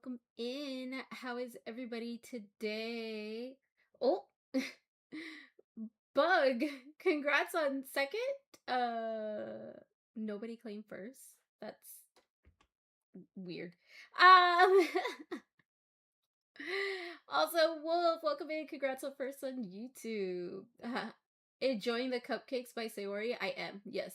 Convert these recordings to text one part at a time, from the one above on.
welcome in. How is everybody today? Oh, Bug, congrats on second. Nobody claimed first. That's weird. Also, Wolf, welcome in. Congrats on first on YouTube. Enjoying the cupcakes by Sayori? I am. Yes.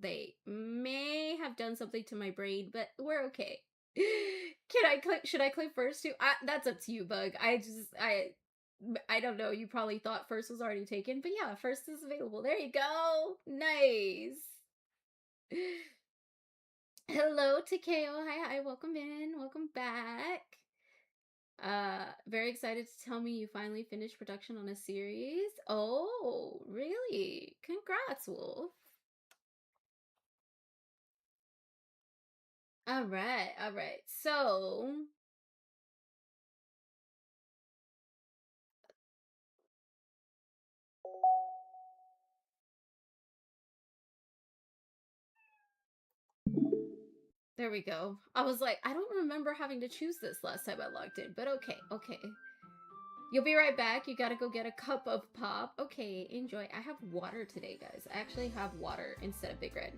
They may have done something to my brain, but we're okay. Can I click? Should I click first too? That's up to you, Bug. I don't know. You probably thought first was already taken, but yeah, first is available. There you go. Nice. Hello, Takeo. Hi. Welcome in. Welcome back. Very excited to tell me you finally finished production on a series. Oh, really? Congrats, Wolf. All right. So, there we go. I was like, I don't remember having to choose this last time I logged in, but okay. You'll be right back. You gotta go get a cup of pop. Okay, enjoy. I have water today, guys. I actually have water instead of Big Red.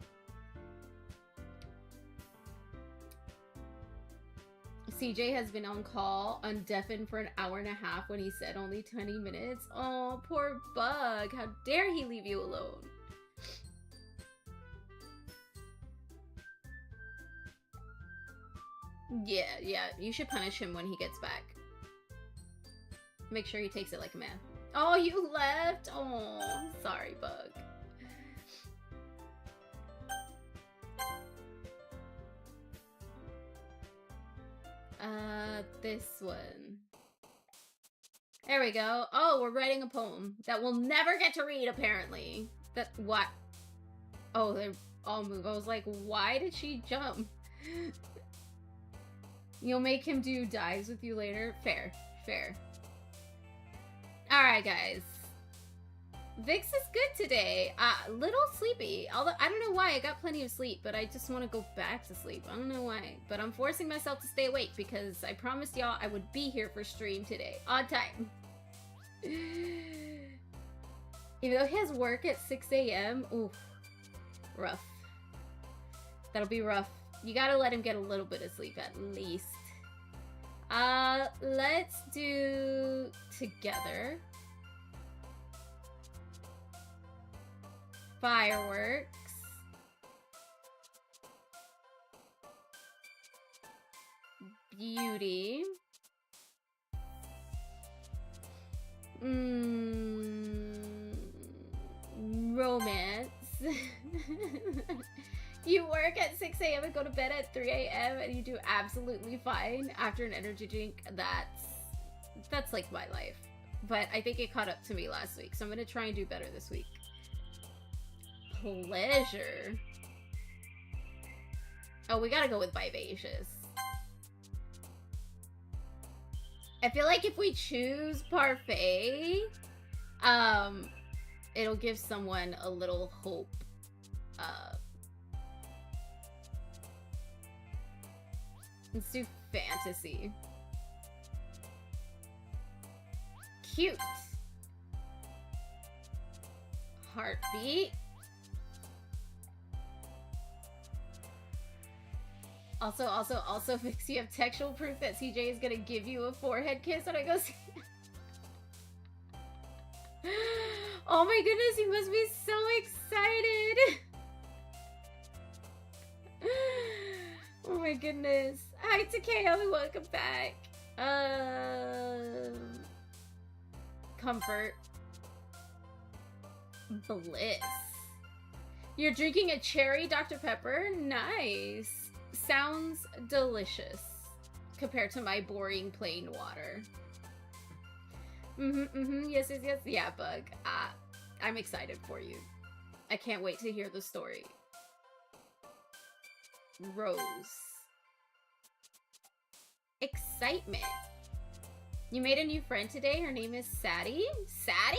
CJ has been on call on Deafen for an hour and a half when he said only 20 minutes. Oh, poor Bug. How dare he leave you alone? Yeah. You should punish him when he gets back. Make sure he takes it like a man. Oh, you left? Oh, sorry, Bug. This one. There we go. Oh, we're writing a poem that we'll never get to read, apparently. What? Oh, they all move. I was like, why did she jump? You'll make him do dives with you later? Fair. Alright, guys. Vix is good today. Little sleepy. Although, I don't know why. I got plenty of sleep, but I just want to go back to sleep. I don't know why. But I'm forcing myself to stay awake because I promised y'all I would be here for stream today. On time. Even though he has work at 6 a.m. Oof. Rough. That'll be rough. You gotta let him get a little bit of sleep at least. Let's do together. Fireworks. Beauty. Romance. You work at 6 a.m. and go to bed at 3 a.m. and you do absolutely fine after an energy drink. That's like my life. But I think it caught up to me last week, so I'm gonna try and do better this week. Pleasure. Oh, we gotta go with vivacious. I feel like if we choose parfait, it'll give someone a little hope. Let's do fantasy. Cute. Heartbeat. Also, Vix, you have textual proof that CJ is gonna give you a forehead kiss when I go see. Oh my goodness, you must be so excited. Oh my goodness. Hi, Takeo, welcome back. Comfort. Bliss. You're drinking a cherry Dr. Pepper? Nice. Sounds delicious compared to my boring plain water. Yes. Yeah, Bug. I'm excited for you. I can't wait to hear the story. Rose. Excitement. You made a new friend today. Her name is Sadie. Sadie?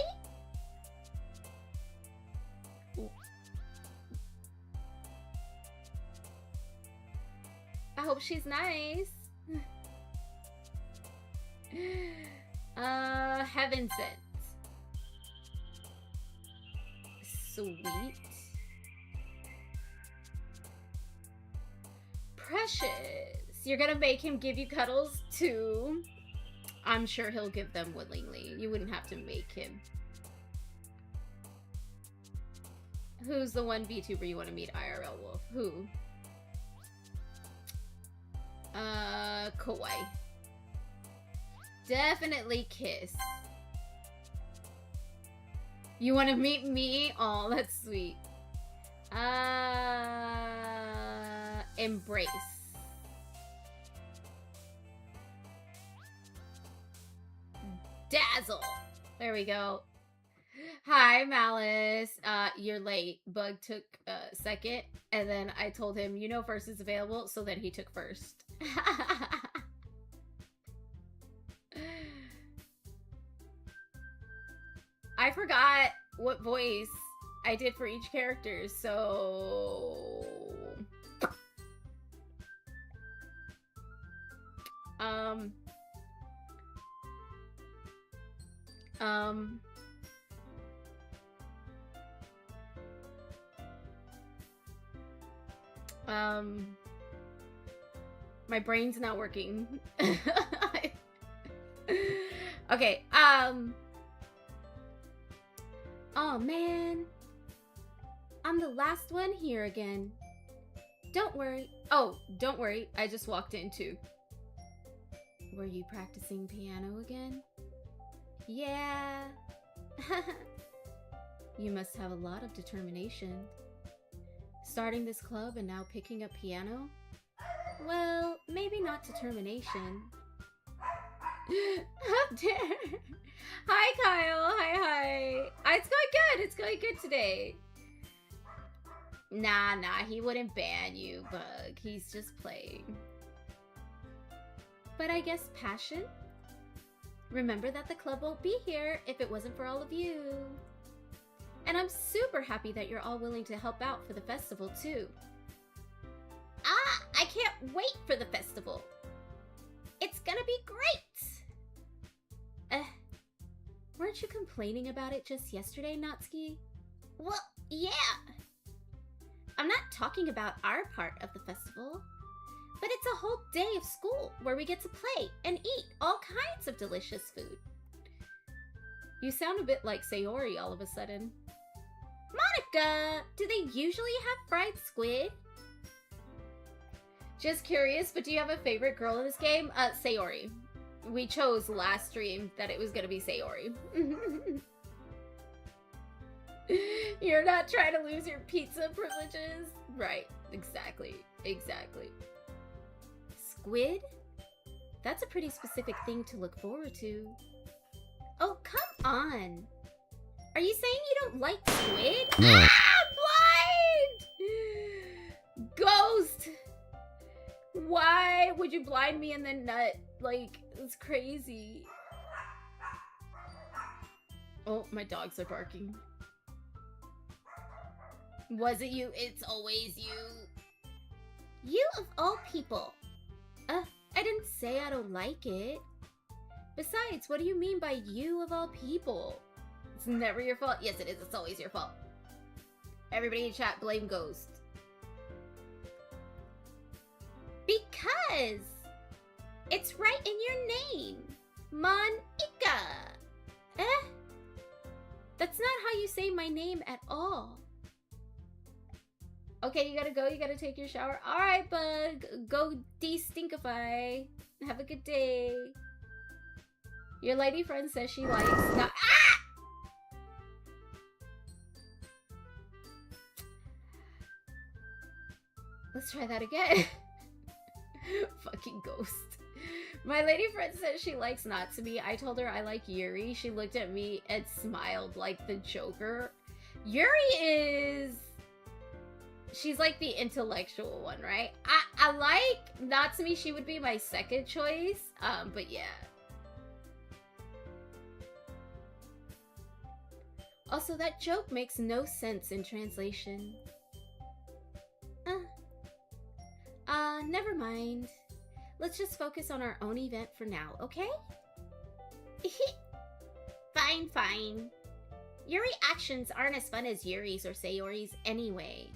Ooh. I hope she's nice. Heaven Sent. Sweet. Precious. You're gonna make him give you cuddles too? I'm sure he'll give them willingly. You wouldn't have to make him. Who's the one VTuber you want to meet IRL, Wolf? Who? Kawaii. Definitely Kiss. You want to meet me? Oh, that's sweet. Embrace. Dazzle. There we go. Hi, Malice. You're late. Bug took second, and then I told him, you know, first is available, so then he took first. I forgot what voice I did for each character, so... my brain's not working. Okay, oh man, I'm the last one here again. Don't worry. Oh, don't worry, I just walked in too. Were you practicing piano again? Yeah. You must have a lot of determination. Starting this club and now picking up piano? Well, maybe not determination. How dare. Hi, Kyle. Hi. It's going good. It's going good today. Nah, he wouldn't ban you, Bug. He's just playing. But I guess passion? Remember that the club won't be here if it wasn't for all of you. And I'm super happy that you're all willing to help out for the festival, too. I can't wait for the festival. It's gonna be great. Weren't you complaining about it just yesterday, Natsuki? Well, yeah. I'm not talking about our part of the festival, but it's a whole day of school where we get to play and eat all kinds of delicious food. You sound a bit like Sayori all of a sudden. Monica, do they usually have fried squid? Just curious, but do you have a favorite girl in this game? Sayori. We chose last stream that it was gonna be Sayori. You're not trying to lose your pizza privileges? Right, exactly. Squid? That's a pretty specific thing to look forward to. Oh, come on. Are you saying you don't like squid? No. Ah, blind! Ghost! Why would you blind me and then nut? Like, it's crazy. Oh, my dogs are barking. Was it you? It's always you. You of all people. I didn't say I don't like it. Besides, what do you mean by you of all people? It's never your fault. Yes, it is. It's always your fault. Everybody in chat, blame Ghost. Because it's right in your name. Monica. That's not how you say my name at all. Okay, you gotta go. You gotta take your shower. All right, Bug. Go de-stinkify. Have a good day. Your lady friend says she likes not. Ah! Let's try that again. Fucking Ghost. My lady friend says she likes Natsume. I told her I like Yuri. She looked at me and smiled like the Joker. Yuri is... She's like the intellectual one, right? I like Natsume. She would be my second choice. But yeah. Also, that joke makes no sense in translation. Never mind. Let's just focus on our own event for now, okay? Fine, fine. Your reactions aren't as fun as Yuri's or Sayori's anyway.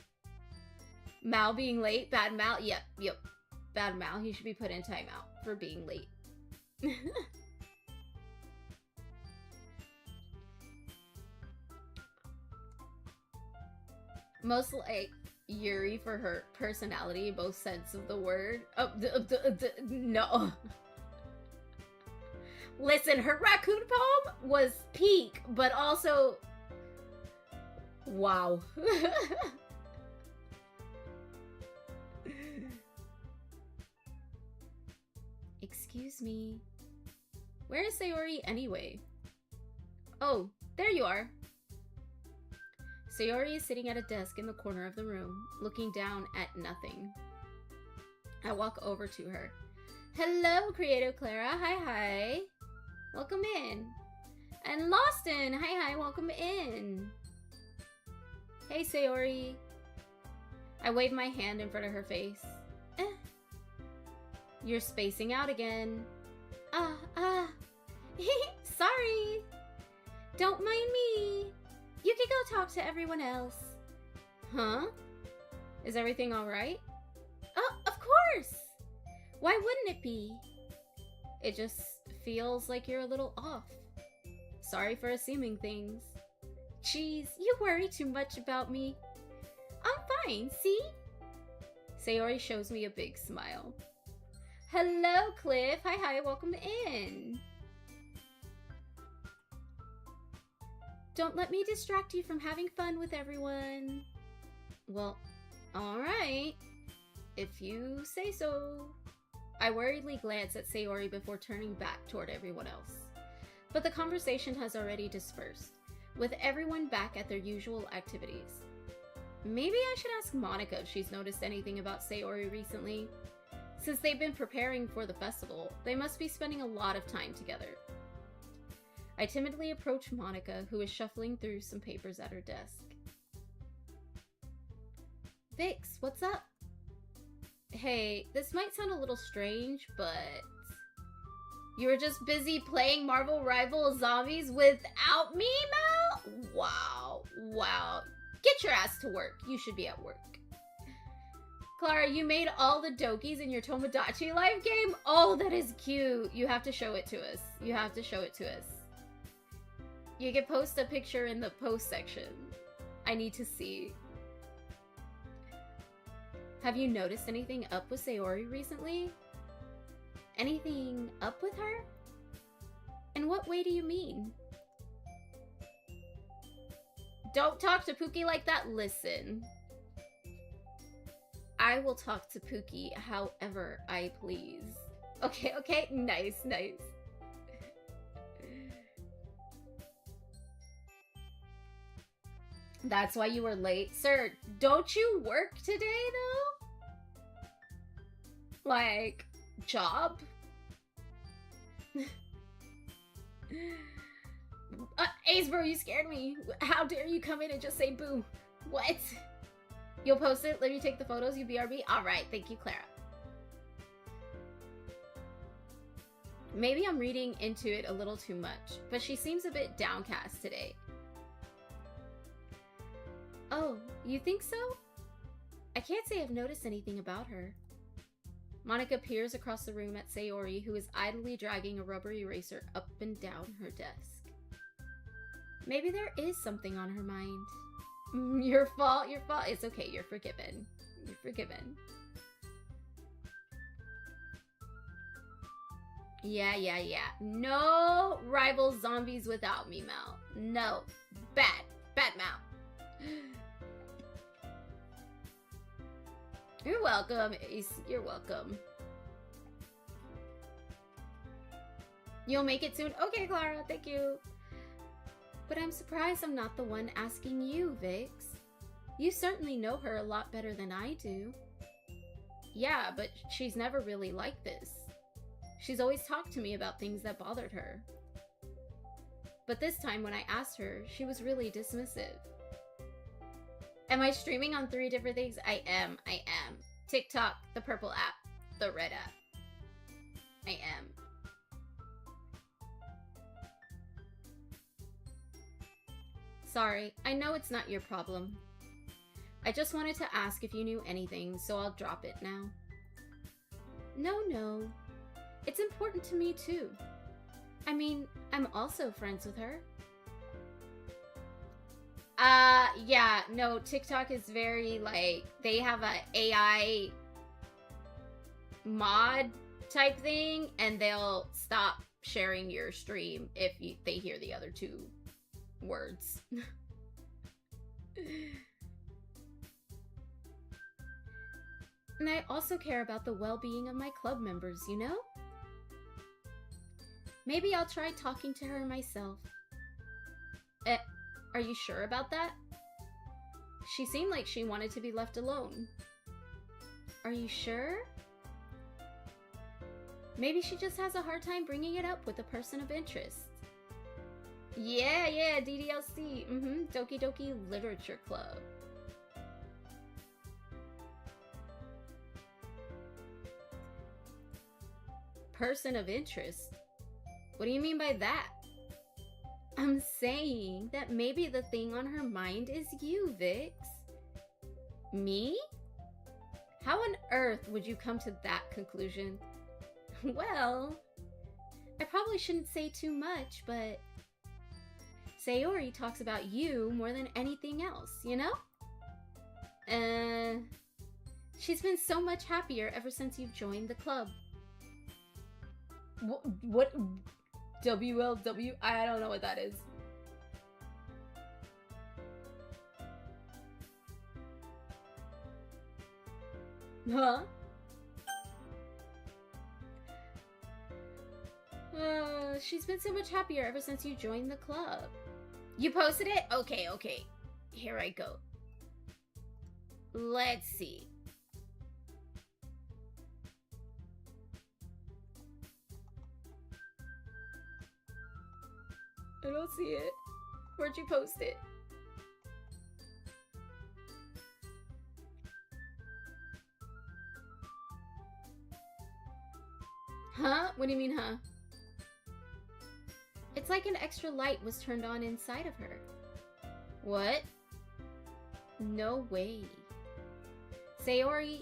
Mal being late? Bad Mal? Yep. Bad Mal. He should be put in timeout for being late. Most like Yuri for her personality, both sense of the word. No. Listen, her raccoon poem was peak, but also... Wow. Excuse me. Where is Sayori anyway? Oh, there you are. Sayori is sitting at a desk in the corner of the room, looking down at nothing. I walk over to her. Hello, Creative Clara. Hi. Welcome in. And Loston. Hi. Welcome in. Hey, Sayori. I wave my hand in front of her face. You're spacing out again. Sorry. Don't mind me. You can go talk to everyone else. Huh? Is everything alright? Oh, of course! Why wouldn't it be? It just feels like you're a little off. Sorry for assuming things. Jeez, you worry too much about me. I'm fine, see? Sayori shows me a big smile. Hello, Cliff. Hi, welcome in. Don't let me distract you from having fun with everyone. Well, alright. If you say so. I worriedly glance at Sayori before turning back toward everyone else. But the conversation has already dispersed, with everyone back at their usual activities. Maybe I should ask Monica if she's noticed anything about Sayori recently. Since they've been preparing for the festival, they must be spending a lot of time together. I timidly approach Monica, who is shuffling through some papers at her desk. Vix, what's up? Hey, this might sound a little strange, but... You were just busy playing Marvel Rival Zombies without me, Mal? Wow. Get your ass to work. You should be at work. Clara, you made all the Dokis in your Tomodachi Life game? Oh, that is cute. You have to show it to us. You can post a picture in the post section. I need to see. Have you noticed anything up with Sayori recently? Anything up with her? In what way do you mean? Don't talk to Pookie like that. Listen. I will talk to Pookie however I please. Okay, nice. That's why you were late? Sir, don't you work today, though? Like, job? Ace bro, you scared me. How dare you come in and just say boo? What? You'll post it? Let me take the photos, you BRB? Alright, thank you, Clara. Maybe I'm reading into it a little too much, but she seems a bit downcast today. Oh, you think so? I can't say I've noticed anything about her. Monica peers across the room at Sayori, who is idly dragging a rubber eraser up and down her desk. Maybe there is something on her mind. Your fault. It's okay, you're forgiven. Yeah. No rival zombies without me, Mal. No. Bad Mal. You're welcome, Ace. You're welcome. You'll make it soon? Okay, Clara, thank you. But I'm surprised I'm not the one asking you, Vix. You certainly know her a lot better than I do. Yeah, but she's never really like this. She's always talked to me about things that bothered her. But this time when I asked her, she was really dismissive. Am I streaming on 3 different things? I am. TikTok, the purple app, the red app. I am. Sorry, I know it's not your problem. I just wanted to ask if you knew anything, so I'll drop it now. No. It's important to me too. I mean, I'm also friends with her. Yeah, no, TikTok is very, like, they have a AI mod type thing, and they'll stop sharing your stream if they hear the other two words. And I also care about the well-being of my club members, you know? Maybe I'll try talking to her myself. Are you sure about that? She seemed like she wanted to be left alone. Are you sure? Maybe she just has a hard time bringing it up with a person of interest. Yeah, DDLC. Doki Doki Literature Club. Person of interest? What do you mean by that? I'm saying that maybe the thing on her mind is you, Vix. Me? How on earth would you come to that conclusion? Well, I probably shouldn't say too much, but Sayori talks about you more than anything else, you know? She's been so much happier ever since you've joined the club. What? WLW? I don't know what that is. Huh? She's been so much happier ever since you joined the club. You posted it? Okay. Here I go. Let's see. I don't see it. Where'd you post it? Huh? What do you mean, huh? It's like an extra light was turned on inside of her. What? No way. Sayori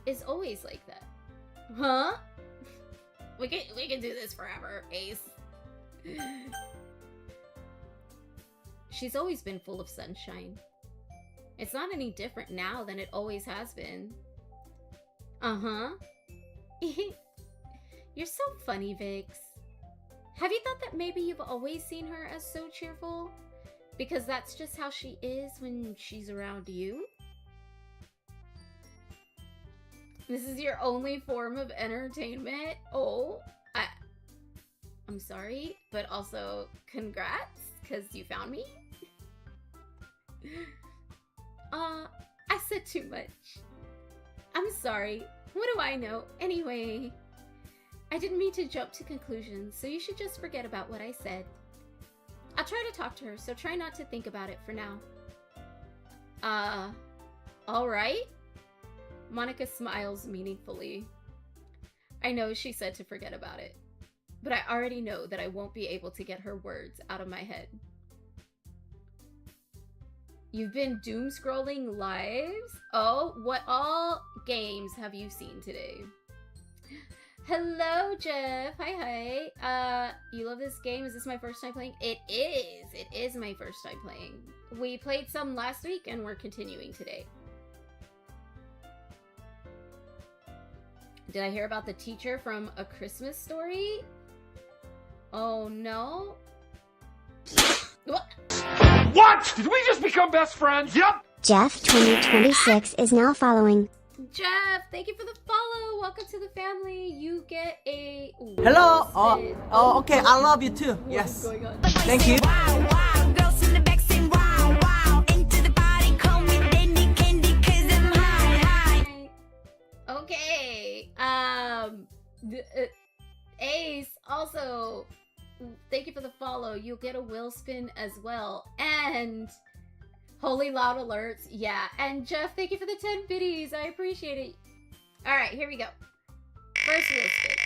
is always like that. Huh? We can do this forever, Ace. She's always been full of sunshine. It's not any different now than it always has been. Uh-huh. You're so funny, Vix. Have you thought that maybe you've always seen her as so cheerful? Because that's just how she is when she's around you? This is your only form of entertainment? Oh, I'm sorry, but also congrats, because you found me. I said too much. I'm sorry. What do I know? Anyway, I didn't mean to jump to conclusions, so you should just forget about what I said. I'll try to talk to her, so try not to think about it for now. Alright? Monica smiles meaningfully. I know she said to forget about it, but I already know that I won't be able to get her words out of my head. You've been doom scrolling lives? Oh, what all games have you seen today? Hello, Jeff. Hi. You love this game? Is this my first time playing? It is. It is my first time playing. We played some last week and we're continuing today. Did I hear about the teacher from A Christmas Story? Oh, no. What? Did we just become best friends? Yep. Jeff 2026 is now following. Jeff, thank you for the follow. Welcome to the family. You get a... Ooh, hello. Okay. I love you too. Yes. What's going on? Thank you. Girls in the back say wow. Into the party, call me Dandy Candy, 'cause I'm high. Okay. Ace, also, thank you for the follow. You'll get a wheel spin as well. And Holy Loud Alerts. Yeah. And Jeff, thank you for the 10 biddies. I appreciate it. Alright, here we go. First wheel spin.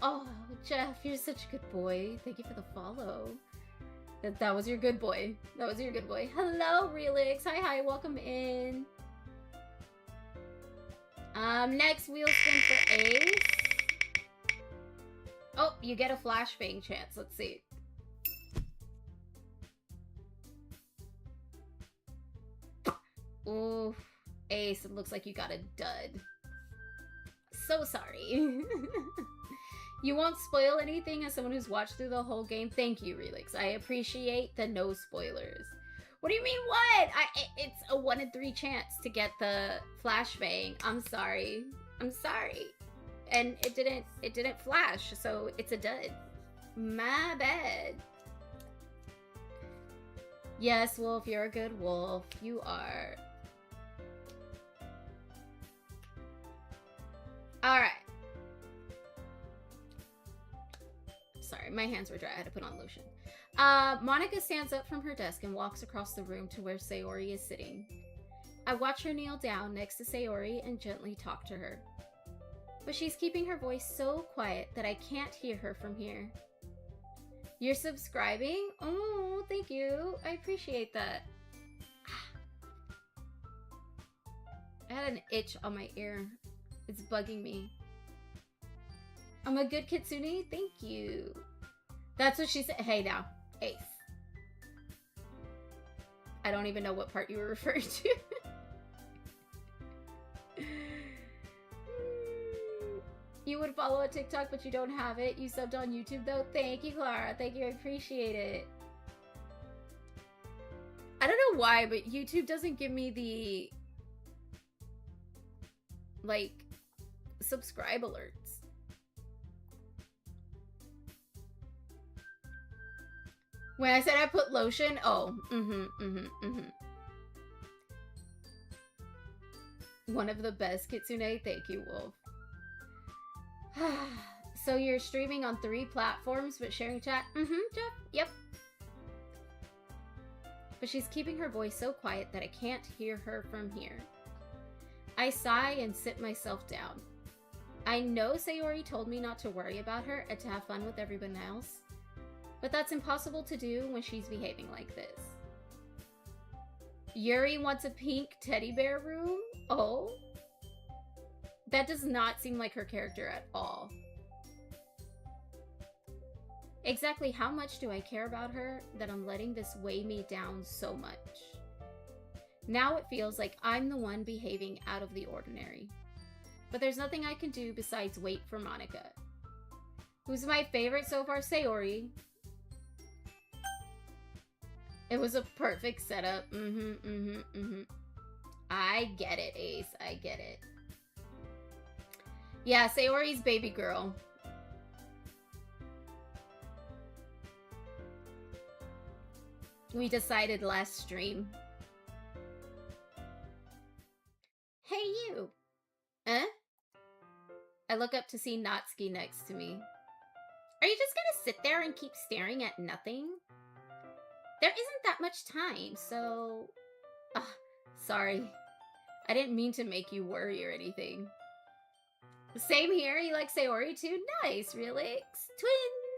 Oh, Jeff, you're such a good boy. Thank you for the follow. That was your good boy. That was your good boy. Hello, Relix. Hi, welcome in. Next wheel spin for Ace. Oh, you get a flashbang chance. Let's see. Oof. Ace, it looks like you got a dud. So sorry. You won't spoil anything as someone who's watched through the whole game. Thank you, Relix. I appreciate the no spoilers. What do you mean what? It's a 1 in 3 chance to get the flashbang. I'm sorry. I'm sorry. And it didn't flash, so it's a dud. My bad. Yes, Wolf, you're a good wolf. You are. Alright. Sorry, my hands were dry. I had to put on lotion. Monica stands up from her desk and walks across the room to where Sayori is sitting. I watch her kneel down next to Sayori and gently talk to her. But she's keeping her voice so quiet that I can't hear her from here. You're subscribing? Oh, thank you. I appreciate that. I had an itch on my ear. It's bugging me. I'm a good kitsune? Thank you. That's what she said. Hey now, Ace. I don't even know what part you were referring to. You would follow a TikTok, but you don't have it. You subbed on YouTube, though. Thank you, Clara. Thank you. I appreciate it. I don't know why, but YouTube doesn't give me the, like, subscribe alerts. When I said I put lotion, oh, One of the best, Kitsune. Thank you, Wolf. So you're streaming on 3 platforms, but sharing chat? Jeff. Yep. But she's keeping her voice so quiet that I can't hear her from here. I sigh and sit myself down. I know Sayori told me not to worry about her and to have fun with everyone else, but that's impossible to do when she's behaving like this. Yuri wants a pink teddy bear room? Oh? That does not seem like her character at all. Exactly how much do I care about her that I'm letting this weigh me down so much? Now it feels like I'm the one behaving out of the ordinary. But there's nothing I can do besides wait for Monica. Who's my favorite so far? Sayori. It was a perfect setup. I get it, Ace. I get it. Yeah, Sayori's baby girl. We decided last stream. Hey, you. Eh? I look up to see Natsuki next to me. Are you just gonna sit there and keep staring at nothing? There isn't that much time, so... sorry. I didn't mean to make you worry or anything. Same here, you like Sayori too? Nice, Relix. Twins!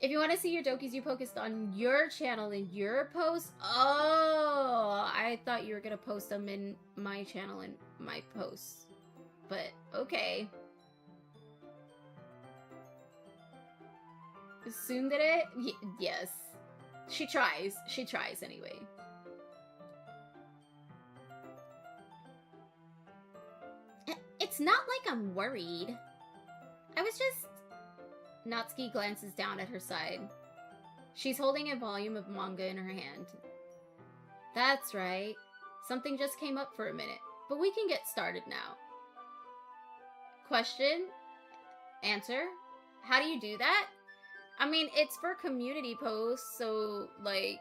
If you want to see your Dokis you focused on your channel in your post... Oh, I thought you were going to post them in my channel in my posts. But, okay. Tsundere? Yes. She tries. She tries anyway. It's not like I'm worried. I was just... Natsuki glances down at her side. She's holding a volume of manga in her hand. That's right. Something just came up for a minute, but we can get started now. Question? Answer? How do you do that? I mean, it's for community posts, so, like...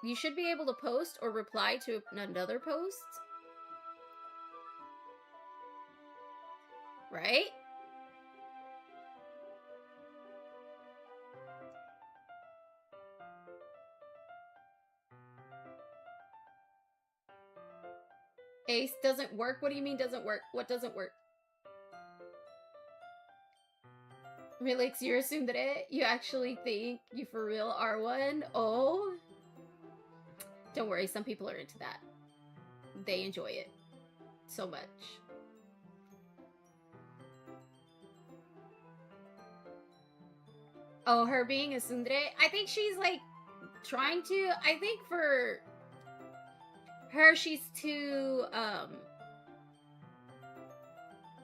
You should be able to post or reply to another post. Right? Ace doesn't work? What do you mean doesn't work? What doesn't work? Relix, you're a tsundere? You actually think you for real are one? Oh? Don't worry, some people are into that. They enjoy it so much. Oh, her being a tsundere? I think she's like trying to. I think for her, she's too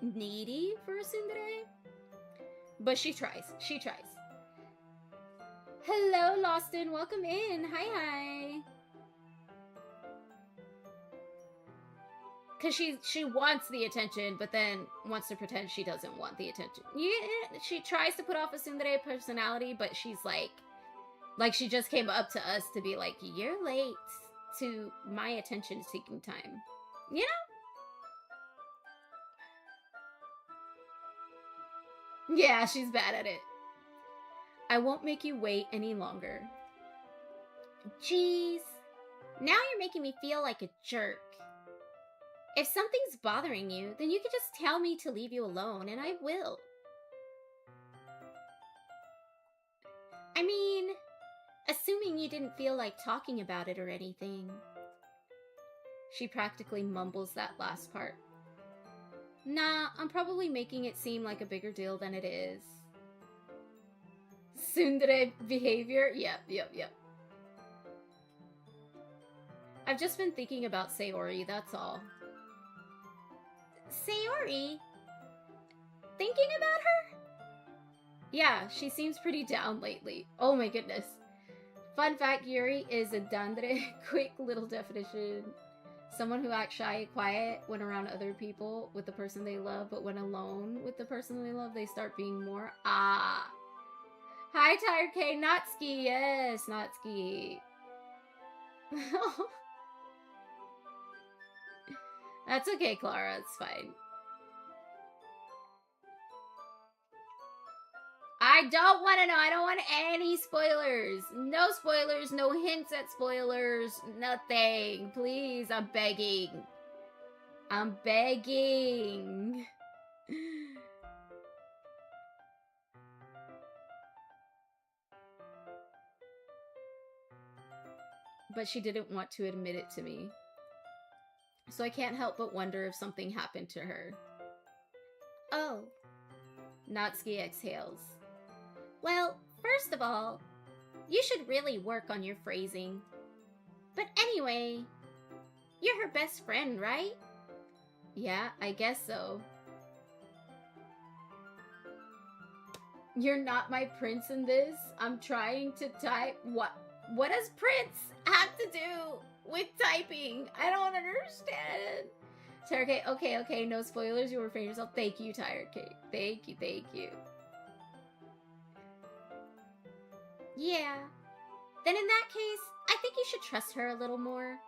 needy for a tsundere. But she tries. She tries. Hello, Loston. Welcome in. Hi, hi. Because she wants the attention, but then wants to pretend she doesn't want the attention. Yeah, she tries to put off a tsundere personality, but she's like she just came up to us to be like, you're late to my attention-seeking time. You know? Yeah, she's bad at it. I won't make you wait any longer. Jeez. Now you're making me feel like a jerk. If something's bothering you, then you can just tell me to leave you alone, and I will. I mean, assuming you didn't feel like talking about it or anything. She practically mumbles that last part. Nah, I'm probably making it seem like a bigger deal than it is. Tsundere behavior? Yep. I've just been thinking about Sayori, that's all. Sayori? Thinking about her? Yeah, she seems pretty down lately. Oh my goodness. Fun fact, Yuri is a dandere. Quick little definition. Someone who acts shy and quiet when around other people with the person they love, but when alone with the person they love, they start being more ah. Hi, Tired K. Natsuki. Yes, Natsuki. That's okay, Clara. It's fine. I don't want to know. I don't want any spoilers. No spoilers. No hints at spoilers. Nothing. Please, I'm begging. I'm begging. But she didn't want to admit it to me. So I can't help but wonder if something happened to her. Oh. Natsuki exhales. Well, first of all, you should really work on your phrasing. But anyway, you're her best friend, right? Yeah, I guess so. You're not my prince in this? I'm trying to type. What does prince have to do with typing? I don't understand. Tired K, okay, no spoilers. You refrain yourself. Thank you, Tired K. Thank you. Yeah. Then in that case, I think you should trust her a little more.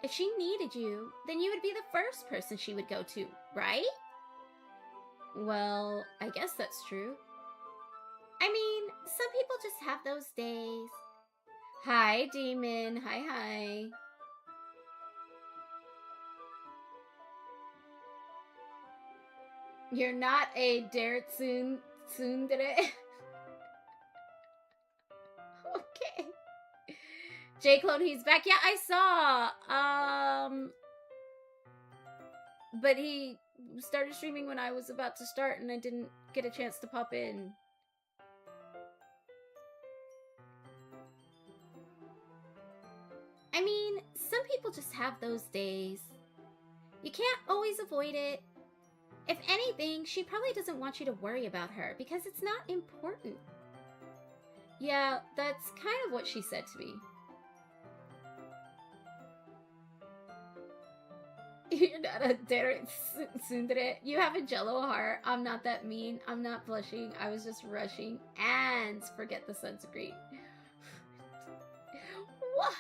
If she needed you, then you would be the first person she would go to, right? Well, I guess that's true. I mean, some people just have those days. Hi, Demon. Hi. You're not a tsundere. Okay. J-Clone, he's back. Yeah, I saw. But he started streaming when I was about to start and I didn't get a chance to pop in. I mean, some people just have those days. You can't always avoid it. If anything, she probably doesn't want you to worry about her because it's not important. Yeah, that's kind of what she said to me. You're not a tsundere. You have a jello heart. I'm not that mean. I'm not blushing. I was just rushing. And forget the sunscreen. What?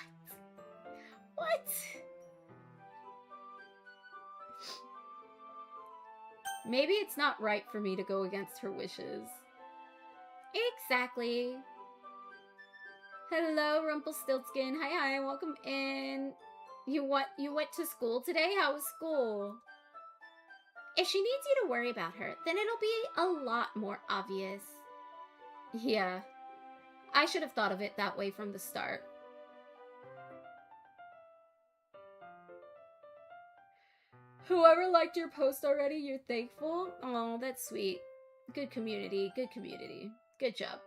Maybe it's not right for me to go against her wishes. Exactly. Hello, Rumpelstiltskin. Hi, welcome in. You went to school today? How was school? If she needs you to worry about her, then it'll be a lot more obvious. Yeah. I should have thought of it that way from the start. Whoever liked your post already, you're thankful? Oh, that's sweet. Good community, good community. Good job.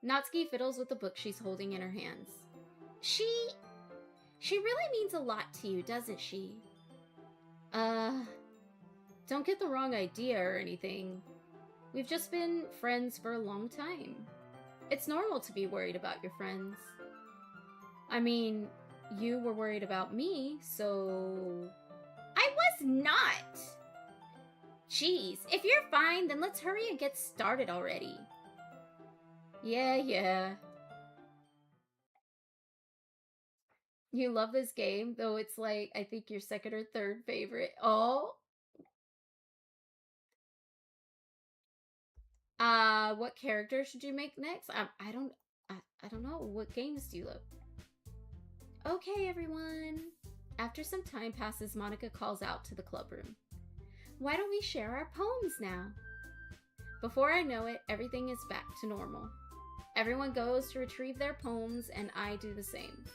Natsuki fiddles with the book she's holding in her hands. She really means a lot to you, doesn't she? Don't get the wrong idea or anything. We've just been friends for a long time. It's normal to be worried about your friends. I mean, you were worried about me, so... I was not! Jeez, if you're fine, then let's hurry and get started already. Yeah. You love this game, though it's like, I think your second or third favorite. Oh! What character should you make next? I don't know. What games do you love? Okay, everyone. After some time passes, Monica calls out to the club room. Why don't we share our poems now? Before I know it, everything is back to normal. Everyone goes to retrieve their poems, and I do the same.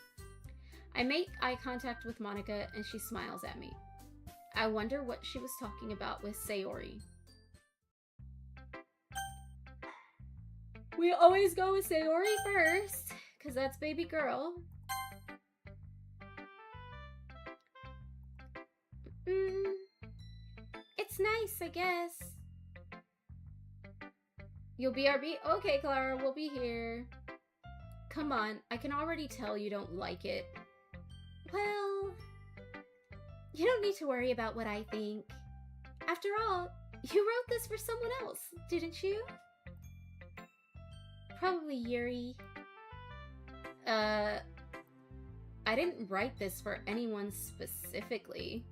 I make eye contact with Monica, and she smiles at me. I wonder what she was talking about with Sayori. We always go with Sayori first, because that's baby girl. It's nice, I guess. You'll be our beat? Okay, Clara, we'll be here. Come on, I can already tell you don't like it. Well, you don't need to worry about what I think. After all, you wrote this for someone else, didn't you? Probably Yuri. I didn't write this for anyone specifically.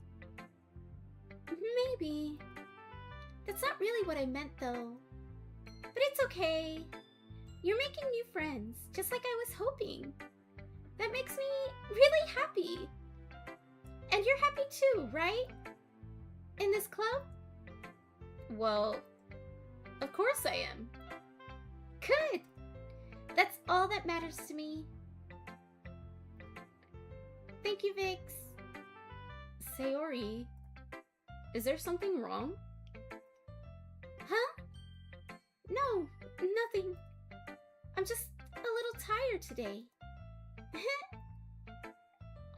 Maybe. That's not really what I meant, though. But it's okay. You're making new friends, just like I was hoping. That makes me really happy. And you're happy too, right? In this club? Well, of course I am. Good. That's all that matters to me. Thank you, Vix. Sayori, is there something wrong? Huh? No, nothing. I'm just a little tired today.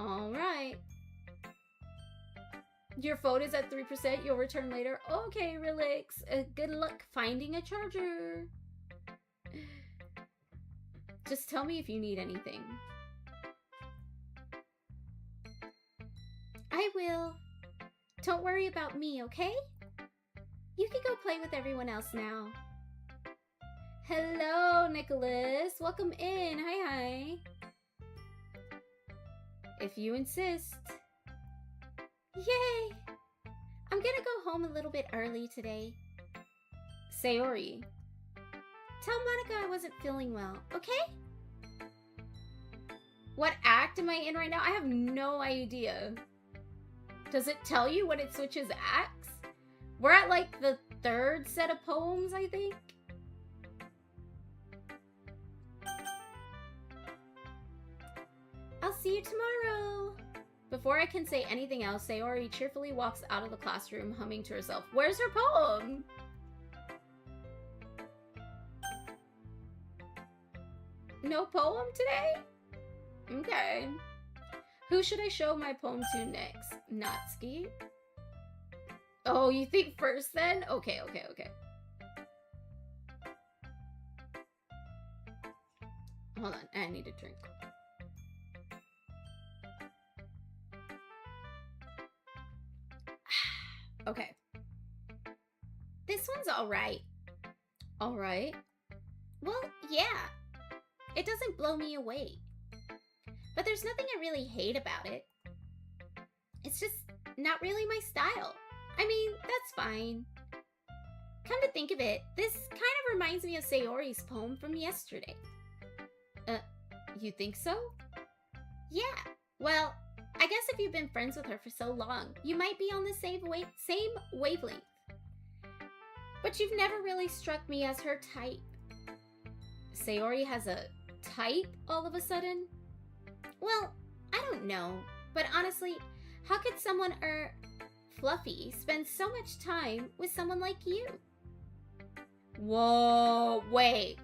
Alright. Your phone is at 3%. You'll return later. Okay, relax. Good luck finding a charger. Just tell me if you need anything. I will. Don't worry about me, okay? You can go play with everyone else now. Hello, Nicholas. Welcome in. Hi. If you insist. Yay! I'm gonna go home a little bit early today. Sayori, tell Monica I wasn't feeling well, okay? What act am I in right now? I have no idea. Does it tell you when it switches acts? We're at like the third set of poems, I think. I'll see you tomorrow. Before I can say anything else, Sayori cheerfully walks out of the classroom, humming to herself. Where's her poem? No poem today? Okay. Who should I show my poem to next? Natsuki? Oh, you think first then? Okay. Hold on, I need a drink. Okay. This one's alright. Alright? Well, yeah. It doesn't blow me away. But there's nothing I really hate about it. It's just not really my style. I mean, that's fine. Come to think of it, this kind of reminds me of Sayori's poem from yesterday. You think so? Yeah. Well, I guess if you've been friends with her for so long, you might be on the same wavelength. But you've never really struck me as her type. Sayori has a type all of a sudden? Well, I don't know. But honestly, how could someone Fluffy spend so much time with someone like you? Whoa, wait.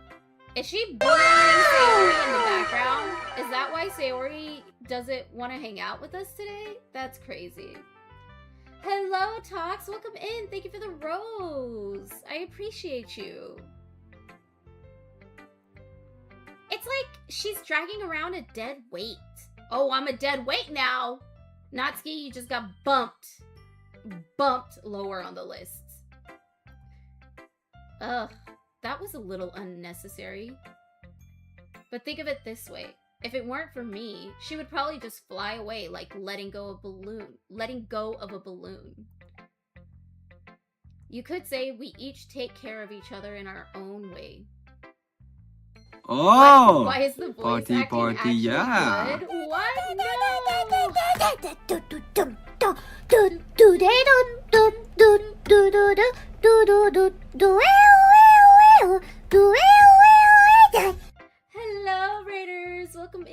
Is she bullying Sayori in the background? Is that why Sayori doesn't want to hang out with us today? That's crazy. Hello, Tox. Welcome in. Thank you for the rose. I appreciate you. It's like she's dragging around a dead weight. Oh, I'm a dead weight now. Natsuki, you just got bumped lower on the list. Ugh, that was a little unnecessary. But think of it this way. If it weren't for me, she would probably just fly away like letting go of a balloon. You could say we each take care of each other in our own way. Oh! Why is the voice acting actually yeah. good? What? No! Hello, Raiders! Welcome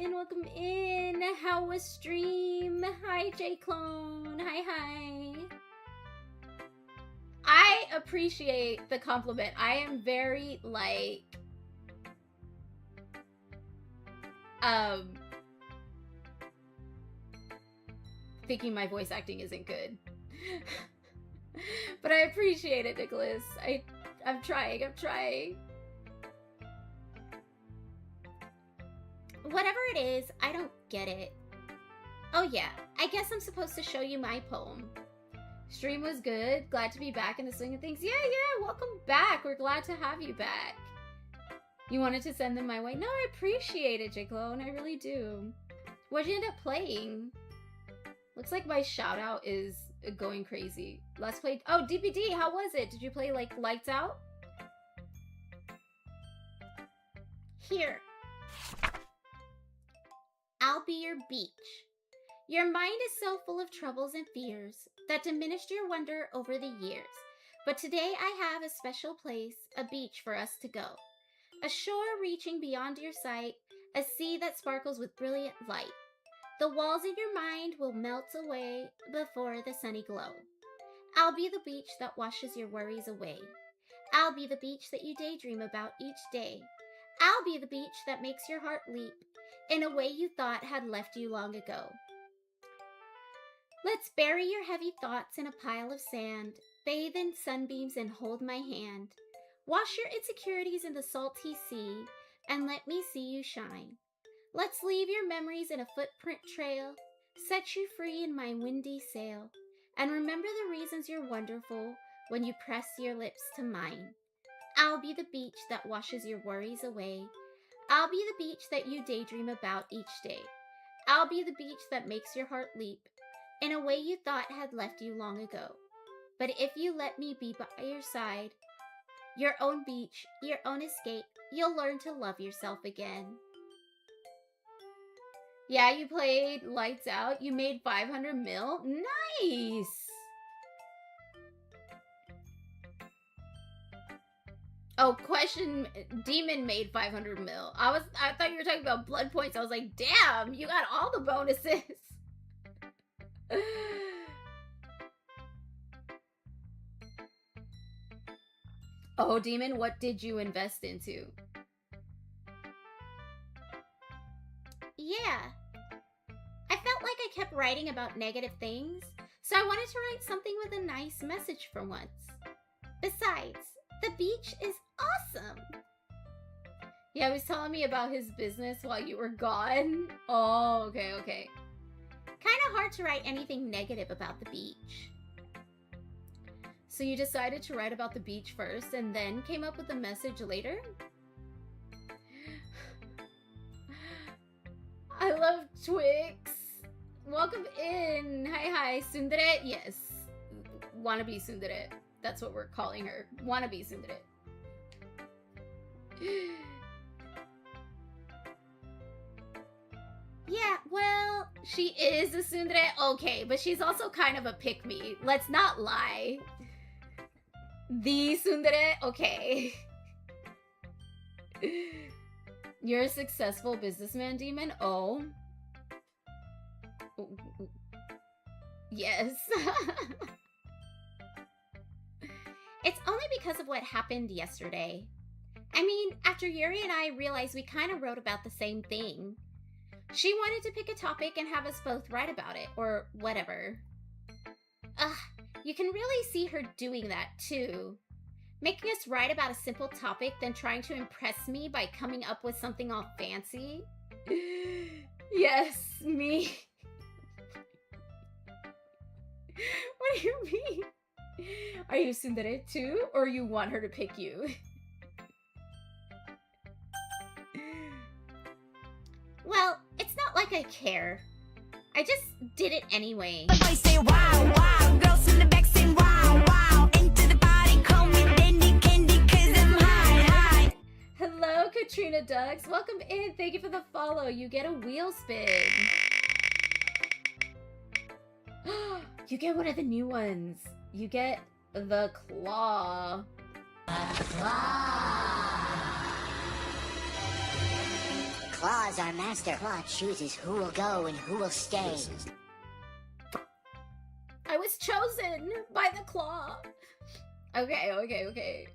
in! How was stream? Hi, J-Clone! Hi! I appreciate the compliment. I am very, like... thinking my voice acting isn't good. But I appreciate it, Nicholas. I'm trying. Whatever it is, I don't get it. Oh yeah, I guess I'm supposed to show you my poem. Stream was good. Glad to be back in the swing of things. Yeah, welcome back. We're glad to have you back. You wanted to send them my way? No, I appreciate it, Jiclone. I really do. What'd you end up playing? Looks like my shout out is going crazy. Let's play. Oh, DPD, how was it? Did you play like Lights Out? Here. I'll be your beach. Your mind is so full of troubles and fears that diminished your wonder over the years. But today I have a special place, a beach for us to go. A shore reaching beyond your sight, a sea that sparkles with brilliant light. The walls of your mind will melt away before the sunny glow. I'll be the beach that washes your worries away. I'll be the beach that you daydream about each day. I'll be the beach that makes your heart leap in a way you thought had left you long ago. Let's bury your heavy thoughts in a pile of sand, bathe in sunbeams and hold my hand. Wash your insecurities in the salty sea, and let me see you shine. Let's leave your memories in a footprint trail, set you free in my windy sail, and remember the reasons you're wonderful when you press your lips to mine. I'll be the beach that washes your worries away. I'll be the beach that you daydream about each day. I'll be the beach that makes your heart leap in a way you thought had left you long ago. But if you let me be by your side, your own beach, your own escape, you'll learn to love yourself again. Yeah, you played Lights Out. You made 500 mil. Nice! Oh, question, Demon made 500 mil. I thought you were talking about blood points. I was like, damn, you got all the bonuses. Oh, Demon, what did you invest into? Yeah. I felt like I kept writing about negative things, so I wanted to write something with a nice message for once. Besides, the beach is awesome. Yeah, he was telling me about his business while you were gone. Oh, okay. Kind of hard to write anything negative about the beach. So you decided to write about the beach first and then came up with the message later? I love Twix. Welcome in. Hi, Tsundere. Yes. Wannabe Tsundere. That's what we're calling her. Wannabe Tsundere. Yeah, well, she is a tsundere, okay, but she's also kind of a pick-me. Let's not lie. The tsundere? Okay. You're a successful businessman, demon? Oh. Yes. It's only because of what happened yesterday. I mean, after Yuri and I realized we kind of wrote about the same thing. She wanted to pick a topic and have us both write about it, or whatever. Ugh, you can really see her doing that, too. Making us write about a simple topic, then trying to impress me by coming up with something all fancy? Yes, me. What do you mean? Are you tsundere too, or you want her to pick you? Well, it's not like I care. I just did it anyway. The boys say wow, wow. Girls in the back say wow, wow. Into the body, call me Dandy Candy, cause I'm high, high. Hello, Katrina Ducks. Welcome in. Thank you for the follow. You get a wheel spin. You get one of the new ones. You get the claw. Claw is our master. Claw chooses who will go and who will stay. I was chosen by the claw. Okay.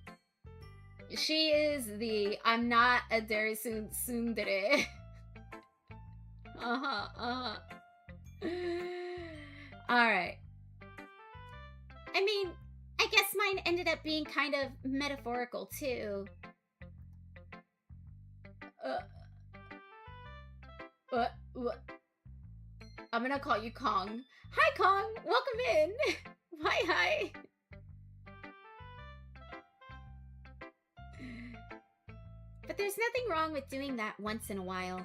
She is the I'm not a Dare tsundere. Alright. I mean, I guess mine ended up being kind of metaphorical too. What? I'm gonna call you Kong. Hi, Kong! Welcome in! Hi. But there's nothing wrong with doing that once in a while.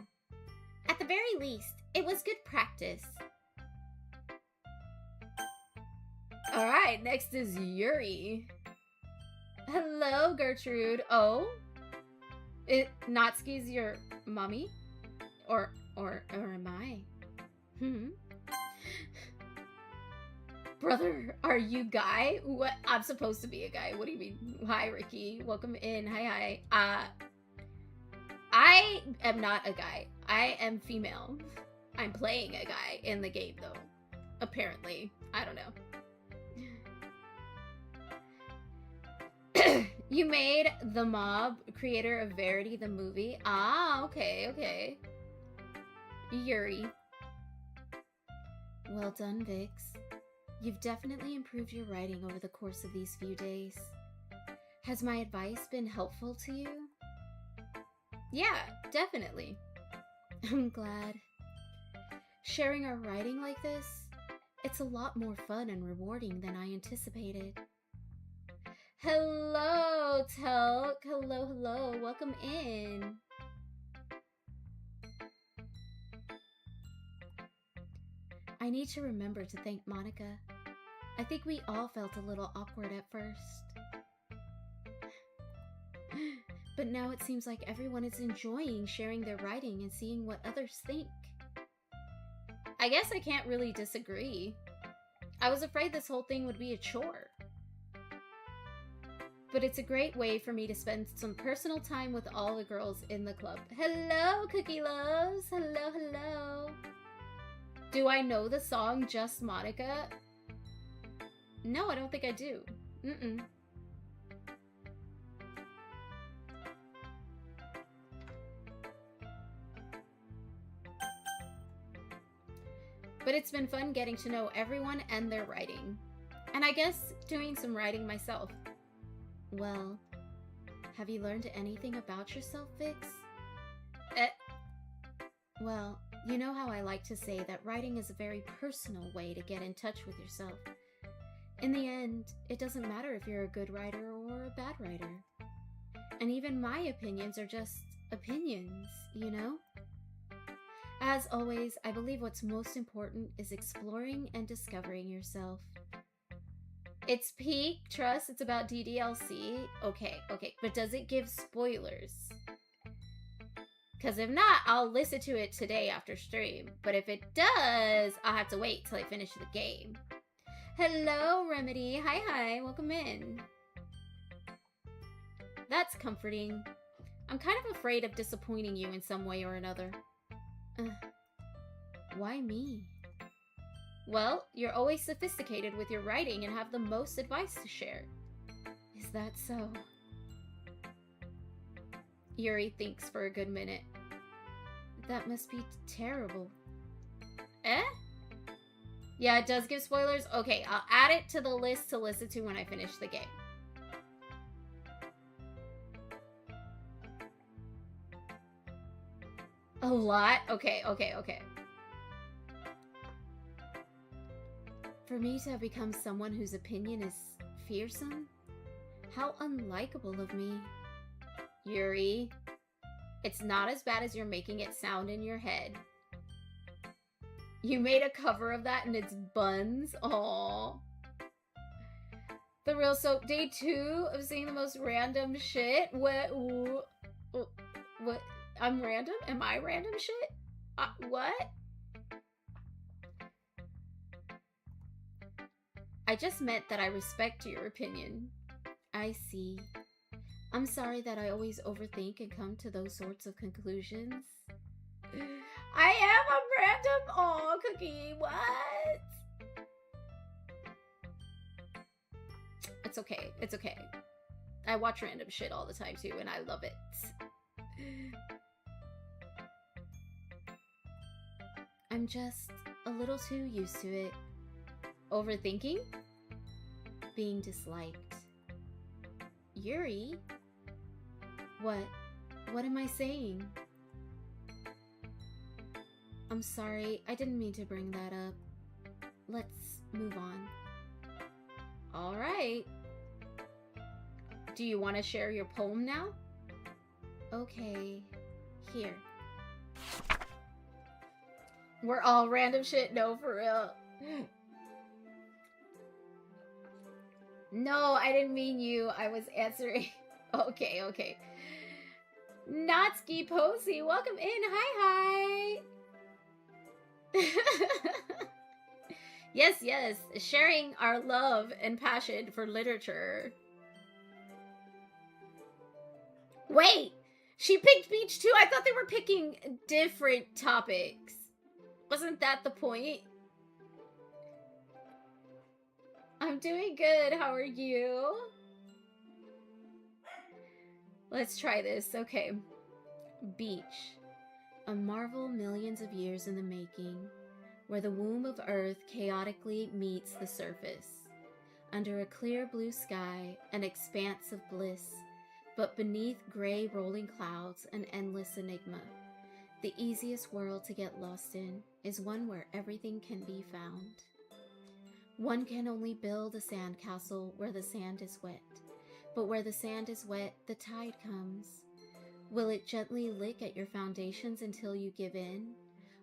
At the very least, it was good practice. Alright, next is Yuri. Hello, Gertrude. Oh? Natsuki's your mommy? Or am I? Brother, are you guy? What? I'm supposed to be a guy. What do you mean? Hi, Ricky. Welcome in. Hi. I am not a guy. I am female. I'm playing a guy in the game, though. Apparently. I don't know. You made the mob creator of Verity the movie? Ah, okay. Yuri. Well done, Vix. You've definitely improved your writing over the course of these few days. Has my advice been helpful to you? Yeah, definitely. I'm glad. Sharing our writing like this, it's a lot more fun and rewarding than I anticipated. Hello, Telk. Hello. Welcome in. I need to remember to thank Monica. I think we all felt a little awkward at first. But now it seems like everyone is enjoying sharing their writing and seeing what others think. I guess I can't really disagree. I was afraid this whole thing would be a chore. But it's a great way for me to spend some personal time with all the girls in the club. Hello, Cookie Loves! Hello. Do I know the song Just Monica? No, I don't think I do. But it's been fun getting to know everyone and their writing. And I guess doing some writing myself. Well, have you learned anything about yourself, Vix? Well, you know how I like to say that writing is a very personal way to get in touch with yourself. In the end, it doesn't matter if you're a good writer or a bad writer. And even my opinions are just opinions, you know? As always, I believe what's most important is exploring and discovering yourself. It's peak, trust, it's about DDLC. Okay, but does it give spoilers? Because if not, I'll listen to it today after stream. But if it does, I'll have to wait till I finish the game. Hello, Remedy. Hi, welcome in. That's comforting. I'm kind of afraid of disappointing you in some way or another. Why me? Well, you're always sophisticated with your writing and have the most advice to share. Is that so? Yuri thinks for a good minute. That must be terrible. Eh? Yeah, it does give spoilers. Okay, I'll add it to the list to listen to when I finish the game. A lot? Okay. For me to have become someone whose opinion is fearsome? How unlikable of me. Yuri, it's not as bad as you're making it sound in your head. You made a cover of that and it's buns? Aww. The Real Soap, day 2 of seeing the most random shit? What? I'm random? Am I random shit? What? I just meant that I respect your opinion. I see. I'm sorry that I always overthink and come to those sorts of conclusions. I am a random. Aw, Cookie, what? It's okay. It's okay. I watch random shit all the time too, and I love it. I'm just a little too used to it. Overthinking? Being disliked. Yuri? What? What am I saying? I'm sorry, I didn't mean to bring that up. Let's move on. Alright. Do you want to share your poem now? Okay. Here. We're all random shit? No, for real. No, I didn't mean you. I was answering. Okay. Natsuki Posey, welcome in. Hi. Yes. Sharing our love and passion for literature. Wait! She picked beach too? I thought they were picking different topics. Wasn't that the point? I'm doing good. How are you? Let's try this. Okay. Beach. A marvel millions of years in the making, where the womb of Earth chaotically meets the surface. Under a clear blue sky, an expanse of bliss, but beneath gray rolling clouds, an endless enigma. The easiest world to get lost in is one where everything can be found. One can only build a sandcastle where the sand is wet, but where the sand is wet, the tide comes. Will it gently lick at your foundations until you give in?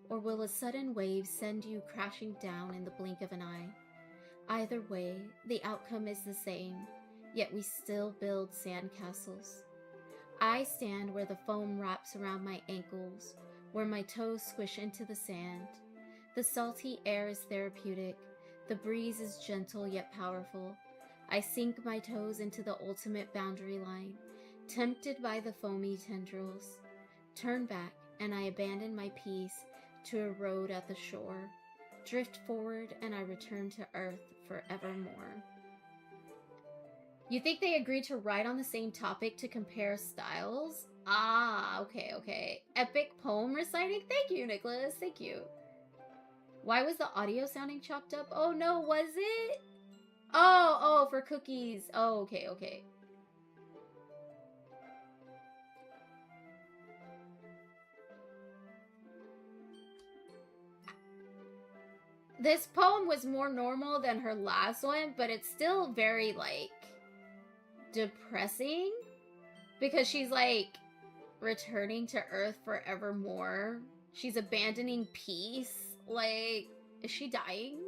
Or will a sudden wave send you crashing down in the blink of an eye? Either way, the outcome is the same, yet we still build sandcastles. I stand where the foam wraps around my ankles, where my toes squish into the sand. The salty air is therapeutic, the breeze is gentle yet powerful. I sink my toes into the ultimate boundary line, tempted by the foamy tendrils. Turn back, and I abandon my peace to erode at the shore. Drift forward, and I return to Earth forevermore. You think they agreed to write on the same topic to compare styles? Ah, okay. Epic poem reciting? Thank you, Nicholas. Thank you. Why was the audio sounding chopped up? Oh no, was it? Oh, for cookies. Oh, okay. This poem was more normal than her last one, but it's still very, like, depressing. Because she's, like, returning to Earth forevermore. She's abandoning peace. Like, is she dying?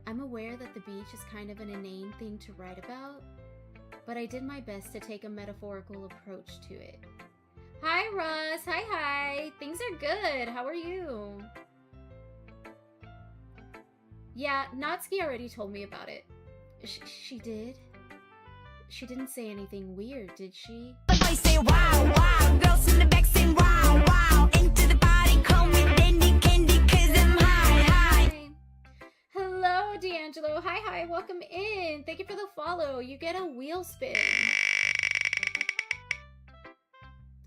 I'm aware that the beach is kind of an inane thing to write about, but I did my best to take a metaphorical approach to it. Hi, Russ. Hi, hi. Things are good. How are you? Yeah, Natsuki already told me about it. She did? She didn't say anything weird, did she? The boys say wow, wow. Girls in the back say wow, wow. Into the party, call me dandy candy, cause I'm high, high. Hello, D'Angelo. Hi, hi. Welcome in. Thank you for the follow. You get a wheel spin.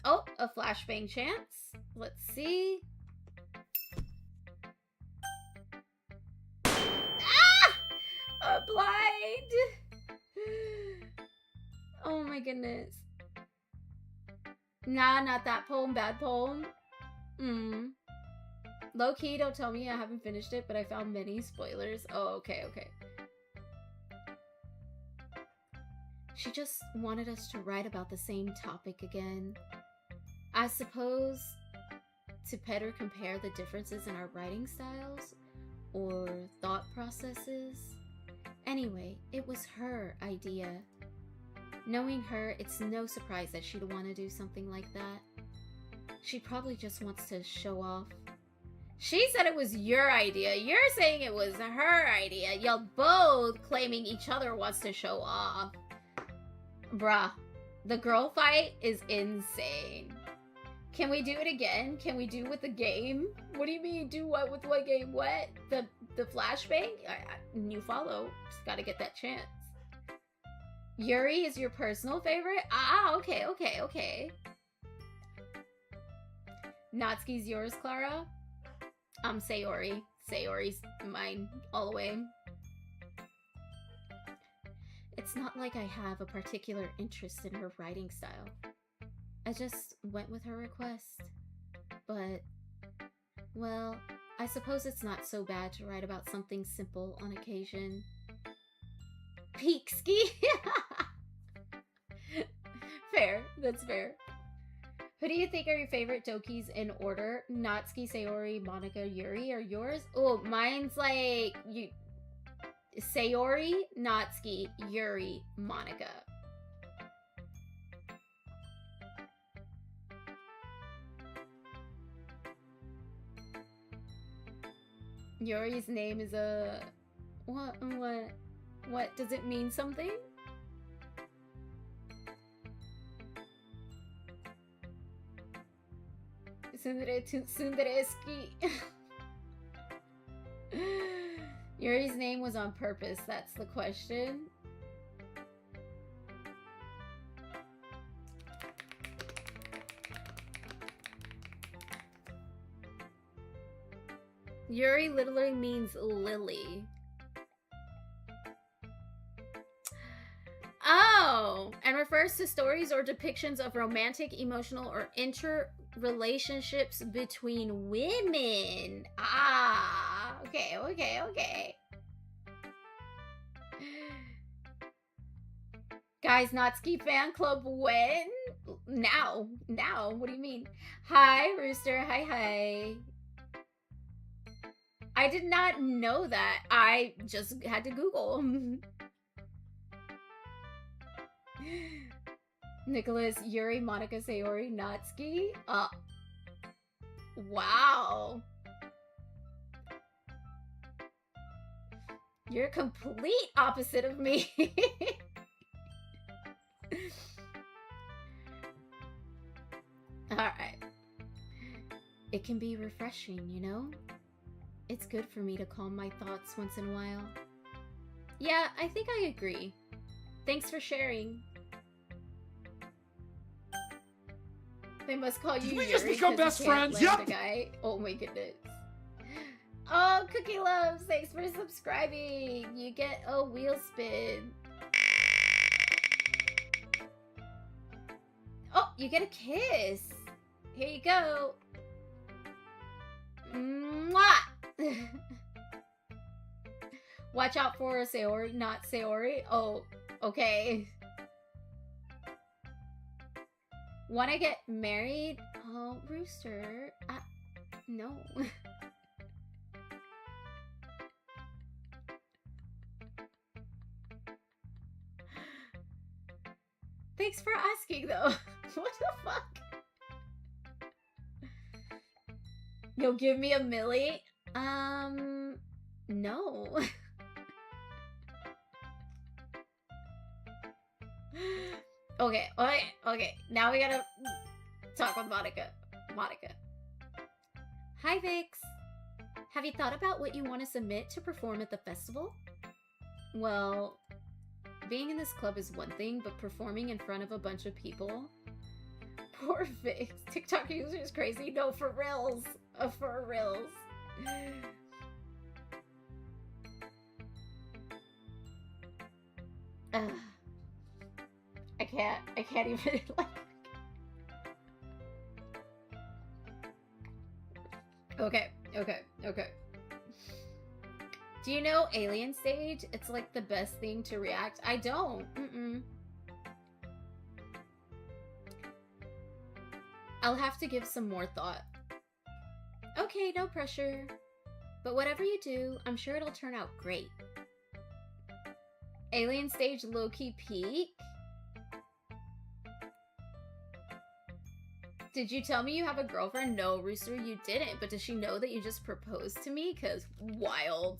Oh, a flashbang chance. Let's see. Ah! A blind! Oh my goodness. Nah, not that poem. Bad poem. Low key, don't tell me I haven't finished it, but I found many spoilers. Oh, okay, okay. She just wanted us to write about the same topic again. I suppose to better compare the differences in our writing styles or thought processes. Anyway, it was her idea. Knowing her, it's no surprise that she'd want to do something like that. She probably just wants to show off. She said it was your idea. You're saying it was her idea. Y'all both claiming each other wants to show off. Bruh, the girl fight is insane. Can we do it again? Can we do with the game? What do you mean, do what with what game? What? The flashbang? New follow. Just gotta get that chance. Yuri is your personal favorite? Ah, okay, okay, okay. Natsuki's yours, Clara? Sayori. Sayori's mine all the way. It's not like I have a particular interest in her writing style. I just went with her request. But, well, I suppose it's not so bad to write about something simple on occasion. Peak ski? Fair, that's fair. Who do you think are your favorite dokis in order? Natsuki, Sayori, Monica, Yuri are yours? Oh, mine's like you. Sayori, Natsuki, Yuri, Monica. Yuri's name is a... What? Does it mean something? Sundareski. Yuri's name was on purpose, that's the question. Yuri literally means lily. Oh, and refers to stories or depictions of romantic, emotional, or interrelationships between women. Ah, okay, okay, okay. Guys, Natsuki fan club when? Now, what do you mean? Hi, Rooster, hi. I did not know that. I just had to Google. Nicholas, Yuri, Monica, Sayori, Natsuki. Wow. You're a complete opposite of me. Alright. It can be refreshing, you know? It's good for me to calm my thoughts once in a while. Yeah, I think I agree. Thanks for sharing. They must call you Did we Yuri just become 'cause best you can't friends? land Yep. a guy. Oh my goodness. Oh, Cookie Loves, thanks for subscribing. You get a wheel spin. Oh, you get a kiss. Here you go. Mwah! Watch out for Sayori, not Sayori. Oh, okay. Wanna get married? Oh, Rooster. No. Thanks for asking, though. What the fuck? You'll give me a milli? No. Okay. Now we gotta talk with Monica. Hi, Vix. Have you thought about what you want to submit to perform at the festival? Well, being in this club is one thing, but performing in front of a bunch of people... Poor Vix. TikTok user is crazy. No, for reals. For reals. I can't even, like... Okay. Do you know Alien Stage? It's like the best thing to react. I don't. I'll have to give some more thought. Okay, no pressure. But whatever you do, I'm sure it'll turn out great. Alien Stage low-key peak? Did you tell me you have a girlfriend? No, Rooster, you didn't. But does she know that you just proposed to me? 'Cause wild.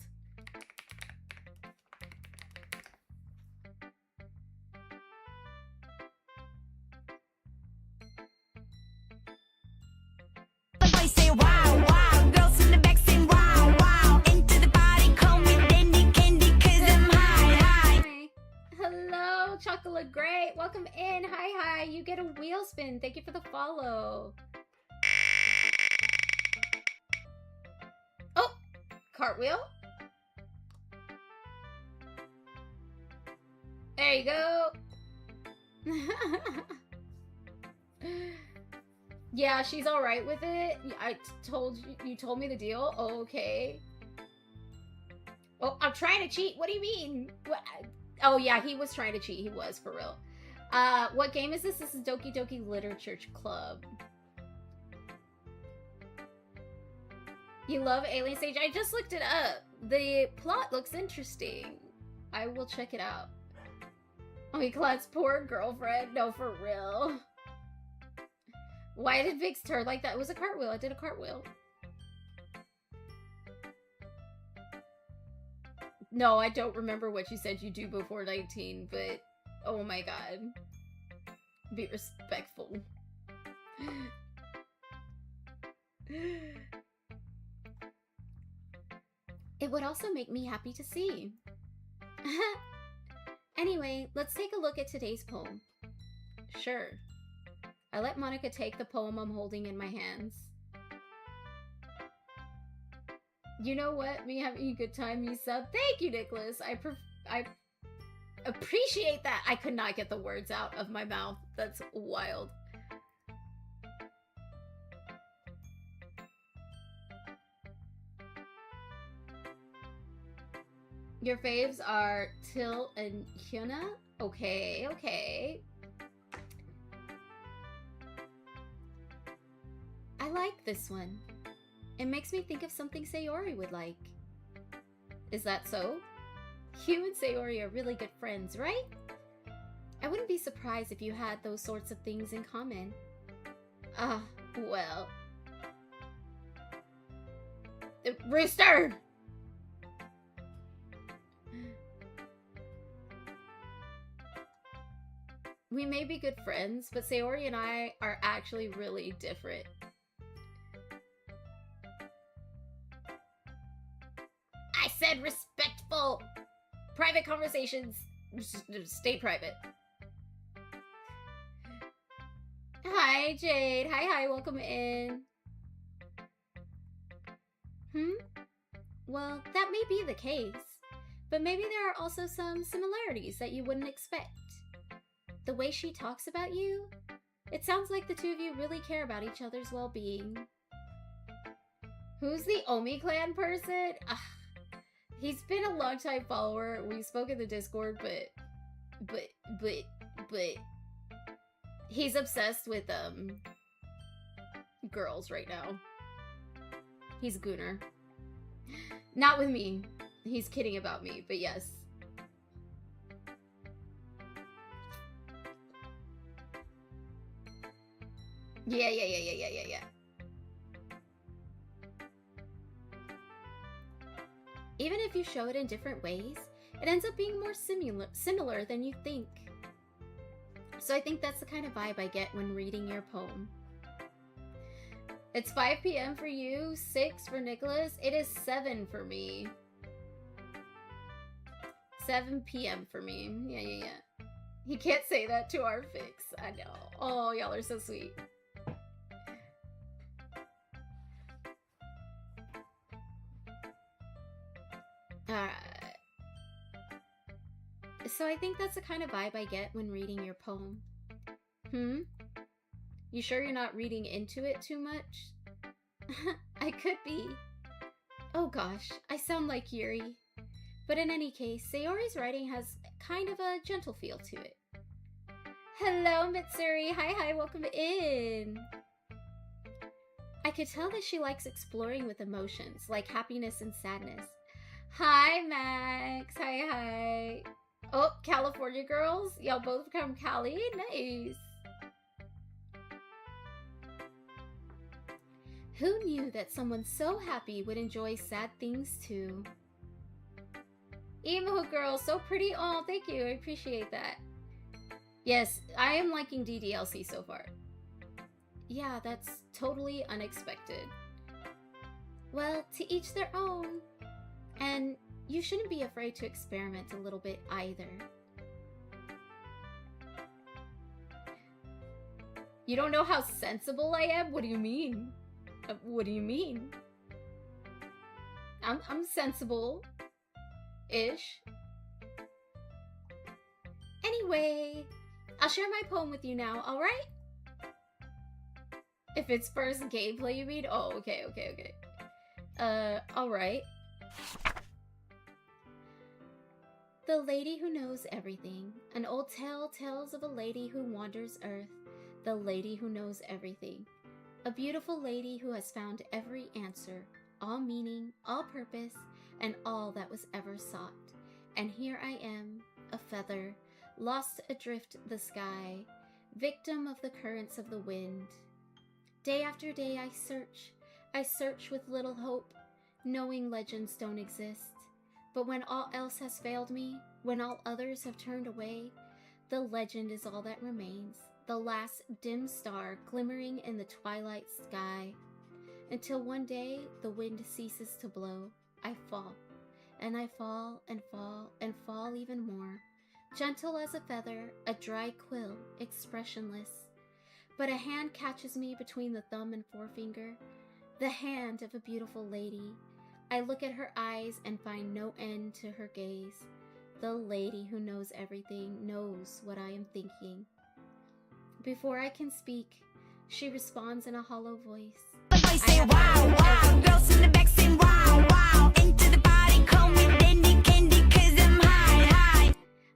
The boys say wow, wow. Girls in the back say wow, wow. Into the party, call me dandy candy, 'cause I'm high, high. Hi. Hello, Chocolate Great. Welcome in. Hi. You get a wheel spin. Thank you for the follow. Oh, cartwheel. There you go. Yeah, she's all right with it. You told me the deal. Oh, okay. Oh, I'm trying to cheat. What do you mean? What? Oh yeah, he was trying to cheat. He was, for real. What game is this? This is Doki Doki Literature Club. You love Alien Stage? I just looked it up. The plot looks interesting. I will check it out. Oh, he Clad's poor girlfriend. No, for real. Why did Vix turn like that? It was a cartwheel. I did a cartwheel. No, I don't remember what you said you do before 19, but oh my god. Be respectful. It would also make me happy to see. Anyway, let's take a look at today's poem. Sure. I let Monica take the poem I'm holding in my hands. You know what? Me having a good time, you sub. Thank you, Nicholas. I appreciate that. I could not get the words out of my mouth. That's wild. Your faves are Till and Hyuna? Okay. I like this one. It makes me think of something Sayori would like. Is that so? You and Sayori are really good friends, right? I wouldn't be surprised if you had those sorts of things in common. Well. Rooster! We may be good friends, but Sayori and I are actually really different. I said respectful! Private conversations. Stay private. Hi, Jade. Hi, welcome in. Well, that may be the case, but maybe there are also some similarities that you wouldn't expect. The way she talks about you, it sounds like the two of you really care about each other's well-being. Who's the Omi clan person? He's been a long-time follower. We spoke in the Discord, but he's obsessed with girls right now. He's a gooner. Not with me. He's kidding about me, but yes. Yeah. if you show it in different ways, it ends up being more similar than you think. So I think that's the kind of vibe I get when reading your poem. It's 5 p.m. for you, 6 for Nicholas. It is 7 for me. 7 p.m. for me. Yeah. He can't say that to our fix. I know. Oh, y'all are so sweet. Alright. So I think that's the kind of vibe I get when reading your poem. You sure you're not reading into it too much? I could be. Oh gosh, I sound like Yuri. But in any case, Sayori's writing has kind of a gentle feel to it. Hello, Mitsuri. Hi, welcome in. I could tell that she likes exploring with emotions, like happiness and sadness. Hi, Max. Hi. Oh, California girls? Y'all both from Cali? Nice. Who knew that someone so happy would enjoy sad things too? Emo girl, so pretty. Oh, thank you. I appreciate that. Yes, I am liking DDLC so far. Yeah, that's totally unexpected. Well, to each their own. And you shouldn't be afraid to experiment a little bit either. You don't know how sensible I am? What do you mean? What do you mean? I'm sensible-ish. Anyway, I'll share my poem with you now, alright? If it's first gameplay, you mean? Oh, okay. Alright. The Lady Who Knows Everything. An old tale tells of a lady who wanders earth. The lady who knows everything. A beautiful lady who has found every answer, all meaning, all purpose, and all that was ever sought. And here I am, a feather, lost adrift the sky, victim of the currents of the wind. Day after day I search with little hope, knowing legends don't exist. But when all else has failed me, when all others have turned away, the legend is all that remains, the last dim star glimmering in the twilight sky. Until one day the wind ceases to blow, I fall, and I fall and fall and fall even more, gentle as a feather, a dry quill, expressionless. But a hand catches me between the thumb and forefinger, the hand of a beautiful lady. I look at her eyes and find no end to her gaze. The lady who knows everything knows what I am thinking. Before I can speak, she responds in a hollow voice. The boys say wow, girls in the back say wow, into the party call me dandy candy cause I'm high.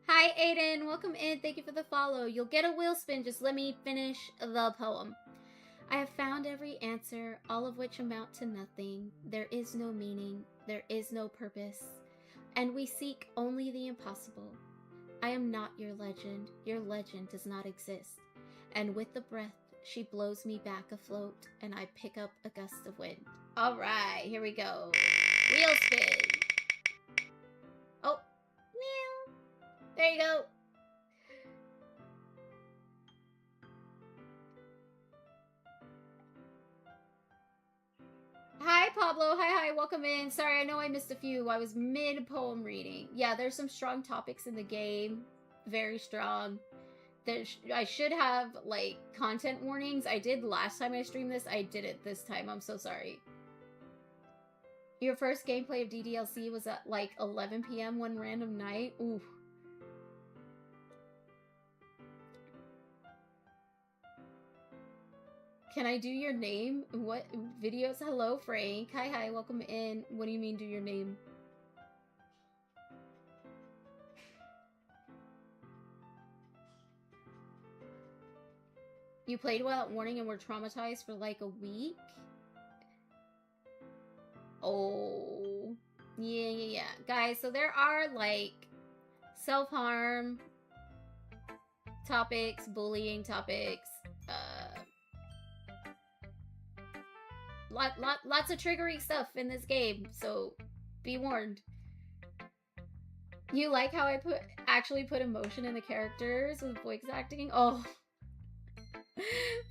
Hi Aiden, welcome in, thank you for the follow. You'll get a wheel spin, just let me finish the poem. I have found every answer, all of which amount to nothing. There is no meaning, there is no purpose, and we seek only the impossible. I am not your legend does not exist. And with the breath, she blows me back afloat, and I pick up a gust of wind. Alright, here we go. Wheel spin. Oh, meow. There you go. Hi, Pablo. Hi, welcome in. Sorry, I know I missed a few. I was mid-poem reading. Yeah, there's some strong topics in the game. Very strong. I should have, like, content warnings. I did last time I streamed this. I did it this time. I'm so sorry. Your first gameplay of DDLC was at, like, 11 p.m. one random night? Ooh. Can I do your name? What videos? Hello, Frank. Hi, welcome in. What do you mean, do your name? You played without warning and were traumatized for like a week? Oh. Yeah. Guys, so there are like self-harm topics, bullying topics, lots of triggering stuff in this game, so be warned. You like how I actually put emotion in the characters with voice acting? Oh.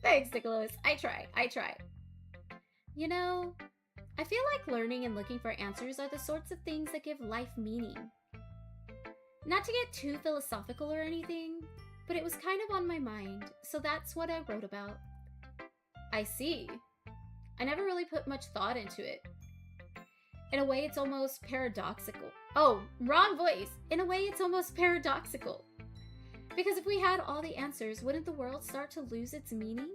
Thanks, Nicholas. I try. You know, I feel like learning and looking for answers are the sorts of things that give life meaning. Not to get too philosophical or anything, but it was kind of on my mind, so that's what I wrote about. I see. I never really put much thought into it. In a way, it's almost paradoxical. Oh, wrong voice! In a way, it's almost paradoxical. Because if we had all the answers, wouldn't the world start to lose its meaning?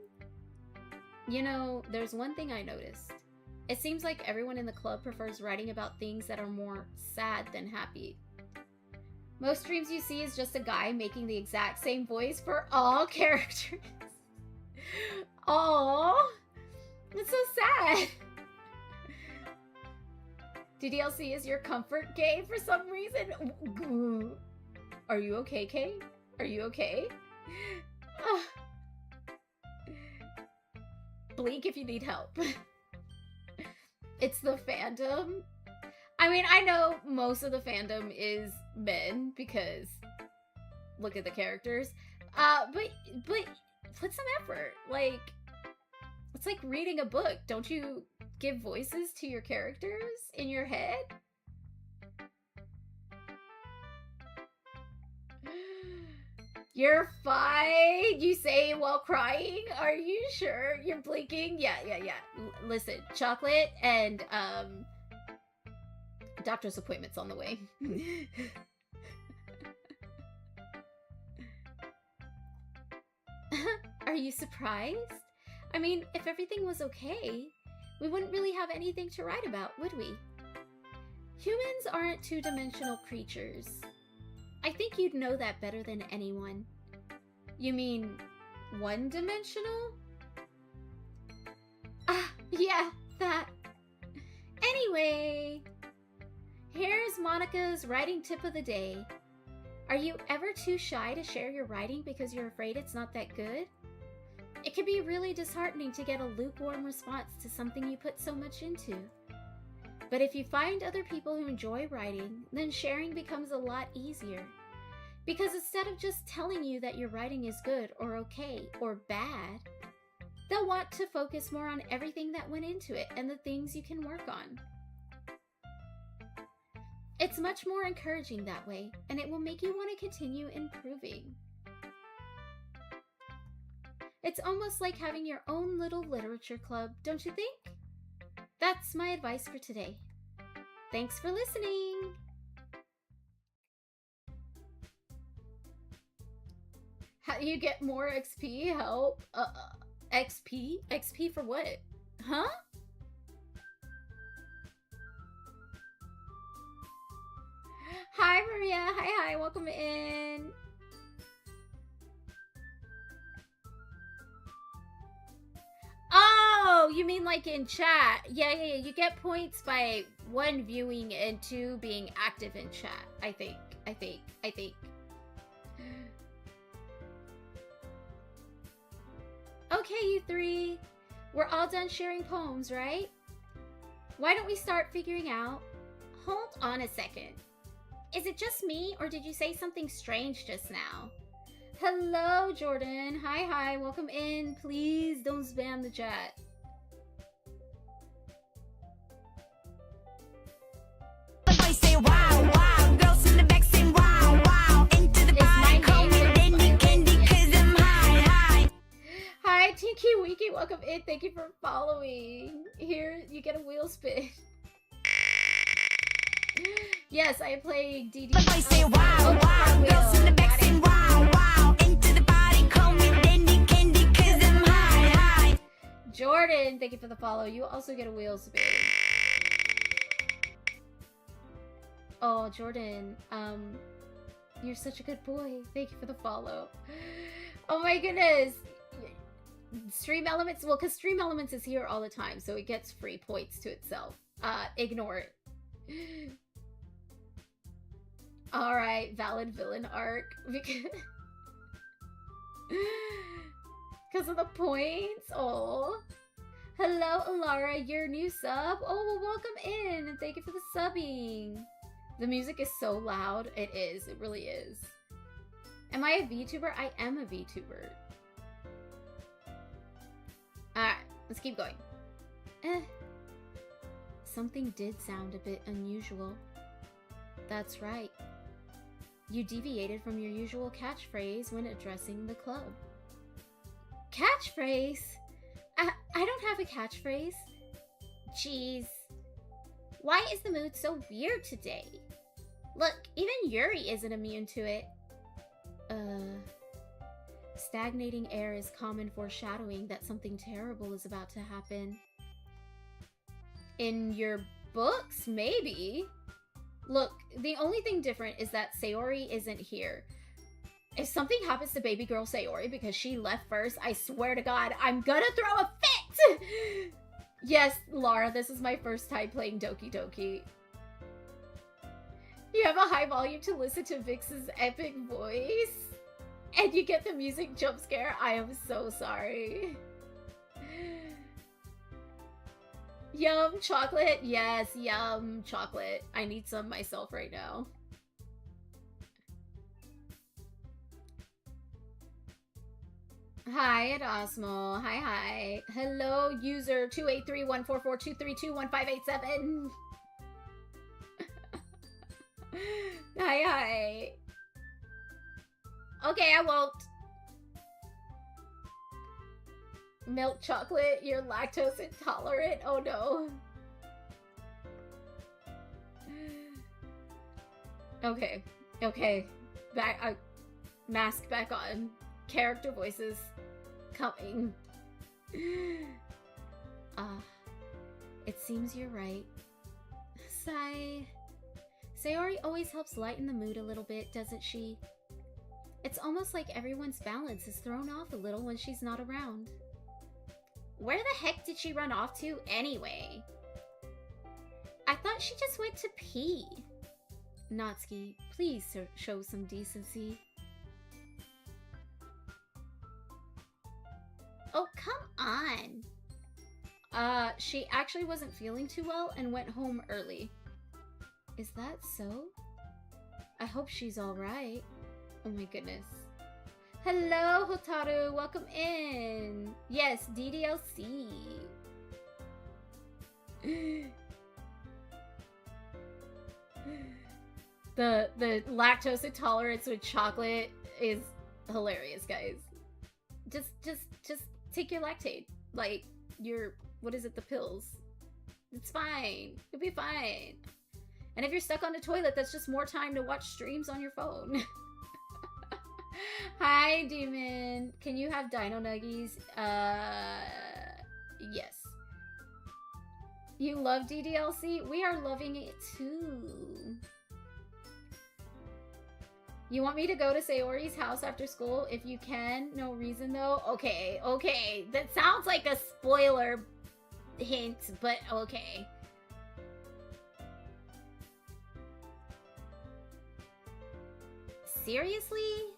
You know, there's one thing I noticed. It seems like everyone in the club prefers writing about things that are more sad than happy. Most streams you see is just a guy making the exact same voice for all characters. Aww, it's so sad. DDLC is your comfort gay for some reason. Are you okay, Kay? Are you okay? Blink if you need help. It's the fandom. I mean, I know most of the fandom is men because look at the characters. But put some effort. Like, it's like reading a book. Don't you give voices to your characters in your head? You're fine, you say while crying? Are you sure? You're blinking? Yeah. Listen, chocolate and, doctor's appointments on the way. Are you surprised? I mean, if everything was okay, we wouldn't really have anything to write about, would we? Humans aren't two-dimensional creatures. I think you'd know that better than anyone. You mean one-dimensional? Ah, yeah, that. Anyway, here's Monica's writing tip of the day. Are you ever too shy to share your writing because you're afraid it's not that good? It can be really disheartening to get a lukewarm response to something you put so much into. But if you find other people who enjoy writing, then sharing becomes a lot easier. Because instead of just telling you that your writing is good or okay or bad, they'll want to focus more on everything that went into it and the things you can work on. It's much more encouraging that way, and it will make you want to continue improving. It's almost like having your own little literature club, don't you think? That's my advice for today. Thanks for listening! How do you get more XP? Help? XP? XP for what? Huh? Hi, Maria. Hi. Welcome in. Oh, you mean like in chat? Yeah. You get points by 1, viewing, and 2, being active in chat. I think. Okay, you 3. We're all done sharing poems, right? Why don't we start figuring out... Hold on a second. Is it just me, or did you say something strange just now? Hello, Jordan. Hi. Welcome in. Please don't spam the chat. I say wow, girls in the back say wow, into the body, call me candy, cause I'm high. Hi, Tiki Wiki. Welcome in. Thank you for following. Here, you get a wheel spin. Yes, I play DD. I say wow, girls in the back say wow, into the body, call me candy, cause I'm high. Jordan, thank you for the follow. You also get a wheel spin. Oh, Jordan, you're such a good boy. Thank you for the follow. Oh my goodness. Stream Elements, well, because Stream Elements is here all the time, so it gets free points to itself. Ignore it. Alright, valid villain arc. Because of the points. Oh. Hello, Alara, your new sub. Oh, well, welcome in. And thank you for the subbing. The music is so loud. It is. It really is. Am I a VTuber? I am a VTuber. Alright, let's keep going. Something did sound a bit unusual. That's right. You deviated from your usual catchphrase when addressing the club. Catchphrase? I don't have a catchphrase. Jeez. Why is the mood so weird today? Look, even Yuri isn't immune to it. Stagnating air is common foreshadowing that something terrible is about to happen. In your books, maybe. Look, the only thing different is that Sayori isn't here. If something happens to baby girl Sayori because she left first, I swear to God, I'm gonna throw a fit! Yes, Lara, this is my first time playing Doki Doki. You have a high volume to listen to Vix's epic voice, and you get the music jump scare. I am so sorry. Yum, chocolate. Yes, yum, chocolate. I need some myself right now. Hi, at Osmo. Hi, hi. Hello, user 283-144-232-1587. Hi, hi. Okay, I won't. Milk chocolate, you're lactose intolerant? Oh no. Okay, okay. Back, mask back on. Character voices coming. It seems you're right. Sigh. Sayori always helps lighten the mood a little bit, doesn't she? It's almost like everyone's balance is thrown off a little when she's not around. Where the heck did she run off to anyway? I thought she just went to pee. Natsuki, please show some decency. Oh, come on. She actually wasn't feeling too well and went home early. Is that so? I hope she's alright. Oh my goodness. Hello, Hotaru. Welcome in. Yes, DDLC. The lactose intolerance with chocolate is hilarious, guys. Just take your lactate. Like, your, what is it, the pills. It's fine. You'll be fine. And if you're stuck on the toilet, that's just more time to watch streams on your phone. Hi, Demon. Can you have Dino Nuggies? Yes. You love DDLC? We are loving it too. You want me to go to Sayori's house after school? If you can. No reason though. Okay, okay. That sounds like a spoiler hint, but okay. Seriously?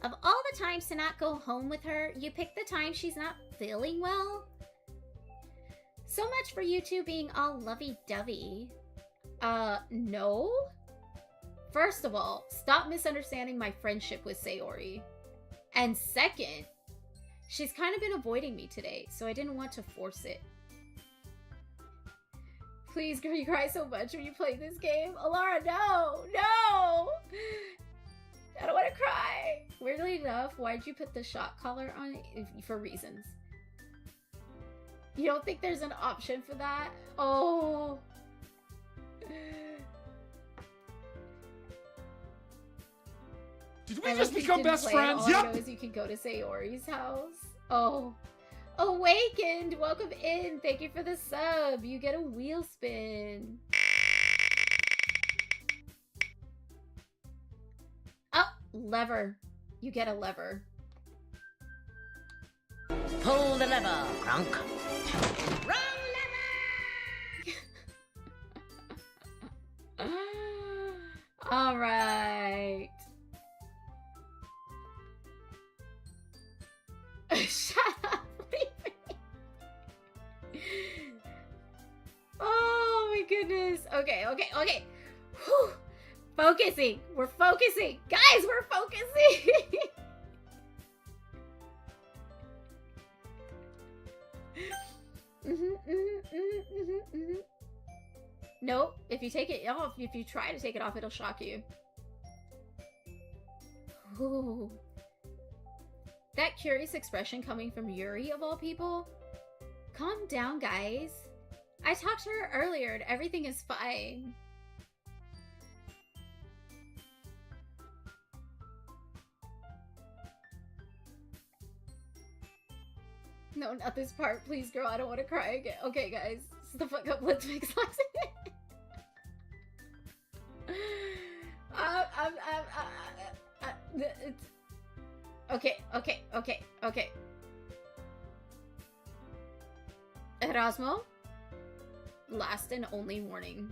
Of all the times to not go home with her, you pick the time she's not feeling well? So much for you two being all lovey-dovey. No? First of all, stop misunderstanding my friendship with Sayori. And second, she's kind of been avoiding me today, so I didn't want to force it. Please, you cry so much when you play this game. Alara, no! No! I don't want to cry. Weirdly enough, why'd you put the shock collar on it? For reasons. You don't think there's an option for that? Oh. Did we just become best friends? All I know is you can go to Sayori's house. Oh. Awakened! Welcome in. Thank you for the sub. You get a wheel spin. Oh, lever. You get a lever. Pull the lever, Crunk. Wrong lever! All right. Shut up. Oh my goodness. Okay. Whew. Focusing! We're focusing! Guys, we're focusing! Nope. If you take it off, if you try to take it off, it'll shock you. Ooh. That curious expression coming from Yuri, of all people? Calm down, guys. I talked to her earlier and everything is fine. No, not this part. Please, girl. I don't want to cry again. Okay, guys. Shut the fuck up. Let's make sense. It's... Okay. Erasmo? Last and only warning.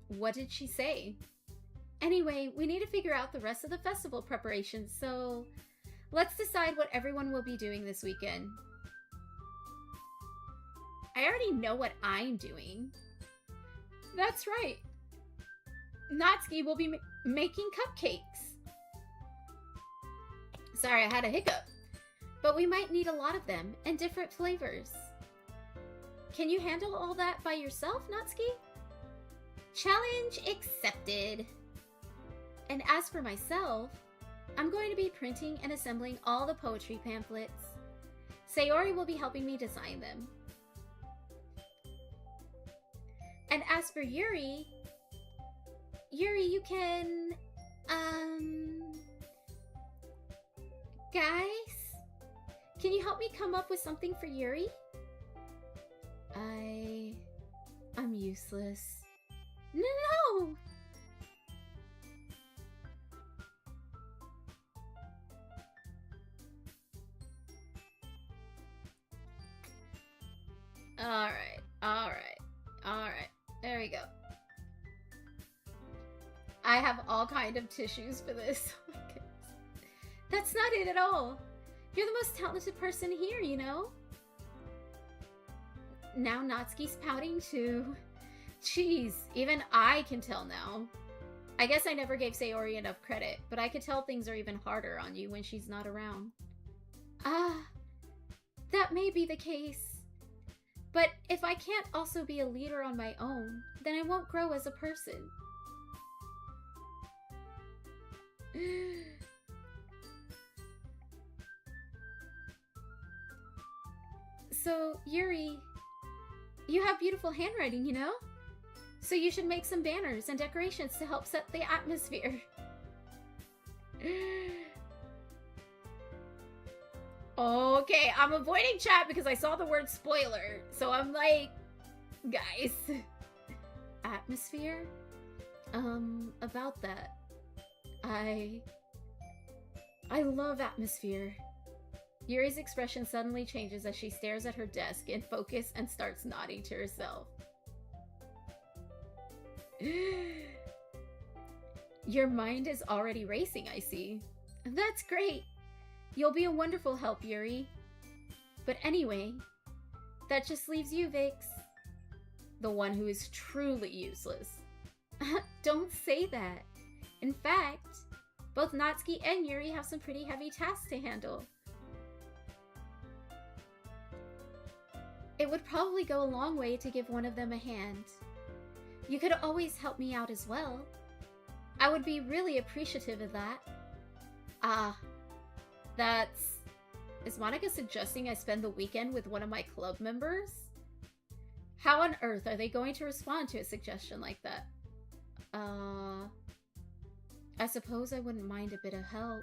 What did she say? Anyway, we need to figure out the rest of the festival preparations, so let's decide what everyone will be doing this weekend. I already know what I'm doing. That's right. Natsuki will be making cupcakes. Sorry, I had a hiccup. But we might need a lot of them, and different flavors. Can you handle all that by yourself, Natsuki? Challenge accepted. And as for myself, I'm going to be printing and assembling all the poetry pamphlets. Sayori will be helping me design them. And as for Yuri, you can, guys, can you help me come up with something for Yuri? I'm useless. No! Alright. There we go. I have all kind of tissues for this. Oh my goodness. That's not it at all. You're the most talented person here, you know? Now Natsuki's pouting too. Jeez, even I can tell now. I guess I never gave Sayori enough credit, but I could tell things are even harder on you when she's not around. That may be the case. But if I can't also be a leader on my own, then I won't grow as a person. So, Yuri, you have beautiful handwriting, you know? So you should make some banners and decorations to help set the atmosphere. Okay, I'm avoiding chat because I saw the word spoiler. So I'm like, guys. Atmosphere? About that. I love atmosphere. Yuri's expression suddenly changes as she stares at her desk in focus and starts nodding to herself. Your mind is already racing, I see. That's great. You'll be a wonderful help, Yuri. But anyway, that just leaves you, Vix. The one who is truly useless. Don't say that. In fact, both Natsuki and Yuri have some pretty heavy tasks to handle. It would probably go a long way to give one of them a hand. You could always help me out as well. I would be really appreciative of that. Is Monica suggesting I spend the weekend with one of my club members? How on earth are they going to respond to a suggestion like that? I suppose I wouldn't mind a bit of help.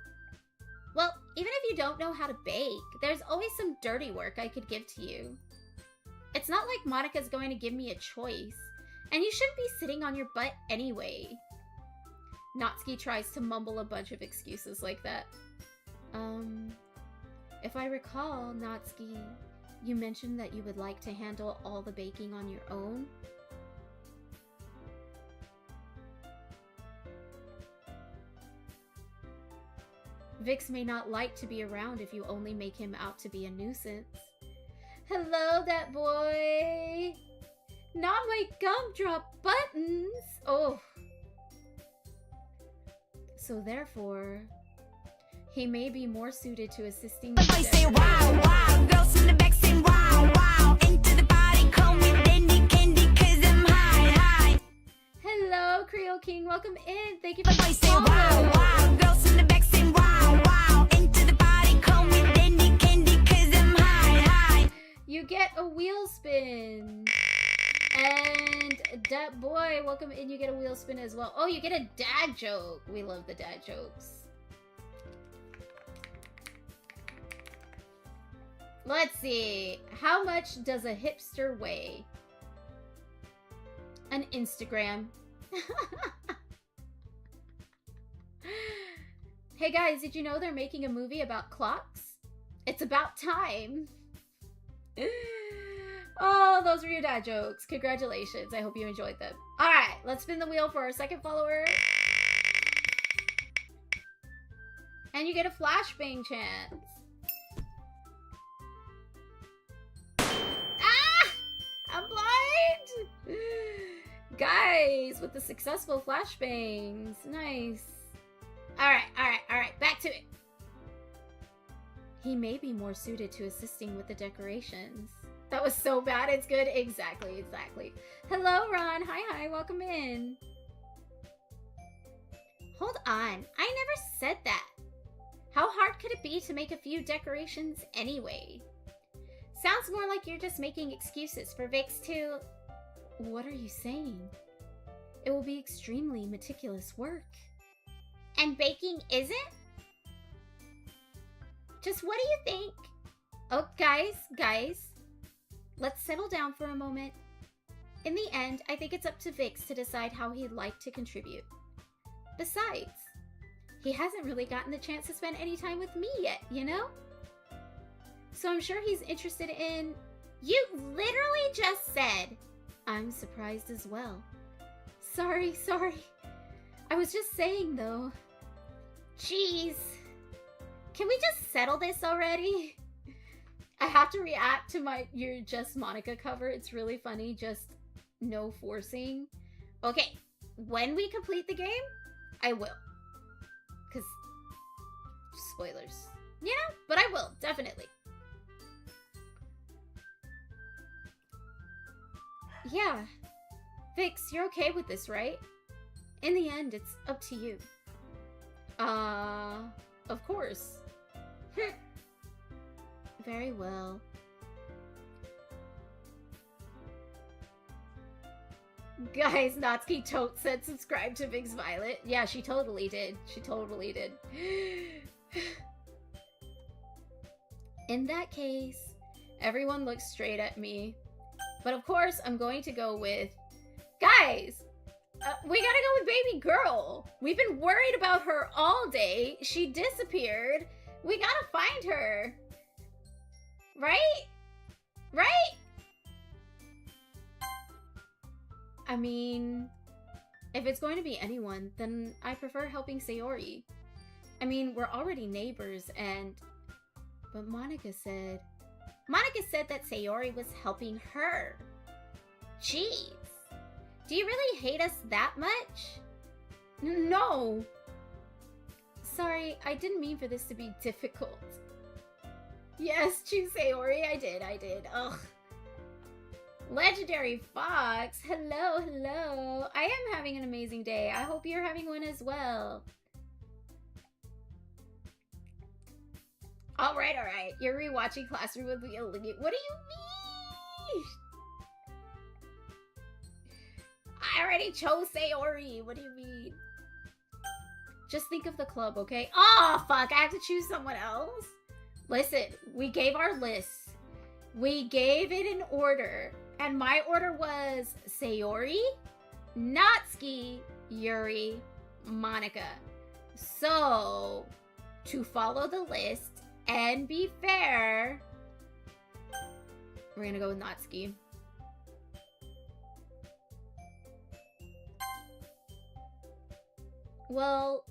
Well, even if you don't know how to bake, there's always some dirty work I could give to you. It's not like Monica's going to give me a choice, and you shouldn't be sitting on your butt anyway. Natsuki tries to mumble a bunch of excuses like that. If I recall, Natsuki, you mentioned that you would like to handle all the baking on your own? Vix may not like to be around if you only make him out to be a nuisance. Hello, that boy. Not my gumdrop buttons. Oh. So therefore, he may be more suited to assisting The boys say wow, wow. Girls in the back say wow, wow. Into the party, come with dandy candy, cause I'm high, high. Hello, Creole King. Welcome in. Thank you for The the boys say follow. wow, wow. Girls in the back say wow, wow. Into the party, come with dandy candy, cause I'm high, high. You get a wheel spin. And that boy, welcome in. You get a wheel spin as well. Oh, you get a dad joke. We love the dad jokes. Let's see. How much does a hipster weigh? An Instagram. Hey guys, did you know they're making a movie about clocks? It's about time. Oh, those were your dad jokes. Congratulations. I hope you enjoyed them. All right, let's spin the wheel for our second follower. And you get a flashbang chance. Ah! I'm blind! Guys, with the successful flashbangs. Nice. All right. Back to it. He may be more suited to assisting with the decorations. That was so bad, it's good. Exactly. Hello, Ron. Hi, welcome in. Hold on, I never said that. How hard could it be to make a few decorations anyway? Sounds more like you're just making excuses for Vix to... What are you saying? It will be extremely meticulous work. And baking isn't? Just what do you think? Oh, guys. Let's settle down for a moment. In the end, I think it's up to Vix to decide how he'd like to contribute. Besides, he hasn't really gotten the chance to spend any time with me yet, you know? So I'm sure he's interested in... You literally just said... I'm surprised as well. Sorry. I was just saying, though. Jeez. Can we just settle this already? I have to react to your Just Monica cover. It's really funny. Just no forcing. Okay, when we complete the game, I will. Because spoilers. You know? But I will, definitely. Yeah. Vix, you're okay with this, right? In the end, it's up to you. Of course. Very well. Guys, Natsuki Tote said subscribe to Vix Violet. Yeah, she totally did. In that case, everyone looks straight at me. But of course, I'm going to go with... Guys! We gotta go with baby girl. We've been worried about her all day. She disappeared. We gotta find her. Right? I mean, if it's going to be anyone, then I prefer helping Sayori. I mean, we're already neighbors and... But Monica said that Sayori was helping her. Jeez. Do you really hate us that much? No. Sorry, I didn't mean for this to be difficult. Yes, choose Sayori. I did. Ugh. Legendary Fox. Hello. I am having an amazing day. I hope you're having one as well. All right. You're rewatching Classroom with the Elite. What do you mean? I already chose Sayori. What do you mean? Just think of the club, okay? Oh, fuck. I have to choose someone else? Listen, we gave our list. We gave it in order. And my order was Sayori, Natsuki, Yuri, Monica. So, to follow the list and be fair, we're gonna go with Natsuki. Well,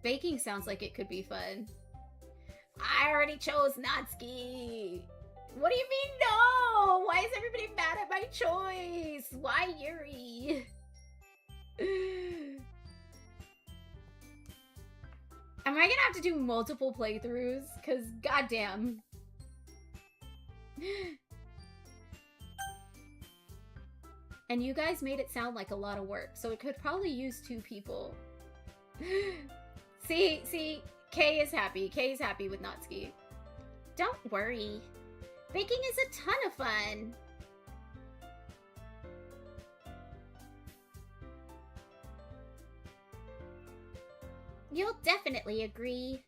baking sounds like it could be fun. I already chose Natsuki. What do you mean no? Why is everybody mad at my choice? Why Yuri? Am I gonna have to do multiple playthroughs? Cause goddamn. And you guys made it sound like a lot of work, so it could probably use 2 people. See, Kay is happy. Kay is happy with Natsuki. Don't worry. Baking is a ton of fun. You'll definitely agree.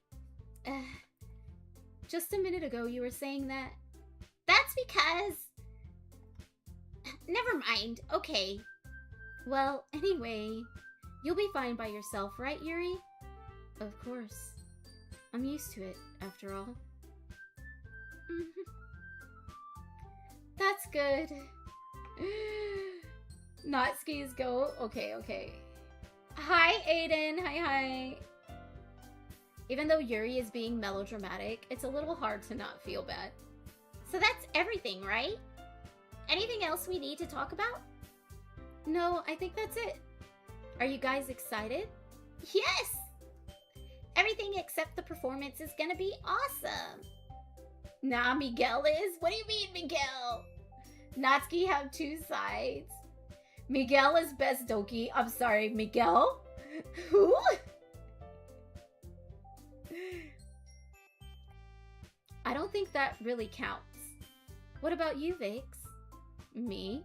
Just a minute ago you were saying that. That's because... Never mind. Okay. Well, anyway, you'll be fine by yourself, right, Yuri? Of course. I'm used to it, after all. That's good. Natsuki's go. Okay. Hi, Aiden. Hi. Even though Yuri is being melodramatic, it's a little hard to not feel bad. So that's everything, right? Anything else we need to talk about? No, I think that's it. Are you guys excited? Yes! Everything except the performance is gonna be awesome. Nah, Miguel is? What do you mean, Miguel? Natsuki have 2 sides. Miguel is best Doki. I'm sorry, Miguel? Who? I don't think that really counts. What about you, Vix? Me?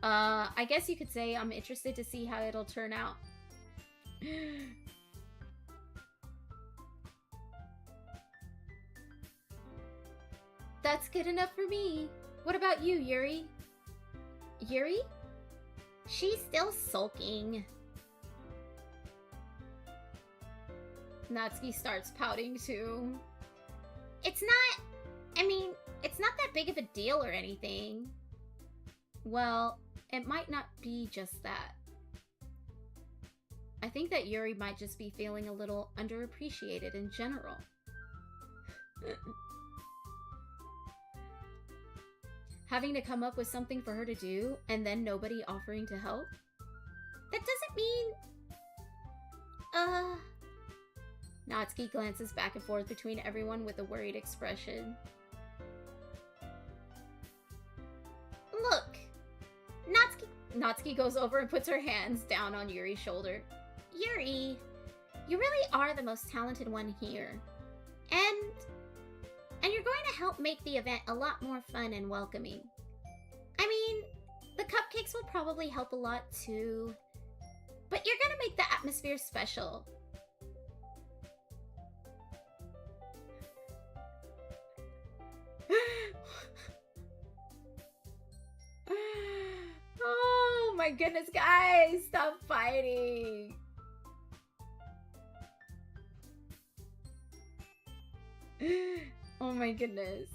I guess you could say I'm interested to see how it'll turn out. That's good enough for me. What about you, Yuri? Yuri? She's still sulking. Natsuki starts pouting too. It's not that big of a deal or anything. Well, it might not be just that. I think that Yuri might just be feeling a little underappreciated in general. Having to come up with something for her to do, and then nobody offering to help? That doesn't mean... Natsuki glances back and forth between everyone with a worried expression. Look! Natsuki goes over and puts her hands down on Yuri's shoulder. Yuri, you really are the most talented one here. And you're going to help make the event a lot more fun and welcoming. I mean, the cupcakes will probably help a lot too. But you're gonna make the atmosphere special. Oh my goodness, guys! Stop fighting! Oh my goodness.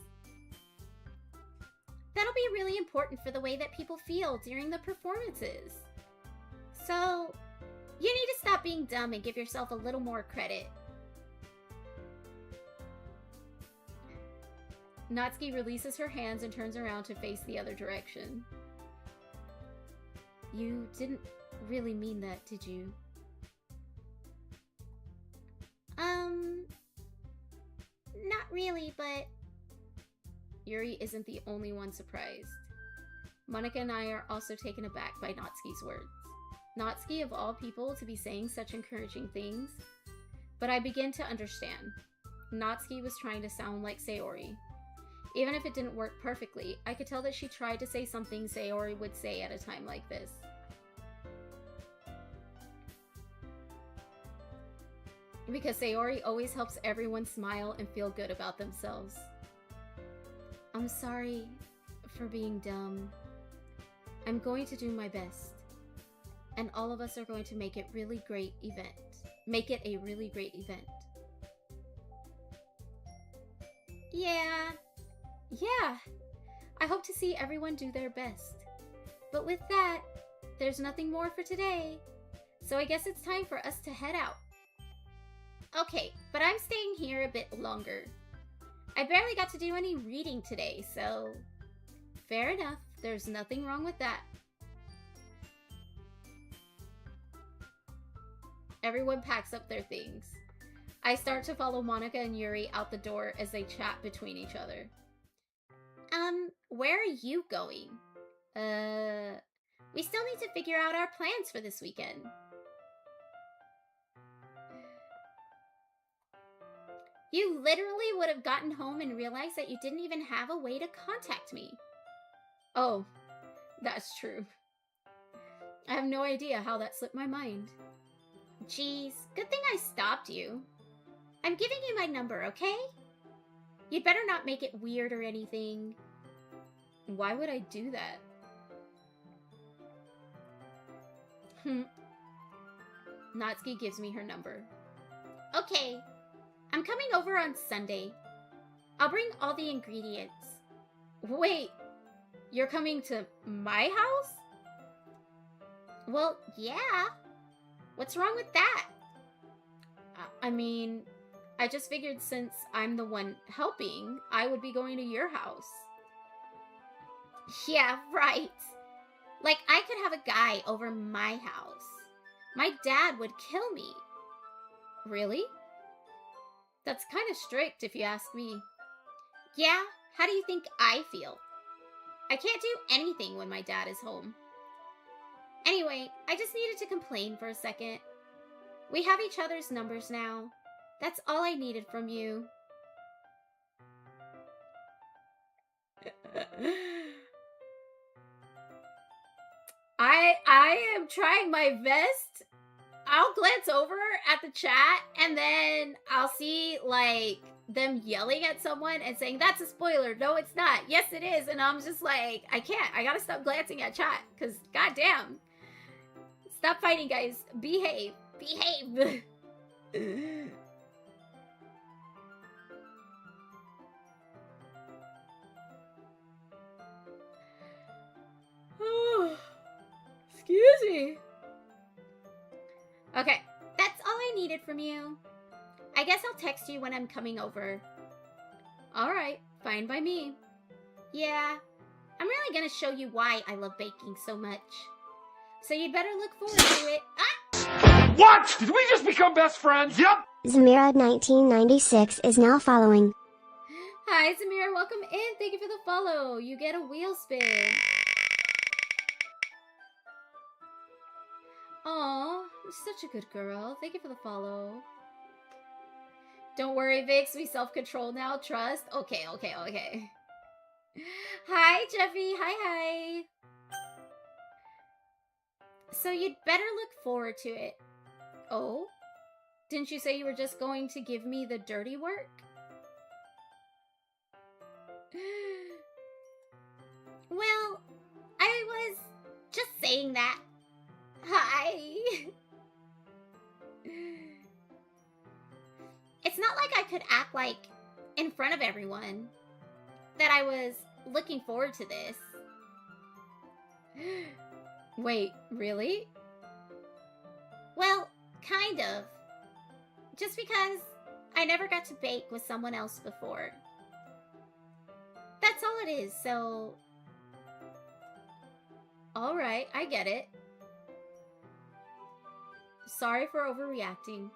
That'll be really important for the way that people feel during the performances. So, you need to stop being dumb and give yourself a little more credit. Natsuki releases her hands and turns around to face the other direction. You didn't really mean that, did you? Not really, but... Yuri isn't the only one surprised. Monica and I are also taken aback by Natsuki's words. Natsuki, of all people, to be saying such encouraging things. But I begin to understand. Natsuki was trying to sound like Sayori. Even if it didn't work perfectly, I could tell that she tried to say something Sayori would say at a time like this. Because Sayori always helps everyone smile and feel good about themselves. I'm sorry for being dumb. I'm going to do my best. And all of us are going to make it a really great event. Yeah. I hope to see everyone do their best. But with that, there's nothing more for today. So I guess it's time for us to head out. Okay, but I'm staying here a bit longer. I barely got to do any reading today, so fair enough. There's nothing wrong with that. Everyone packs up their things. I start to follow Monica and Yuri out the door as they chat between each other. Where are you going? We still need to figure out our plans for this weekend. You literally would have gotten home and realized that you didn't even have a way to contact me. Oh, that's true. I have no idea how that slipped my mind. Jeez, good thing I stopped you. I'm giving you my number, okay? You'd better not make it weird or anything. Why would I do that? Natsuki gives me her number. Okay, I'm coming over on Sunday. I'll bring all the ingredients. Wait, you're coming to my house? Well, yeah. What's wrong with that? I mean, I just figured since I'm the one helping, I would be going to your house. Yeah, right. Like, I could have a guy over my house. My dad would kill me. Really? That's kind of strict if you ask me. Yeah, how do you think I feel? I can't do anything when my dad is home. Anyway, I just needed to complain for a second. We have each other's numbers now. That's all I needed from you. I am trying my best. I'll glance over at the chat and then I'll see like them yelling at someone and saying, that's a spoiler. No, it's not. Yes, it is. And I'm just like, I can't. I gotta stop glancing at chat because goddamn. Stop fighting, guys. Behave. Behave. Excuse me. Okay, that's all I needed from you. I guess I'll text you when I'm coming over. Alright, fine by me. Yeah, I'm really gonna show you why I love baking so much. So you'd better look forward to it. Ah! What? Did we just become best friends? Yep. Zamira 1996 is now following. Hi, Zamira, welcome in. Thank you for the follow. You get a wheel spin. Aw, you're such a good girl. Thank you for the follow. Don't worry, Vix. We self-control now. Trust. Okay. Hi, Jeffy. Hi. So you'd better look forward to it. Oh? Didn't you say you were just going to give me the dirty work? Well, I was just saying that. Hi. It's not like I could act like, in front of everyone, that I was looking forward to this. Wait, really? Well, kind of. Just because I never got to bake with someone else before. That's all it is, so... Alright, I get it. Sorry for overreacting.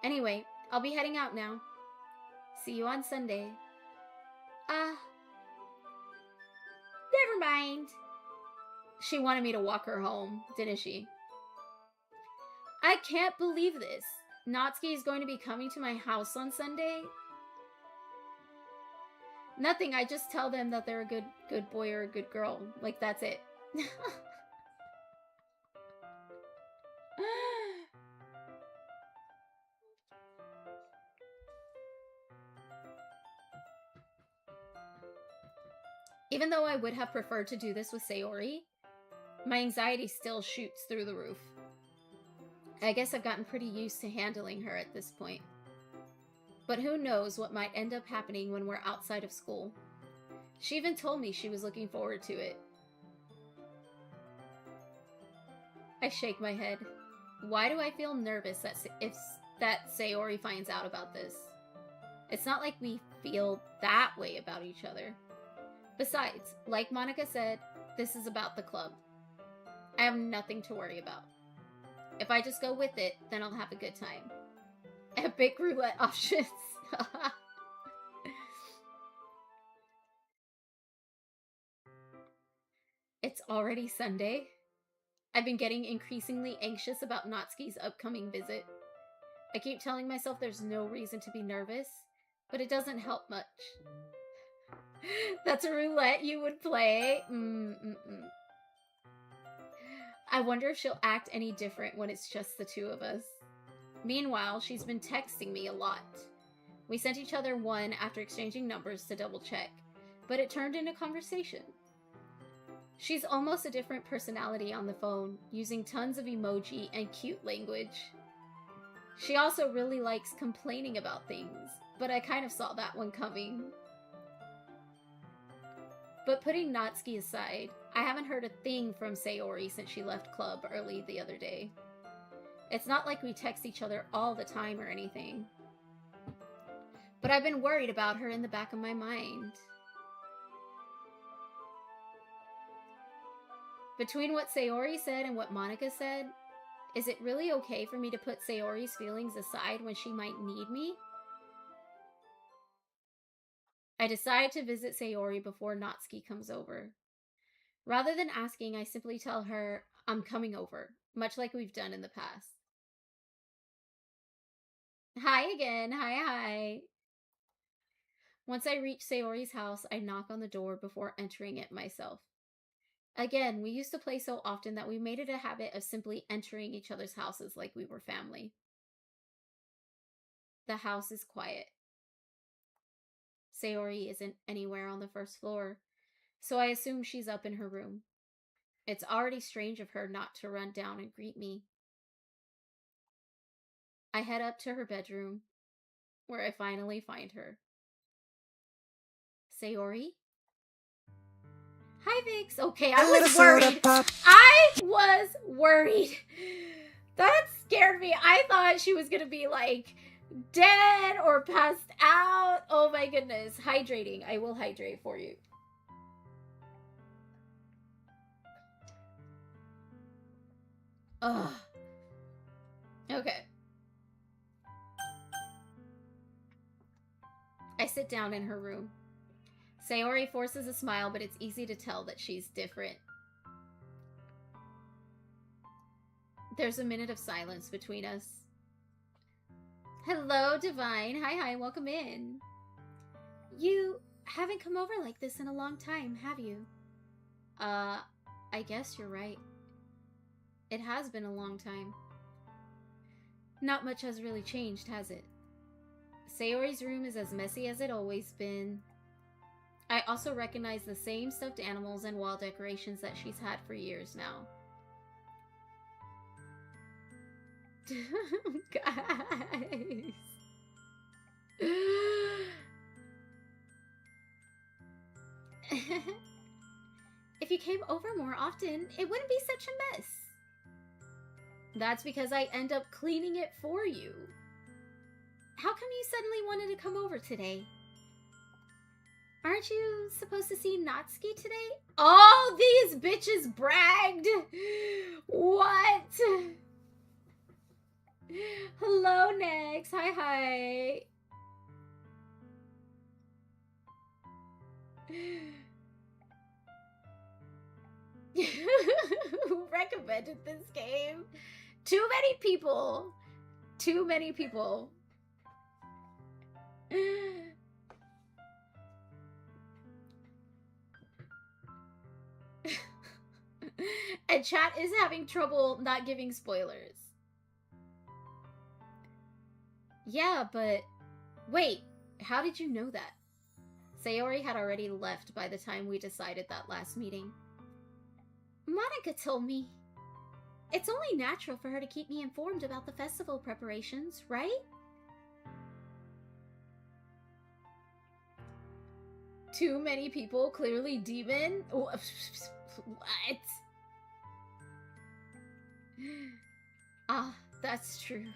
Anyway, I'll be heading out now. See you on Sunday. Never mind. She wanted me to walk her home, didn't she? I can't believe this. Natsuki is going to be coming to my house on Sunday? Nothing, I just tell them that they're a good boy or a good girl. Like, that's it. Even though I would have preferred to do this with Sayori, my anxiety still shoots through the roof. I guess I've gotten pretty used to handling her at this point. But who knows what might end up happening when we're outside of school. She even told me she was looking forward to it. I shake my head. Why do I feel nervous that Sayori finds out about this? It's not like we feel that way about each other. Besides, like Monica said, this is about the club. I have nothing to worry about. If I just go with it, then I'll have a good time. Epic roulette options. It's already Sunday. I've been getting increasingly anxious about Natsuki's upcoming visit. I keep telling myself there's no reason to be nervous, but it doesn't help much. That's a roulette you would play? I wonder if she'll act any different when it's just the two of us. Meanwhile, she's been texting me a lot. We sent each other one after exchanging numbers to double check, but it turned into conversation. She's almost a different personality on the phone, using tons of emoji and cute language. She also really likes complaining about things, but I kind of saw that one coming. But putting Natsuki aside, I haven't heard a thing from Sayori since she left club early the other day. It's not like we text each other all the time or anything. But I've been worried about her in the back of my mind. Between what Sayori said and what Monica said, is it really okay for me to put Sayori's feelings aside when she might need me? I decide to visit Sayori before Natsuki comes over. Rather than asking, I simply tell her I'm coming over, much like we've done in the past. Hi again, hi. Once I reach Sayori's house, I knock on the door before entering it myself. Again, we used to play so often that we made it a habit of simply entering each other's houses like we were family. The house is quiet. Sayori isn't anywhere on the first floor, so I assume she's up in her room. It's already strange of her not to run down and greet me. I head up to her bedroom, where I finally find her. Sayori? Hi, Vix. Okay, I was worried. I was worried. That scared me. I thought she was gonna be like dead or passed out. Oh my goodness. Hydrating. I will hydrate for you. Ugh. Okay. I sit down in her room. Sayori forces a smile, but it's easy to tell that she's different. There's a minute of silence between us. Hello, Divine. Hi, welcome in. You haven't come over like this in a long time, have you? I guess you're right. It has been a long time. Not much has really changed, has it? Sayori's room is as messy as it always been. I also recognize the same stuffed animals and wall decorations that she's had for years now. Guys. If you came over more often, it wouldn't be such a mess. That's because I end up cleaning it for you. How come you suddenly wanted to come over today? Aren't you supposed to see Natsuki today? Oh, these bitches bragged! What? Hello, Nex. Hi. Who recommended this game? Too many people. Too many people. And chat is having trouble not giving spoilers. Yeah, but wait, how did you know that? Sayori had already left by the time we decided that last meeting. Monica told me. It's only natural for her to keep me informed about the festival preparations, right? Too many people, clearly demon? What? Ah, that's true.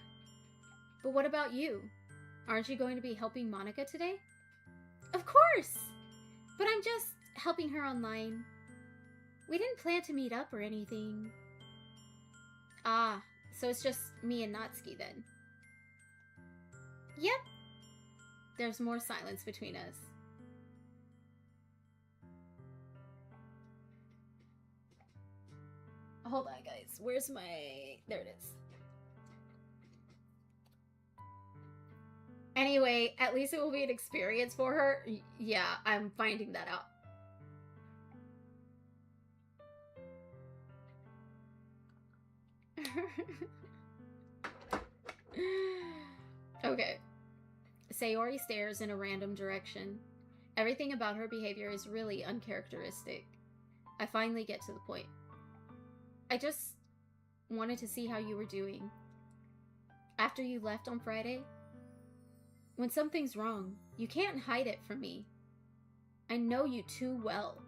But what about you? Aren't you going to be helping Monica today? Of course! But I'm just helping her online. We didn't plan to meet up or anything. Ah, so it's just me and Natsuki then. Yep. There's more silence between us. Hold on, guys. Where's my... There it is. Anyway, at least it will be an experience for her. Yeah, I'm finding that out. Okay. Sayori stares in a random direction. Everything about her behavior is really uncharacteristic. I finally get to the point. I just wanted to see how you were doing. After you left on Friday? When something's wrong, you can't hide it from me. I know you too well.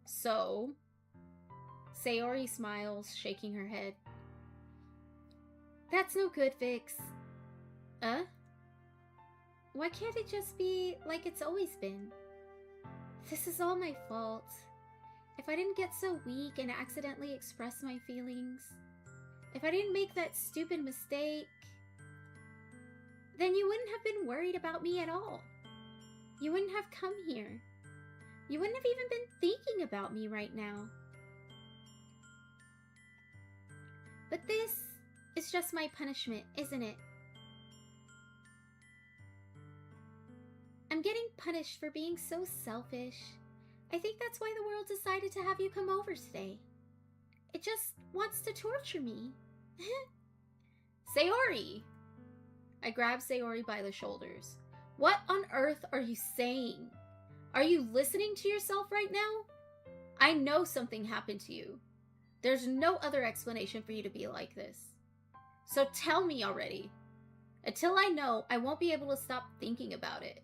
So... Sayori smiles, shaking her head. That's no good, Vix. Why can't it just be like it's always been? This is all my fault. If I didn't get so weak and accidentally express my feelings, if I didn't make that stupid mistake, then you wouldn't have been worried about me at all. You wouldn't have come here. You wouldn't have even been thinking about me right now. But this is just my punishment, isn't it? I'm getting punished for being so selfish. I think that's why the world decided to have you come over today. It just wants to torture me. Sayori! I grab Sayori by the shoulders. What on earth are you saying? Are you listening to yourself right now? I know something happened to you. There's no other explanation for you to be like this. So tell me already. Until I know, I won't be able to stop thinking about it.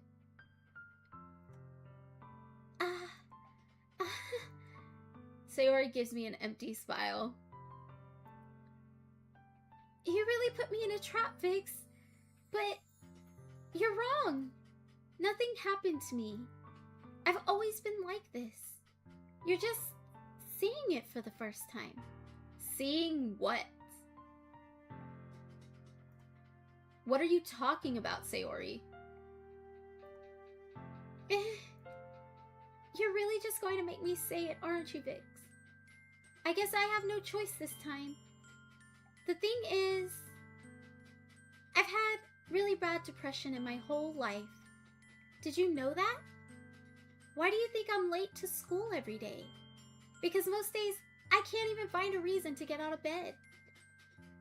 Sayori gives me an empty smile. You really put me in a trap, Vix. But you're wrong. Nothing happened to me. I've always been like this. You're just seeing it for the first time. Seeing what? What are you talking about, Sayori? You're really just going to make me say it, aren't you, Vix? I guess I have no choice this time. The thing is, I've had really bad depression in my whole life. Did you know that? Why do you think I'm late to school every day? Because most days, I can't even find a reason to get out of bed.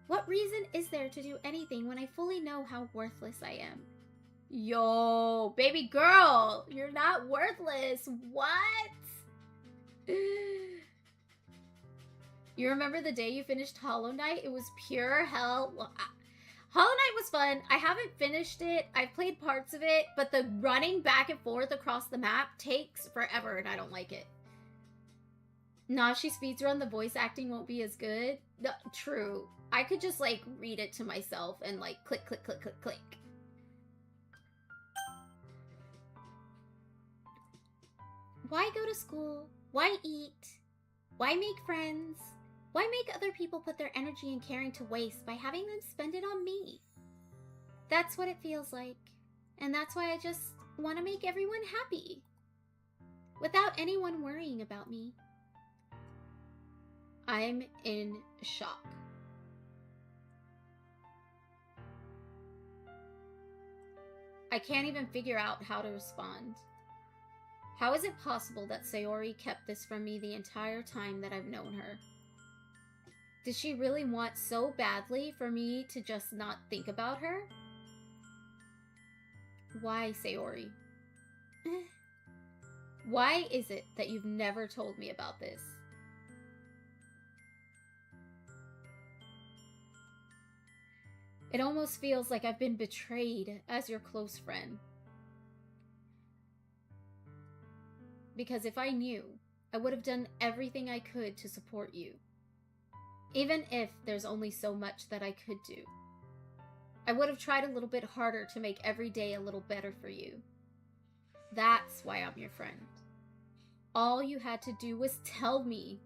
What reason is there to do anything when I fully know how worthless I am? Yo, baby girl, you're not worthless. What? You remember the day you finished Hollow Knight? It was pure hell. Hollow Knight was fun. I haven't finished it. I've played parts of it, but the running back and forth across the map takes forever, and I don't like it. Nah, she speedrun, the voice acting won't be as good. No, true. I could just, like, read it to myself and, like, click, click, click, click, click. Why go to school? Why eat? Why make friends? Why make other people put their energy and caring to waste by having them spend it on me? That's what it feels like. And that's why I just want to make everyone happy. Without anyone worrying about me. I'm in shock. I can't even figure out how to respond. How is it possible that Sayori kept this from me the entire time that I've known her? Did she really want so badly for me to just not think about her? Why, Sayori? Why is it that you've never told me about this? It almost feels like I've been betrayed as your close friend. Because if I knew, I would have done everything I could to support you. Even if there's only so much that I could do. I would have tried a little bit harder to make every day a little better for you. That's why I'm your friend. All you had to do was tell me.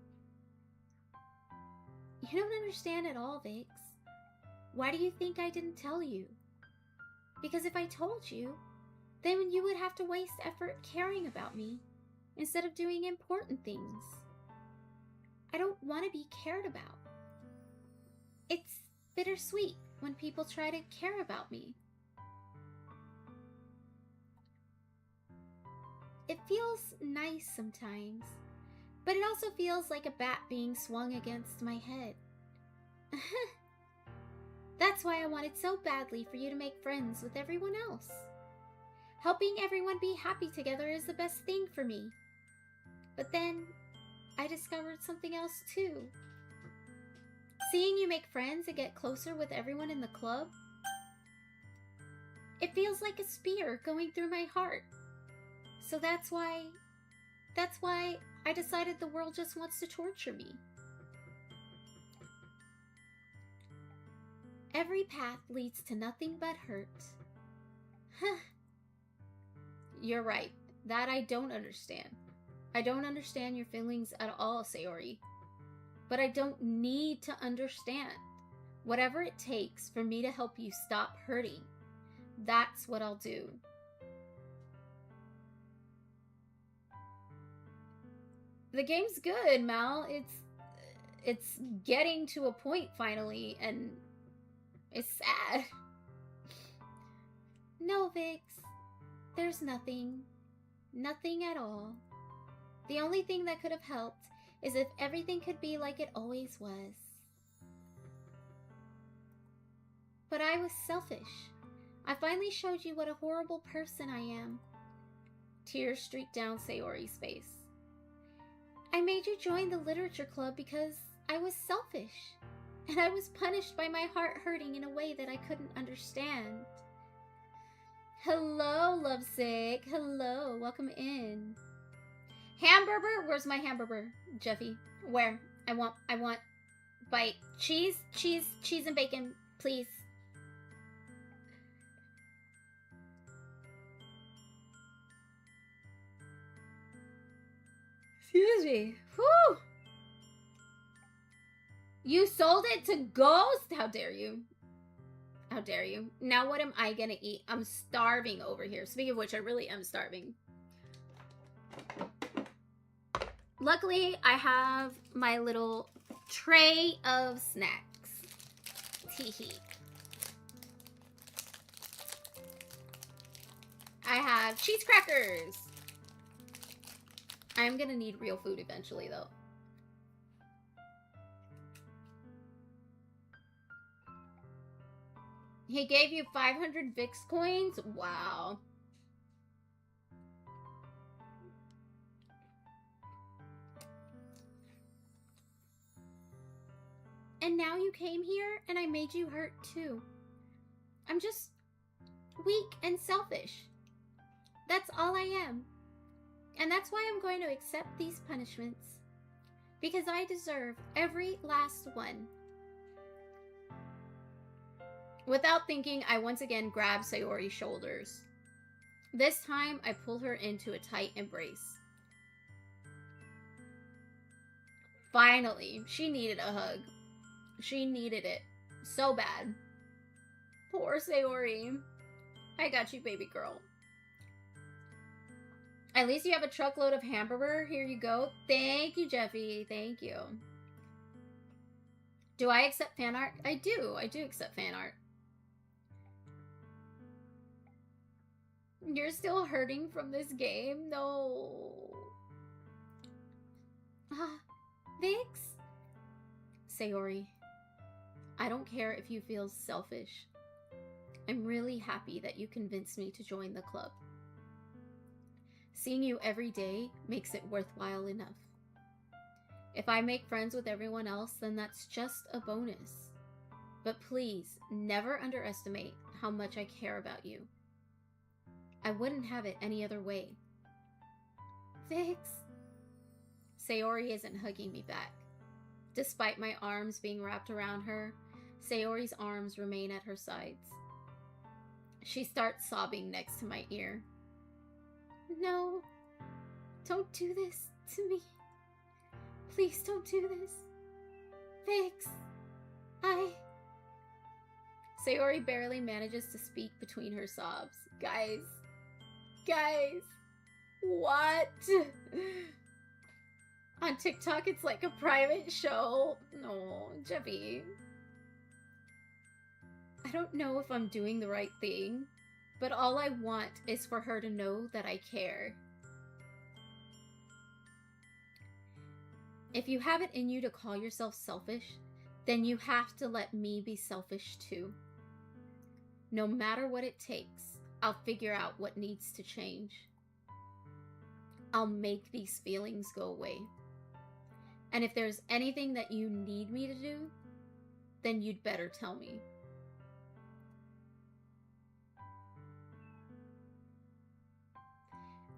You don't understand at all, Vix. Why do you think I didn't tell you? Because if I told you, then you would have to waste effort caring about me instead of doing important things. I don't want to be cared about. It's bittersweet when people try to care about me. It feels nice sometimes, but it also feels like a bat being swung against my head. That's why I wanted so badly for you to make friends with everyone else. Helping everyone be happy together is the best thing for me. But then, I discovered something else too. Seeing you make friends and get closer with everyone in the club, it feels like a spear going through my heart. So that's why I decided the world just wants to torture me. Every path leads to nothing but hurt. You're right. That I don't understand. I don't understand your feelings at all, Sayori. But I don't need to understand. Whatever it takes for me to help you stop hurting, that's what I'll do. The game's good, Mal. It's getting to a point finally, and it's sad. No, Vix. There's nothing. Nothing at all. The only thing that could have helped is if everything could be like it always was. But I was selfish. I finally showed you what a horrible person I am. Tears streaked down Sayori's face. I made you join the literature club because I was selfish, and I was punished by my heart hurting in a way that I couldn't understand. Hello, Lovesick. Hello, welcome in. Hamburger? Where's my hamburger, Jeffy? Where? I want bite. Cheese and bacon, please. Excuse me. Whew. You sold it to Ghost? How dare you? How dare you? Now what am I gonna eat? I'm starving over here. Speaking of which, I really am starving. Luckily, I have my little tray of snacks. Teehee. I have cheese crackers. I'm gonna need real food eventually, though. He gave you 500 VIX coins? Wow. And now you came here and I made you hurt too. I'm just weak and selfish. That's all I am. And that's why I'm going to accept these punishments. Because I deserve every last one. Without thinking, I once again grab Sayori's shoulders. This time, I pull her into a tight embrace. Finally, she needed a hug. She needed it so bad. Poor Sayori. I got you, baby girl. At least you have a truckload of hamburger. Here you go. Thank you, Jeffy. Thank you. Do I accept fan art? I do. I do accept fan art. You're still hurting from this game? No. Vix? Sayori, I don't care if you feel selfish. I'm really happy that you convinced me to join the club. Seeing you every day makes it worthwhile enough. If I make friends with everyone else, then that's just a bonus. But please, never underestimate how much I care about you. I wouldn't have it any other way. Vix? Sayori isn't hugging me back. Despite my arms being wrapped around her, Sayori's arms remain at her sides. She starts sobbing next to my ear. No, don't do this to me. Please don't do this. Vix, Sayori barely manages to speak between her sobs. Guys, what? On TikTok, it's like a private show. No, Jeffy. I don't know if I'm doing the right thing, but all I want is for her to know that I care. If you have it in you to call yourself selfish, then you have to let me be selfish too. No matter what it takes, I'll figure out what needs to change. I'll make these feelings go away. And if there's anything that you need me to do, then you'd better tell me.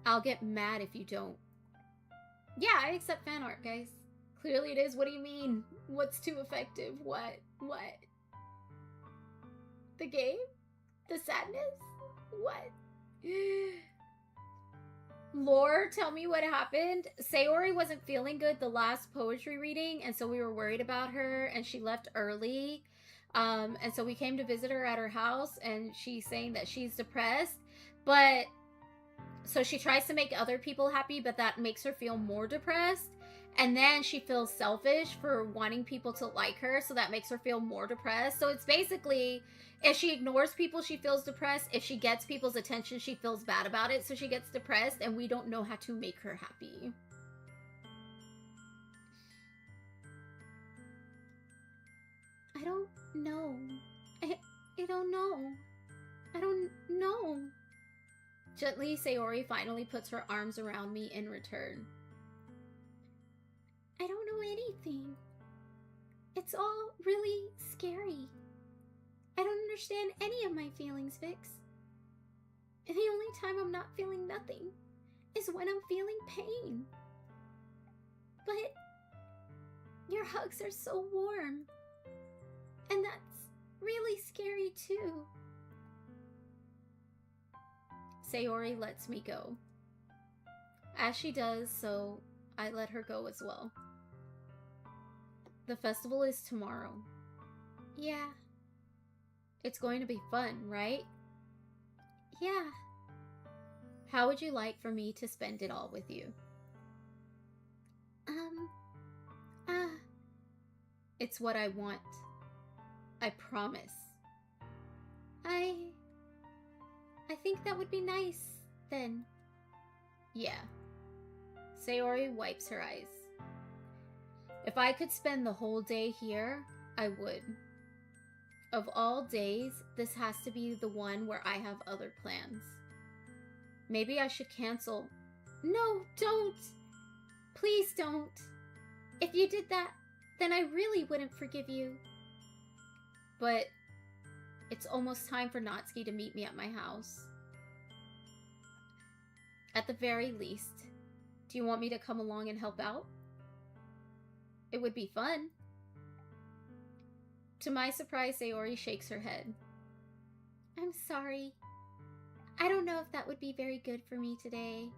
I'll get mad if you don't. Yeah, I accept fan art, guys. Clearly it is. What do you mean? What's too effective? What? The game? The sadness? What? Lore, tell me what happened. Sayori wasn't feeling good the last poetry reading, and so we were worried about her, and she left early. And so we came to visit her at her house, and she's saying that she's depressed. But, so she tries to make other people happy, but that makes her feel more depressed. And then she feels selfish for wanting people to like her, so that makes her feel more depressed. So it's basically, if she ignores people, she feels depressed. If she gets people's attention, she feels bad about it, so she gets depressed, and we don't know how to make her happy. I don't know. I don't know. I don't know. Gently, Sayori finally puts her arms around me in return. I don't know anything. It's all really scary. I don't understand any of my feelings, Vix. And the only time I'm not feeling nothing is when I'm feeling pain. But your hugs are so warm. And that's really scary too. Sayori lets me go. As she does so, I let her go as well. The festival is tomorrow. Yeah. It's going to be fun, right? Yeah. How would you like for me to spend it all with you? It's what I want. I promise. I think that would be nice, then. Yeah. Sayori wipes her eyes. If I could spend the whole day here, I would. Of all days, this has to be the one where I have other plans. Maybe I should cancel. No, don't! Please don't. If you did that, then I really wouldn't forgive you. But it's almost time for Natsuki to meet me at my house. At the very least, do you want me to come along and help out? It would be fun. To my surprise, Sayori shakes her head. I'm sorry. I don't know if that would be very good for me today.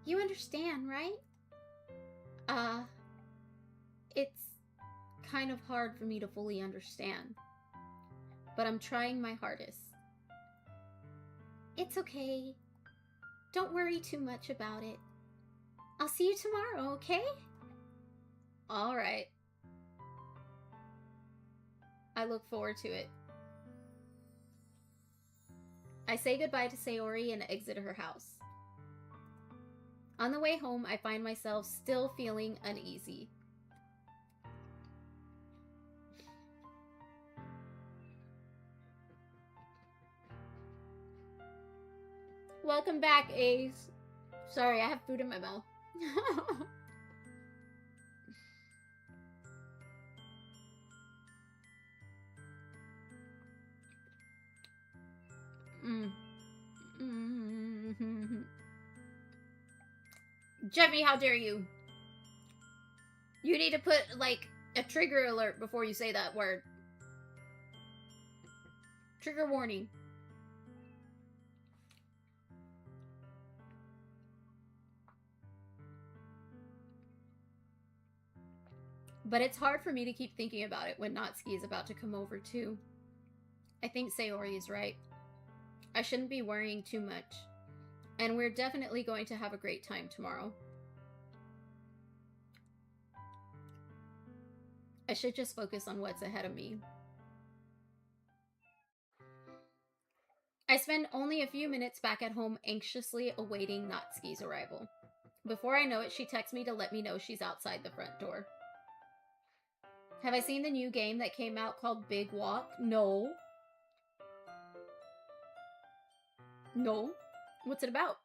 You understand, right? It's kind of hard for me to fully understand. But I'm trying my hardest. It's okay. Don't worry too much about it. I'll see you tomorrow, okay? Alright. I look forward to it. I say goodbye to Sayori and exit her house. On the way home, I find myself still feeling uneasy. Welcome back, Ace. Sorry, I have food in my mouth. Jeffy, how dare you? You need to put, like, a trigger alert before you say that word. Trigger warning. But it's hard for me to keep thinking about it when Natsuki is about to come over too. I think Sayori is right. I shouldn't be worrying too much. And we're definitely going to have a great time tomorrow. I should just focus on what's ahead of me. I spend only a few minutes back at home anxiously awaiting Natsuki's arrival. Before I know it, she texts me to let me know she's outside the front door. Have I seen the new game that came out called Big Walk? No. No. What's it about?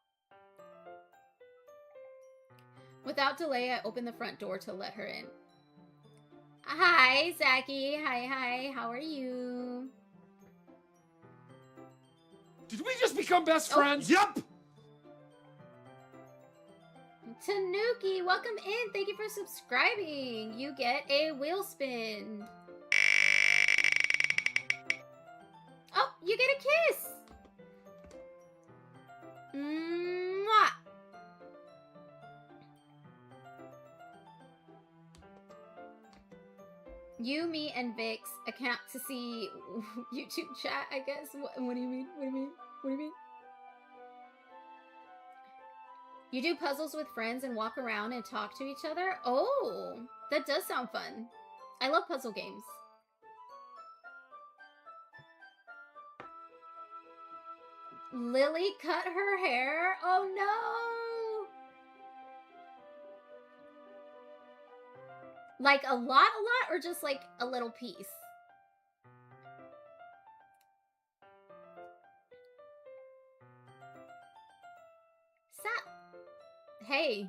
Without delay, I open the front door to let her in. Hi, Zaki. Hi. How are you? Did we just become best friends? Yup! Tanuki, welcome in. Thank you for subscribing. You get a wheel spin. Oh, you get a kiss. Mwah. You, me, and Vix account to see YouTube chat, I guess. What do you mean? What do you mean? What do you mean? You do puzzles with friends and walk around and talk to each other? Oh, that does sound fun. I love puzzle games. Lily cut her hair? Oh no! Like a lot, or just like a little piece? Hey,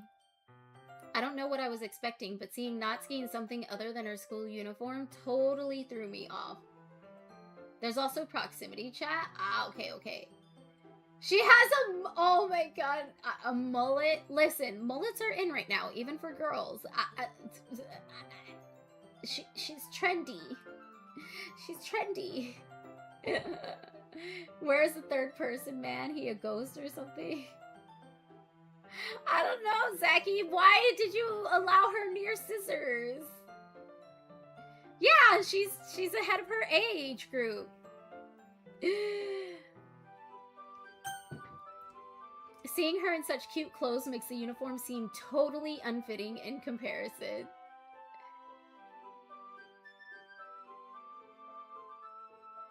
I don't know what I was expecting, but seeing Natsuki in something other than her school uniform totally threw me off. There's also proximity chat. Ah, okay. She has a, oh my god, a mullet. Listen, mullets are in right now, even for girls. She's trendy. She's trendy. Where's the third person man? He a ghost or something? I don't know, Zaki. Why did you allow her near scissors? Yeah, she's ahead of her age group. Seeing her in such cute clothes makes the uniform seem totally unfitting in comparison.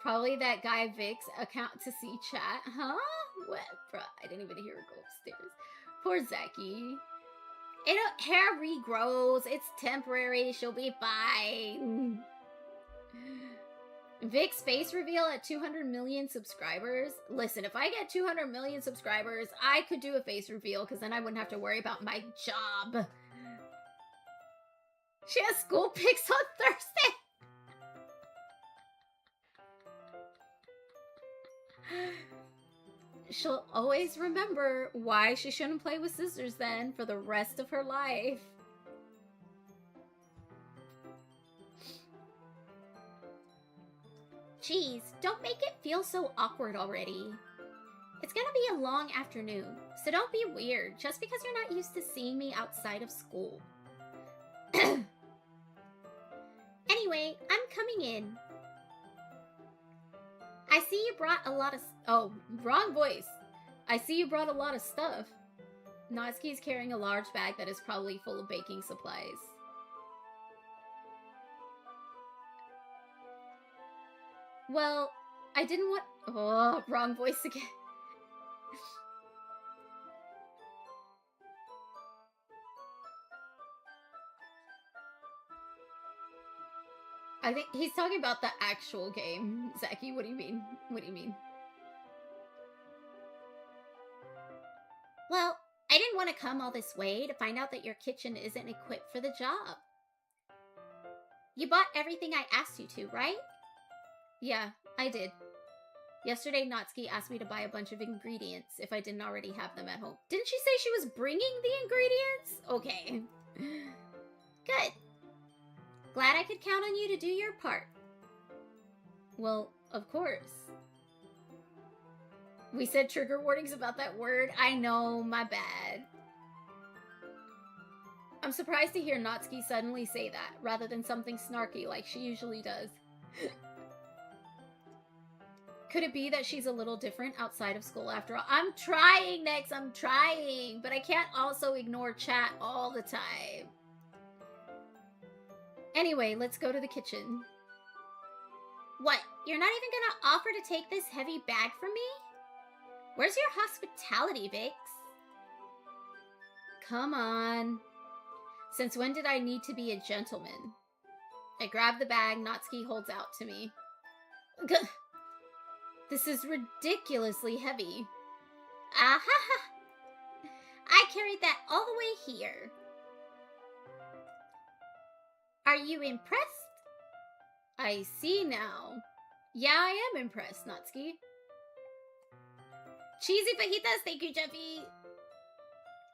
Probably that guy Vic's account to see chat. Huh? What? Bruh, I didn't even hear her go upstairs. Poor Zaki. Hair regrows. It's temporary. She'll be fine. Vic's face reveal at 200 million subscribers. Listen, if I get 200 million subscribers, I could do a face reveal because then I wouldn't have to worry about my job. She has school pics on Thursday. She'll always remember why she shouldn't play with scissors then for the rest of her life. Jeez, don't make it feel so awkward already. It's gonna be a long afternoon, so don't be weird just because you're not used to seeing me outside of school. Anyway, I'm coming in. I see you brought a lot of... Oh, wrong voice. I see you brought a lot of stuff. Natsuki's carrying a large bag that is probably full of baking supplies. Well, I didn't want... Oh, wrong voice again. I think he's talking about the actual game. Zaki, what do you mean? What do you mean? Well, I didn't want to come all this way to find out that your kitchen isn't equipped for the job. You bought everything I asked you to, right? Yeah, I did. Yesterday, Natsuki asked me to buy a bunch of ingredients if I didn't already have them at home. Didn't she say she was bringing the ingredients? Okay. Good. Glad I could count on you to do your part. Well, of course. We said trigger warnings about that word. I know, my bad. I'm surprised to hear Natsuki suddenly say that, rather than something snarky like she usually does. Could it be that she's a little different outside of school after all? I'm trying, Nex, I'm trying, but I can't also ignore chat all the time. Anyway, let's go to the kitchen. What? You're not even gonna offer to take this heavy bag from me? Where's your hospitality, Vix? Come on. Since when did I need to be a gentleman? I grab the bag Natsuki holds out to me. This is ridiculously heavy. Aha! I carried that all the way here. Are you impressed? I see now. Yeah, I am impressed, Natsuki. Cheesy fajitas, thank you, Jeffy.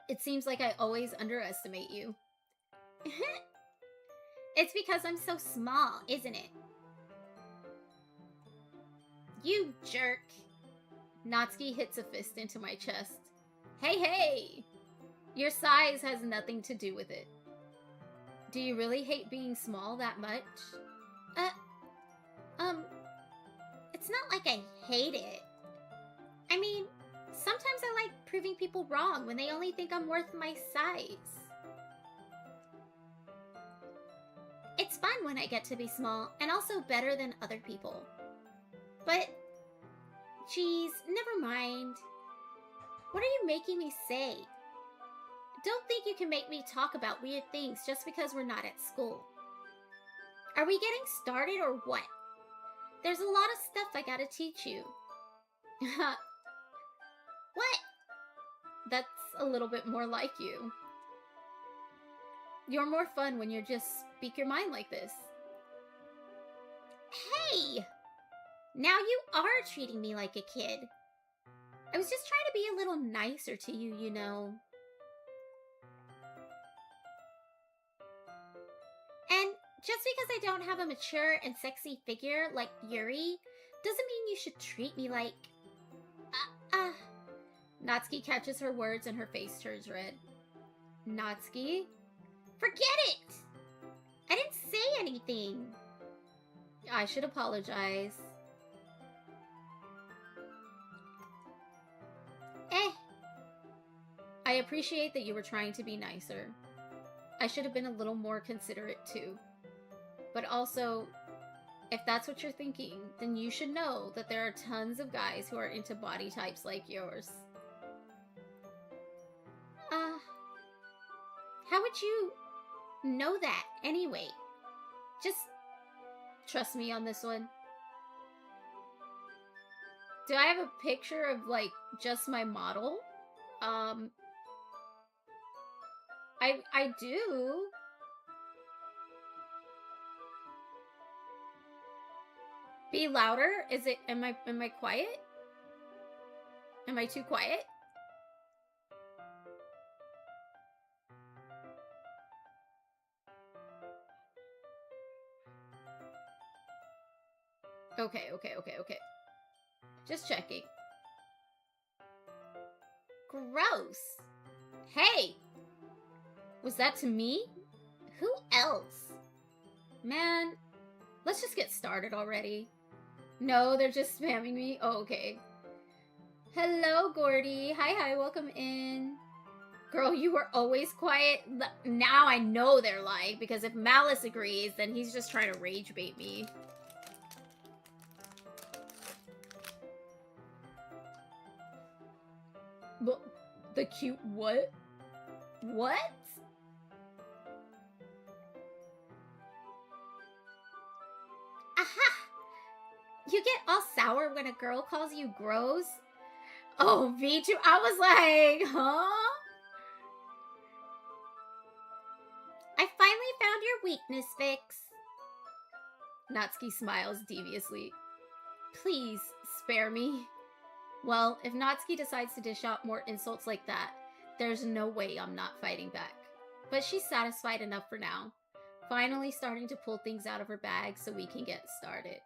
It seems like I always underestimate you. It's because I'm so small, isn't it? You jerk. Natsuki hits a fist into my chest. Hey, hey! Your size has nothing to do with it. Do you really hate being small that much? It's not like I hate it. I mean, sometimes I like proving people wrong when they only think I'm worth my size. It's fun when I get to be small, and also better than other people. But, geez, never mind. What are you making me say? Don't think you can make me talk about weird things just because we're not at school. Are we getting started or what? There's a lot of stuff I gotta teach you. What? That's a little bit more like you. You're more fun when you just speak your mind like this. Hey! Now you are treating me like a kid. I was just trying to be a little nicer to you, you know. And just because I don't have a mature and sexy figure like Yuri, doesn't mean you should treat me like... Natsuki catches her words and her face turns red. Natsuki? Forget it! I didn't say anything. I should apologize. I appreciate that you were trying to be nicer. I should have been a little more considerate too. But also, if that's what you're thinking, then you should know that there are tons of guys who are into body types like yours. How would you know that anyway? Just trust me on this one. Do I have a picture of, like, just my model? I do. Be louder? Is it, am I quiet? Am I too quiet? Okay. Just checking. Gross. Hey! Was that to me? Who else? Man, let's just get started already. No, they're just spamming me? Oh, okay. Hello, Gordy. Hi, welcome in. Girl, you were always quiet. Now I know they're lying, because if Malice agrees, then he's just trying to rage bait me. But the cute what? What? Aha! You get all sour when a girl calls you gross? Oh, VTuber, I was like, huh? I finally found your weakness, Vix. Natsuki smiles deviously. Please, spare me. Well, if Natsuki decides to dish out more insults like that, there's no way I'm not fighting back. But she's satisfied enough for now, finally starting to pull things out of her bag so we can get started.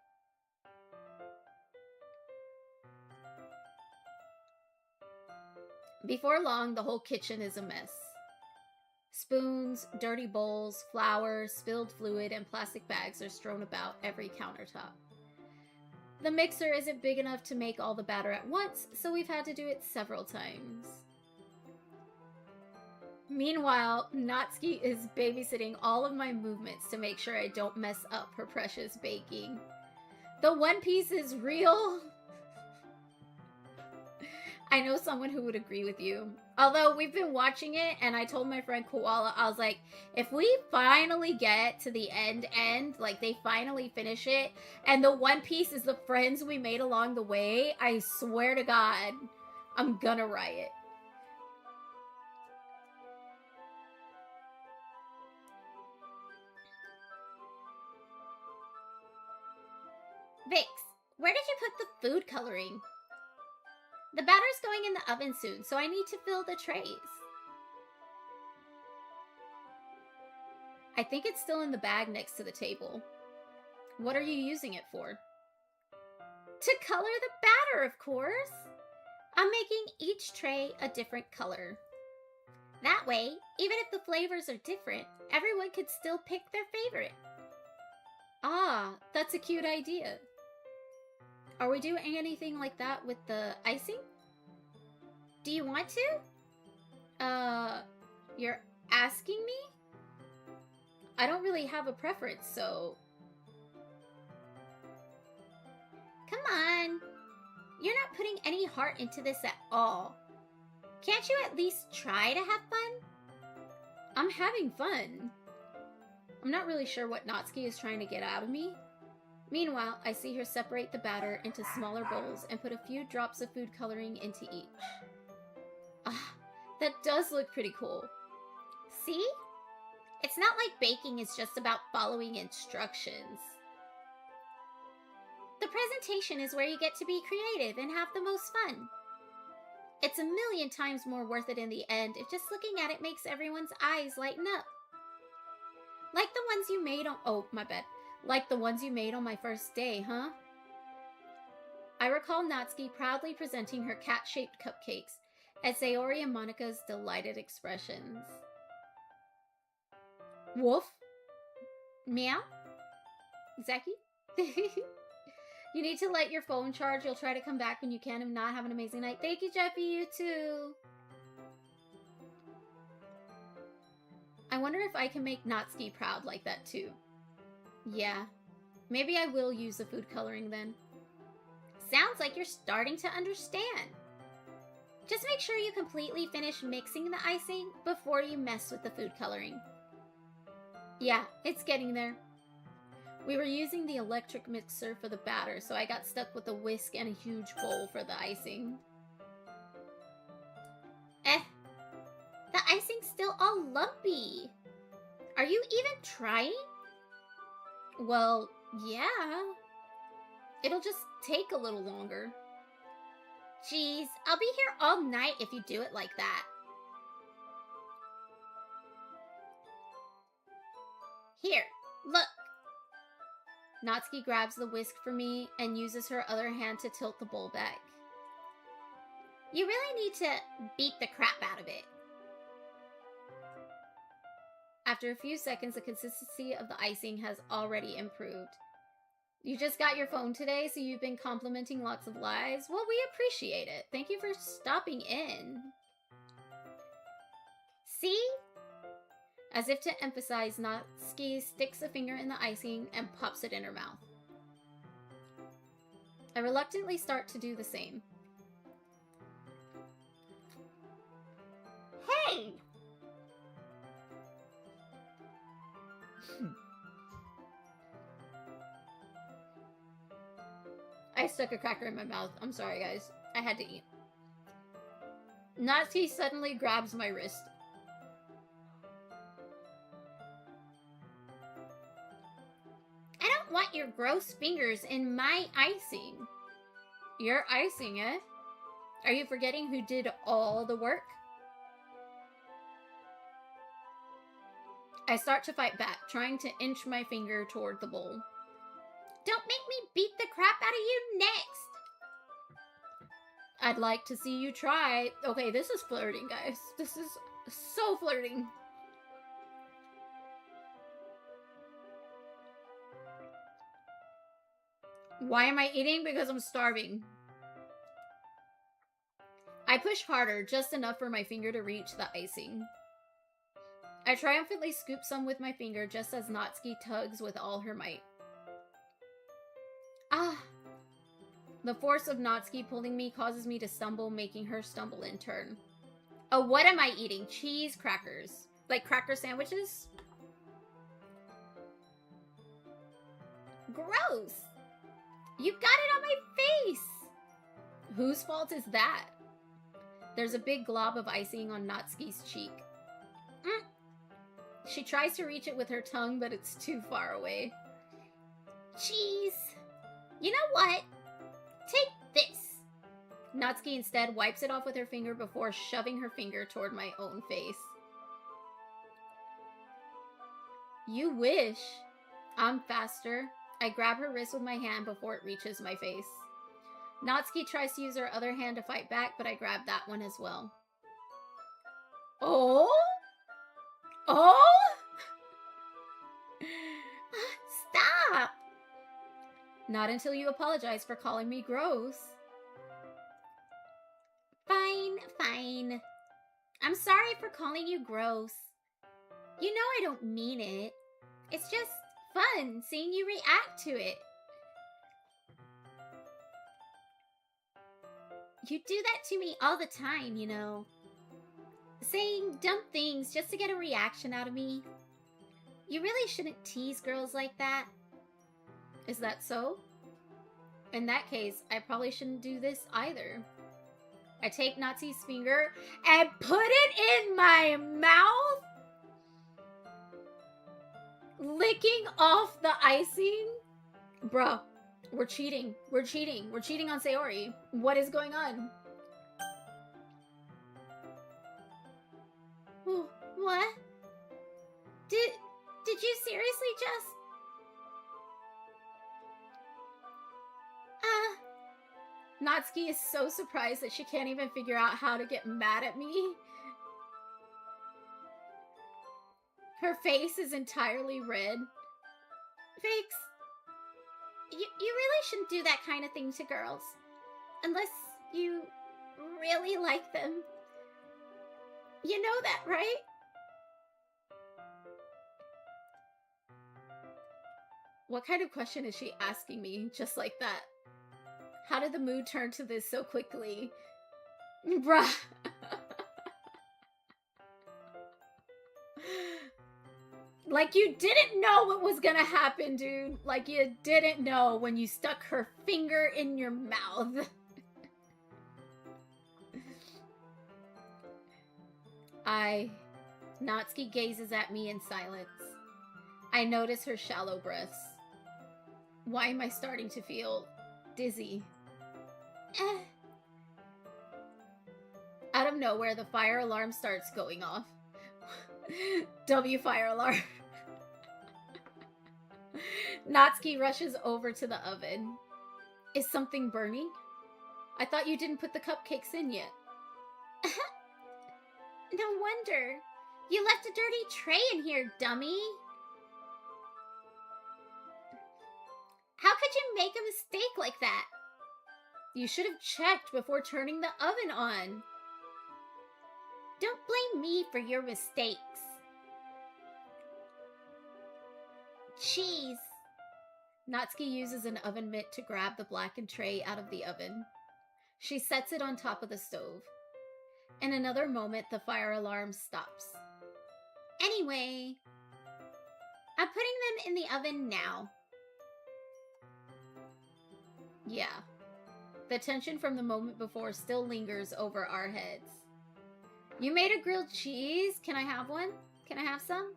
Before long, the whole kitchen is a mess. Spoons, dirty bowls, flour, spilled fluid, and plastic bags are strewn about every countertop. The mixer isn't big enough to make all the batter at once, so we've had to do it several times. Meanwhile, Natsuki is babysitting all of my movements to make sure I don't mess up her precious baking. The One Piece is real. I know someone who would agree with you. Although we've been watching it, and I told my friend Koala, I was like, if we finally get to the end, like they finally finish it, and the One Piece is the friends we made along the way, I swear to God, I'm gonna riot. Vix, where did you put the food coloring? The batter's going in the oven soon, so I need to fill the trays. I think it's still in the bag next to the table. What are you using it for? To color the batter, of course. I'm making each tray a different color. That way, even if the flavors are different, everyone could still pick their favorite. Ah, that's a cute idea. Are we doing anything like that with the icing? Do you want to? You're asking me? I don't really have a preference, so... Come on! You're not putting any heart into this at all. Can't you at least try to have fun? I'm having fun. I'm not really sure what Natsuki is trying to get out of me. Meanwhile, I see her separate the batter into smaller bowls and put a few drops of food coloring into each. Ah, that does look pretty cool. See? It's not like baking is just about following instructions. The presentation is where you get to be creative and have the most fun. It's a million times more worth it in the end if just looking at it makes everyone's eyes lighten up. Like the ones you made on— oh, my bad. Like the ones you made on my first day, huh? I recall Natsuki proudly presenting her cat-shaped cupcakes at Sayori and Monika's delighted expressions. Woof? Meow? Zaki? You need to let your phone charge. You'll try to come back when you can. If not, have an amazing night. Thank you, Jeffy. You too. I wonder if I can make Natsuki proud like that too. Yeah. Maybe I will use the food coloring then. Sounds like you're starting to understand. Just make sure you completely finish mixing the icing before you mess with the food coloring. Yeah, it's getting there. We were using the electric mixer for the batter, so I got stuck with a whisk and a huge bowl for the icing. The icing's still all lumpy. Are you even trying? Well, yeah. It'll just take a little longer. Jeez, I'll be here all night if you do it like that. Here, look. Natsuki grabs the whisk for me and uses her other hand to tilt the bowl back. You really need to beat the crap out of it. After a few seconds, the consistency of the icing has already improved. You just got your phone today, so you've been complimenting lots of lies? Well, we appreciate it. Thank you for stopping in. See? As if to emphasize, Natsuki sticks a finger in the icing and pops it in her mouth. I reluctantly start to do the same. Hey! I stuck a cracker in my mouth. I'm sorry, guys. I had to eat. Natsuki suddenly grabs my wrist. I don't want your gross fingers in my icing. Your icing, eh? Are you forgetting who did all the work? I start to fight back, trying to inch my finger toward the bowl. Don't make me beat the crap out of you next! I'd like to see you try. Okay, this is flirting, guys. This is so flirting. Why am I eating? Because I'm starving. I push harder, just enough for my finger to reach the icing. I triumphantly scoop some with my finger just as Natsuki tugs with all her might. Ah! The force of Natsuki pulling me causes me to stumble, making her stumble in turn. Oh, what am I eating? Cheese crackers. Like cracker sandwiches? Gross! You got it on my face! Whose fault is that? There's a big glob of icing on Natsuki's cheek. She tries to reach it with her tongue, but it's too far away. Cheese! You know what? Take this! Natsuki instead wipes it off with her finger before shoving her finger toward my own face. You wish. I'm faster. I grab her wrist with my hand before it reaches my face. Natsuki tries to use her other hand to fight back, but I grab that one as well. Oh? Oh? Stop! Not until you apologize for calling me gross. Fine, fine. I'm sorry for calling you gross. You know I don't mean it. It's just fun seeing you react to it. You do that to me all the time, you know. Saying dumb things just to get a reaction out of me. You really shouldn't tease girls like that. Is that so? In that case, I probably shouldn't do this either. I take Natsuki's finger and put it in my mouth, licking off the icing. Bruh, we're cheating. We're cheating. We're cheating on Sayori. What is going on? What? Did you seriously just... Natsuki is so surprised that she can't even figure out how to get mad at me. Her face is entirely red. Fakes, you really shouldn't do that kind of thing to girls. Unless you really like them. You know that, right? What kind of question is she asking me just like that? How did the mood turn to this so quickly? Bruh. Like you didn't know what was gonna happen, dude. Like you didn't know when you stuck her finger in your mouth. Natsuki gazes at me in silence. I notice her shallow breaths. Why am I starting to feel dizzy? Out of nowhere, the fire alarm starts going off. W fire alarm. Natsuki rushes over to the oven. Is something burning? I thought you didn't put the cupcakes in yet. No wonder. You left a dirty tray in here, dummy. How could you make a mistake like that? You should have checked before turning the oven on. Don't blame me for your mistakes. Cheese. Natsuki uses an oven mitt to grab the blackened tray out of the oven. She sets it on top of the stove. In another moment, the fire alarm stops. Anyway, I'm putting them in the oven now. Yeah. The tension from the moment before still lingers over our heads. You made a grilled cheese? Can I have one? Can I have some?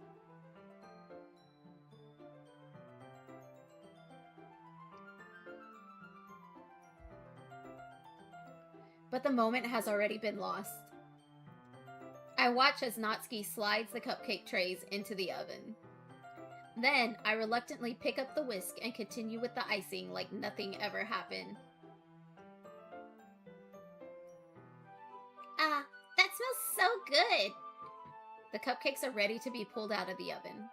But the moment has already been lost. I watch as Natsuki slides the cupcake trays into the oven. Then, I reluctantly pick up the whisk and continue with the icing like nothing ever happened. good! The cupcakes are ready to be pulled out of the oven.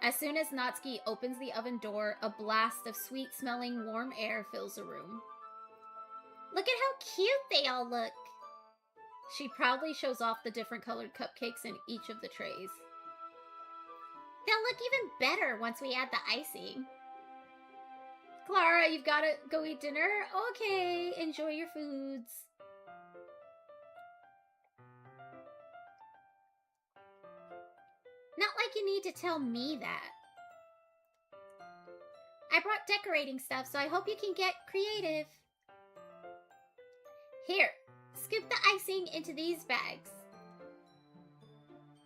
As soon as Natsuki opens the oven door, a blast of sweet-smelling warm air fills the room. Look at how cute they all look! She proudly shows off the different colored cupcakes in each of the trays. They'll look even better once we add the icing. Clara, you've gotta go eat dinner? Okay, enjoy your foods. Not like you need to tell me that. I brought decorating stuff, so I hope you can get creative. Here, scoop the icing into these bags.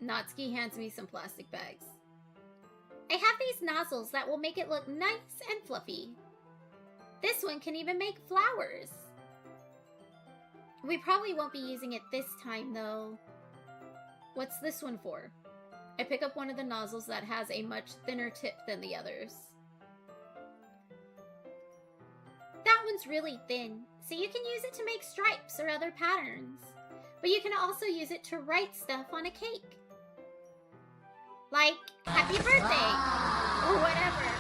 Natsuki hands me some plastic bags. I have these nozzles that will make it look nice and fluffy. This one can even make flowers. We probably won't be using it this time, though. What's this one for? I pick up one of the nozzles that has a much thinner tip than the others. That one's really thin, so you can use it to make stripes or other patterns. But you can also use it to write stuff on a cake. Like, happy birthday, or whatever.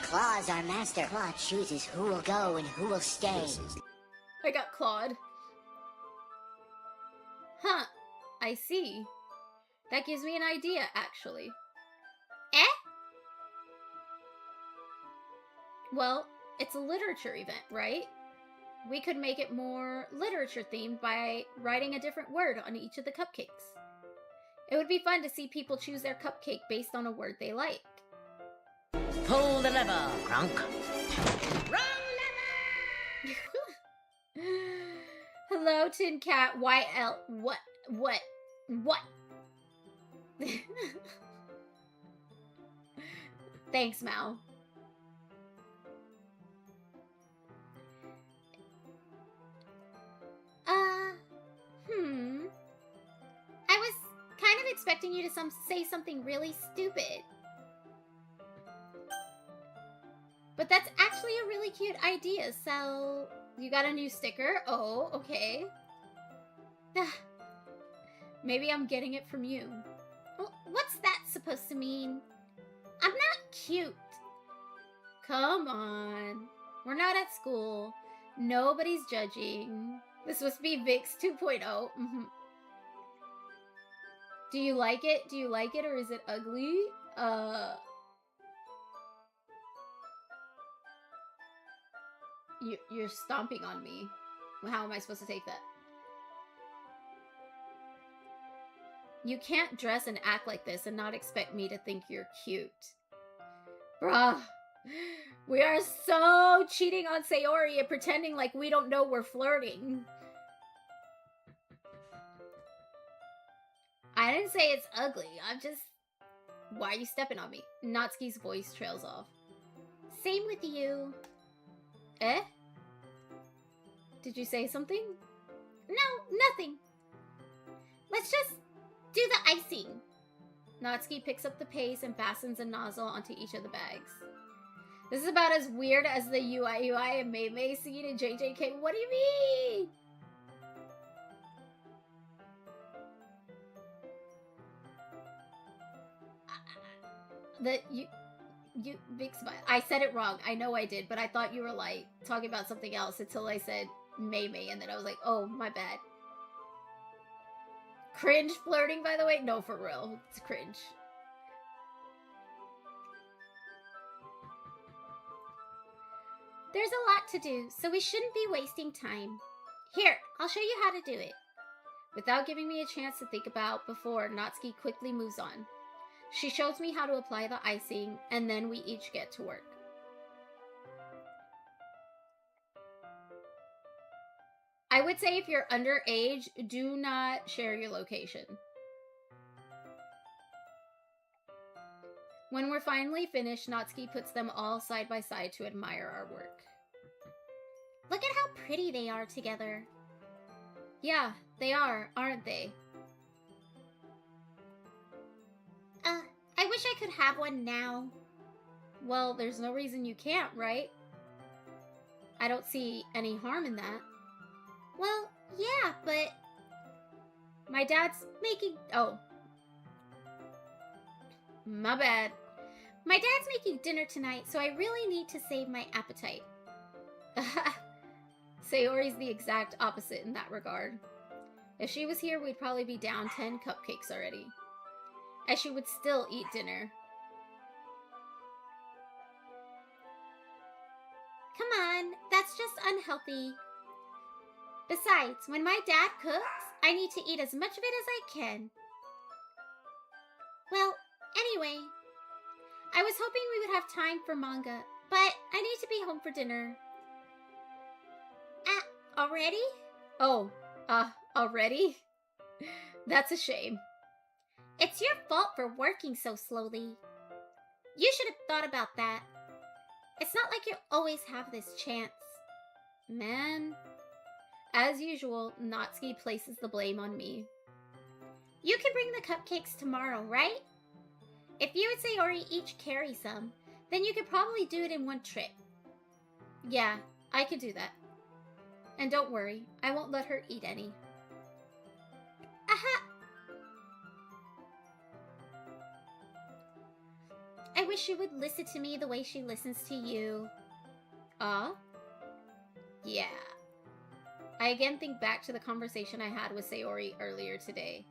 Claus, our master. Claude chooses who will go and who will stay. I got Claude. Huh, I see. That gives me an idea, actually. Eh? Well, it's a literature event, right? We could make it more literature-themed by writing a different word on each of the cupcakes. It would be fun to see people choose their cupcake based on a word they like. Pull the lever, Kronk. Hello, Tin Cat YL. What? Thanks, Mal. I was kind of expecting you to say something really stupid. But that's actually a really cute idea, so... You got a new sticker? Oh, okay. Maybe I'm getting it from you. Well, what's that supposed to mean? I'm not cute. Come on. We're not at school. Nobody's judging. This must be Vix 2.0. Do you like it? Do you like it, or is it ugly? You're stomping on me. How am I supposed to take that? You can't dress and act like this and not expect me to think you're cute. Bruh. We are so cheating on Sayori and pretending like we don't know we're flirting. I didn't say it's ugly. I'm just... Why are you stepping on me? Natsuki's voice trails off. Same with you. Eh? Did you say something? No, nothing. Let's just do the icing. Natsuki picks up the paste and fastens a nozzle onto each of the bags. This is about as weird as the UI and Mei scene in JJK. What do you mean? You big smile. I said it wrong. I know I did, but I thought you were like talking about something else until I said Mei, and then I was like, oh, my bad. Cringe flirting, by the way? No, for real. It's cringe. There's a lot to do, so we shouldn't be wasting time. Here, I'll show you how to do it. Without giving me a chance to think about before, Natsuki quickly moves on. She shows me how to apply the icing, and then we each get to work. I would say if you're underage, do not share your location. When we're finally finished, Natsuki puts them all side by side to admire our work. Look at how pretty they are together. Yeah, they are, aren't they? I wish I could have one now. Well, there's no reason you can't, right? I don't see any harm in that. Well, yeah, but My dad's making... Oh. My bad. My dad's making dinner tonight, so I really need to save my appetite. Sayori's the exact opposite in that regard. If she was here, we'd probably be down 10 cupcakes already. And she would still eat dinner. Come on, that's just unhealthy. Besides, when my dad cooks, I need to eat as much of it as I can. Well, anyway, I was hoping we would have time for manga, but I need to be home for dinner. Already? Oh, already? That's a shame. It's your fault for working so slowly. You should have thought about that. It's not like you always have this chance. Man. As usual, Natsuki places the blame on me. You can bring the cupcakes tomorrow, right? If you and Sayori each carry some, then you could probably do it in one trip. Yeah, I could do that. And don't worry, I won't let her eat any. Aha! I wish she would listen to me the way she listens to you. Yeah. I again think back to the conversation I had with Sayori earlier today.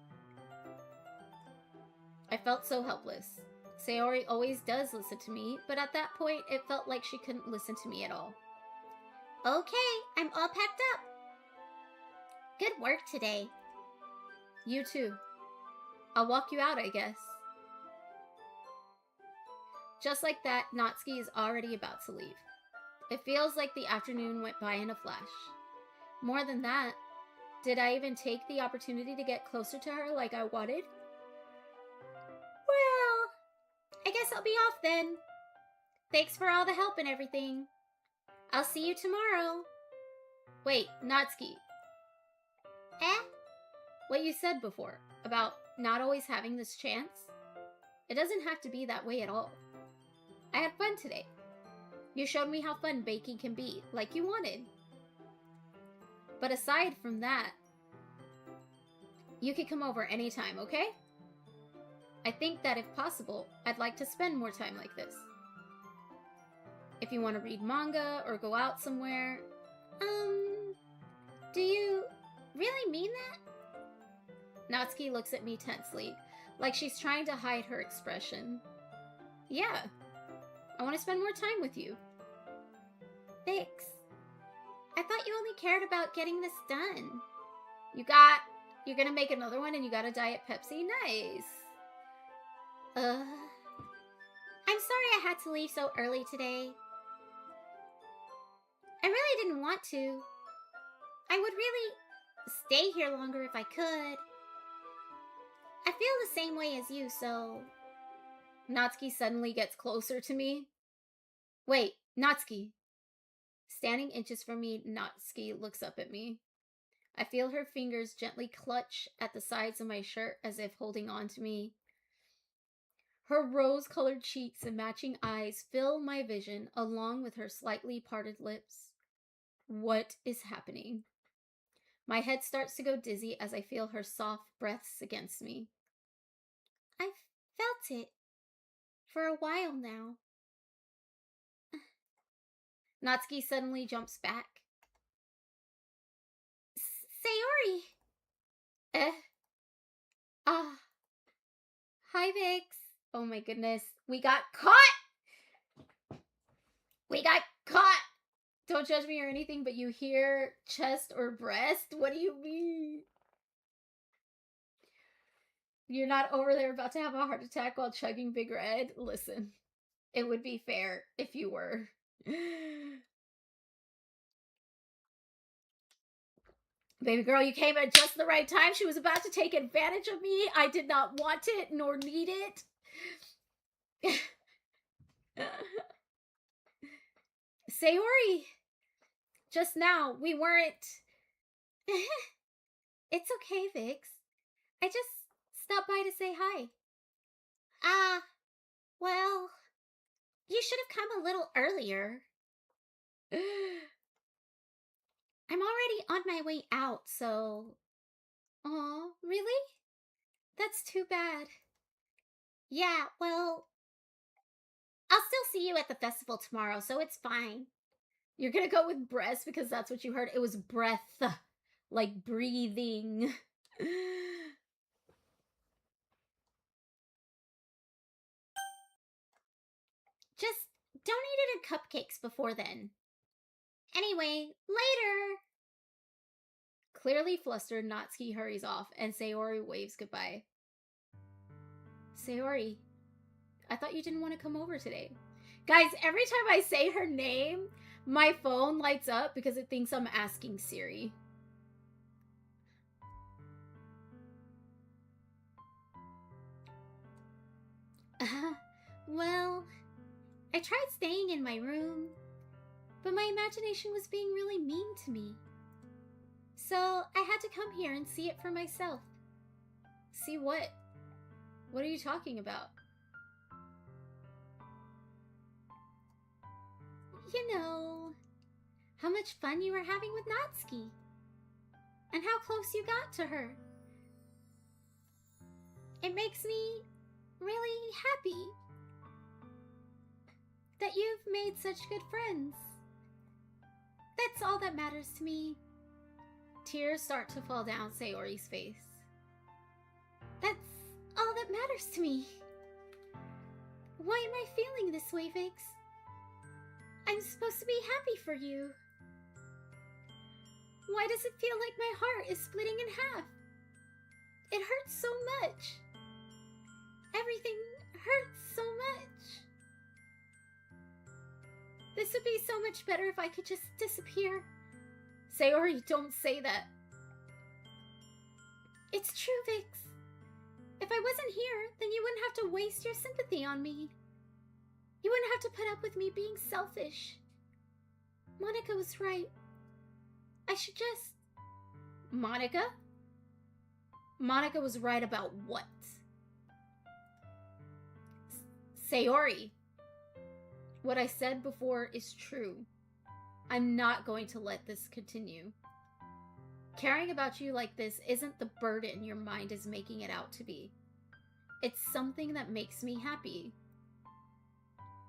I felt so helpless. Sayori always does listen to me, but at that point, it felt like she couldn't listen to me at all. Okay, I'm all packed up. Good work today. You too. I'll walk you out, I guess. Just like that, Natsuki is already about to leave. It feels like the afternoon went by in a flash. More than that, did I even take the opportunity to get closer to her like I wanted? Well, I guess I'll be off then. Thanks for all the help and everything. I'll see you tomorrow. Wait, Natsuki. What you said before, about not always having this chance? It doesn't have to be that way at all. I had fun today. You showed me how fun baking can be, like you wanted. But aside from that, you can come over anytime, okay? I think that if possible, I'd like to spend more time like this. If you want to read manga or go out somewhere, do you really mean that? Natsuki looks at me tensely, like she's trying to hide her expression. Yeah, I want to spend more time with you. Thanks. I thought you only cared about getting this done. You're gonna make another one and you got a Diet Pepsi? Nice. I'm sorry I had to leave so early today. I really didn't want to. I would really stay here longer if I could. I feel the same way as you, so... Natsuki suddenly gets closer to me. Wait, Natsuki. Standing inches from me, Natsuki looks up at me. I feel her fingers gently clutch at the sides of my shirt as if holding on to me. Her rose-colored cheeks and matching eyes fill my vision along with her slightly parted lips. What is happening? My head starts to go dizzy as I feel her soft breaths against me. I've felt it for a while now. Natsuki suddenly jumps back. Sayori! Hi, Vix. Oh my goodness. We got caught! We got caught! Don't judge me or anything, but you hear chest or breast? What do you mean? You're not over there about to have a heart attack while chugging Big Red? Listen, it would be fair if you were. Baby girl, you came at just the right time. She was about to take advantage of me. I did not want it nor need it. Sayori! Just now, we weren't... It's okay, Vix. I just stopped by to say hi. Well... You should have come a little earlier. I'm already on my way out, so... Aw, really? That's too bad. Yeah, well, I'll still see you at the festival tomorrow, so it's fine. You're gonna go with breast because that's what you heard? It was breath. Like breathing. Just don't eat any cupcakes before then. Anyway, later! Clearly flustered, Natsuki hurries off, and Sayori waves goodbye. Sayori, I thought you didn't want to come over today. Guys, every time I say her name, my phone lights up because it thinks I'm asking Siri. Well, I tried staying in my room, but my imagination was being really mean to me. So I had to come here and see it for myself. See what? What are you talking about? You know, how much fun you were having with Natsuki, and how close you got to her. It makes me really happy that you've made such good friends. That's all that matters to me. Tears start to fall down Sayori's face. That's all that matters to me. Why am I feeling this way, Vix? I'm supposed to be happy for you. Why does it feel like my heart is splitting in half? It hurts so much. Everything hurts so much. This would be so much better if I could just disappear. Sayori, don't say that. It's true, Vix. If I wasn't here, then you wouldn't have to waste your sympathy on me. You wouldn't have to put up with me being selfish. Monica was right. I should just... Monica? Monica was right about what? Sayori. What I said before is true. I'm not going to let this continue. Caring about you like this isn't the burden your mind is making it out to be. It's something that makes me happy.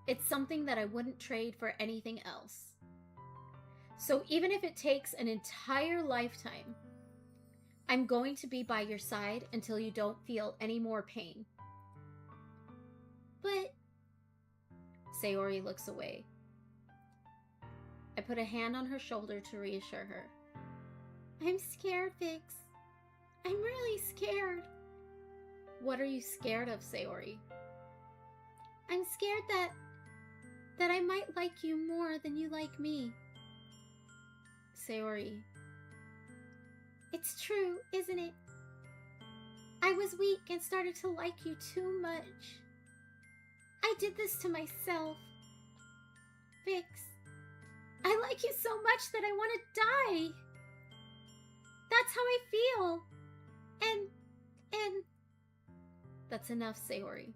It's something that I wouldn't trade for anything else. So even if it takes an entire lifetime, I'm going to be by your side until you don't feel any more pain. But... Sayori looks away. I put a hand on her shoulder to reassure her. I'm scared, Vix. I'm really scared. What are you scared of, Sayori? I'm scared that I might like you more than you like me. Sayori. It's true, isn't it? I was weak and started to like you too much. I did this to myself. Vix, I like you so much that I want to die. That's how I feel. And... That's enough, Sayori.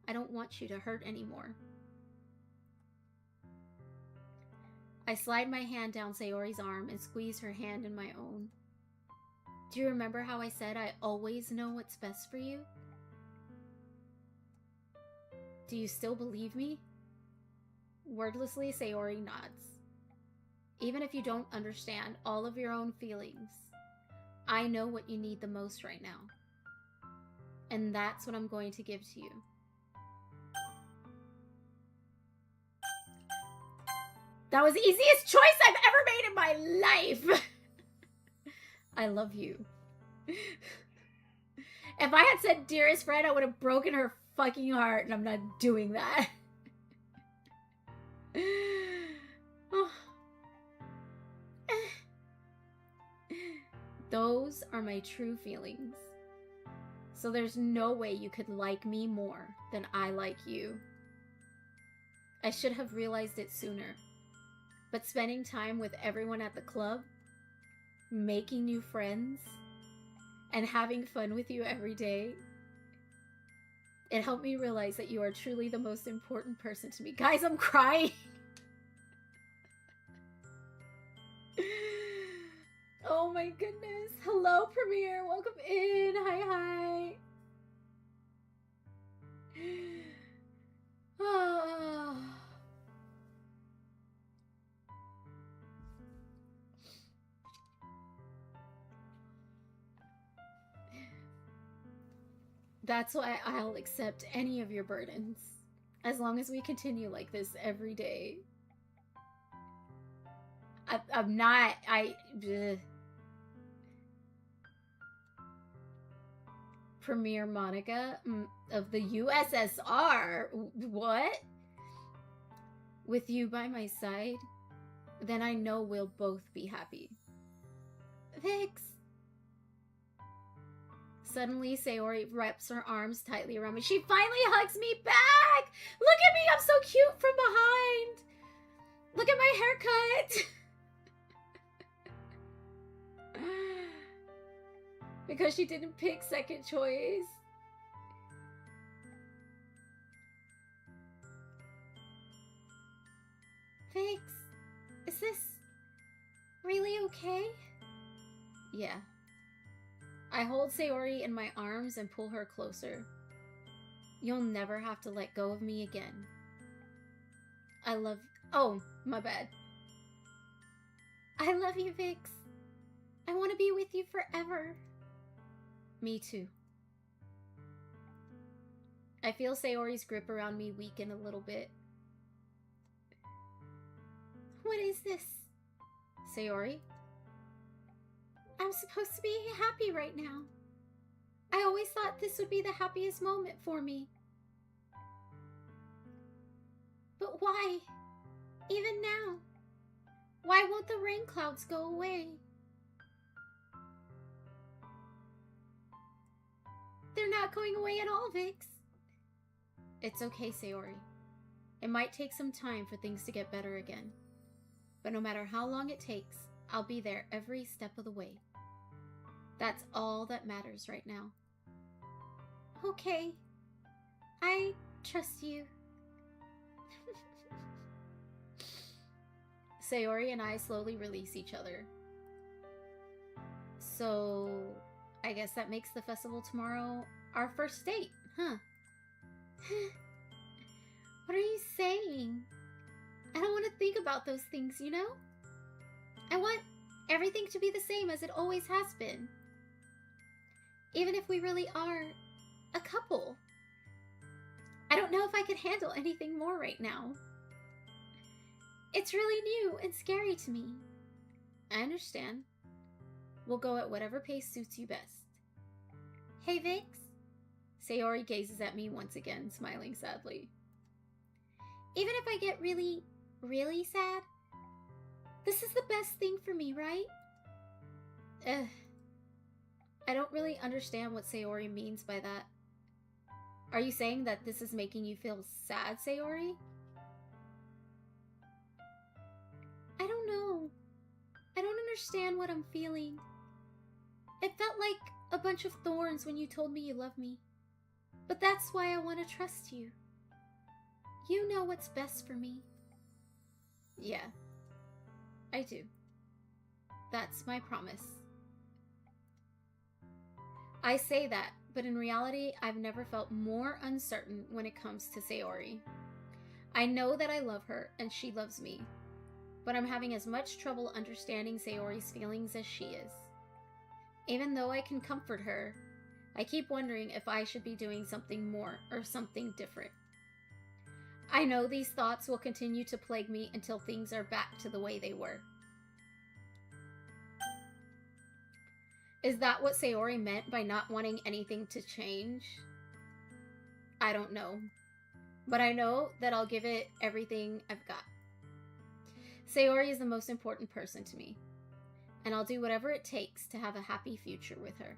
I don't want you to hurt anymore. I slide my hand down Sayori's arm and squeeze her hand in my own. Do you remember how I said I always know what's best for you? Do you still believe me? Wordlessly, Sayori nods. Even if you don't understand all of your own feelings, I know what you need the most right now. And that's what I'm going to give to you. That was the easiest choice I've ever made in my life! I love you. If I had said dearest friend, I would have broken her fucking heart, and I'm not doing that. Those are my true feelings. So there's no way you could like me more than I like you. I should have realized it sooner. But spending time with everyone at the club, making new friends, and having fun with you every day, it helped me realize that you are truly the most important person to me. Guys, I'm crying! Oh my my goodness. Hello, Premiere. Welcome in. Hi. Ah. That's why I'll accept any of your burdens. As long as we continue like this every day. I'm not, ugh. Premier Monica of the USSR? What? With you by my side, then I know we'll both be happy. Vix! Suddenly, Sayori wraps her arms tightly around me. She finally hugs me back! Look at me! I'm so cute from behind! Look at my haircut! Because she didn't pick second choice. Vix, is this really okay? Yeah. I hold Sayori in my arms and pull her closer. You'll never have to let go of me again. I love... Oh, my bad. I love you, Vix. I want to be with you forever. Me too. I feel Sayori's grip around me weaken a little bit. What is this? Sayori? I'm supposed to be happy right now. I always thought this would be the happiest moment for me. But why? Even now? Why won't the rain clouds go away? They're not going away at all, Vix. It's okay, Sayori. It might take some time for things to get better again. But no matter how long it takes, I'll be there every step of the way. That's all that matters right now. Okay. I trust you. Sayori and I slowly release each other. So, I guess that makes the festival tomorrow our first date, huh? What are you saying? I don't want to think about those things, you know? I want everything to be the same as it always has been. Even if we really are a couple. I don't know if I could handle anything more right now. It's really new and scary to me. I understand. We'll go at whatever pace suits you best. Hey, Vix? Sayori gazes at me once again, smiling sadly. Even if I get really, really sad, this is the best thing for me, right? I don't really understand what Sayori means by that. Are you saying that this is making you feel sad, Sayori? I don't know. I don't understand what I'm feeling. It felt like a bunch of thorns when you told me you love me. But that's why I want to trust you. You know what's best for me. Yeah, I do. That's my promise. I say that, but in reality, I've never felt more uncertain when it comes to Sayori. I know that I love her and she loves me, but I'm having as much trouble understanding Sayori's feelings as she is. Even though I can comfort her, I keep wondering if I should be doing something more or something different. I know these thoughts will continue to plague me until things are back to the way they were. Is that what Sayori meant by not wanting anything to change? I don't know. But I know that I'll give it everything I've got. Sayori is the most important person to me, and I'll do whatever it takes to have a happy future with her.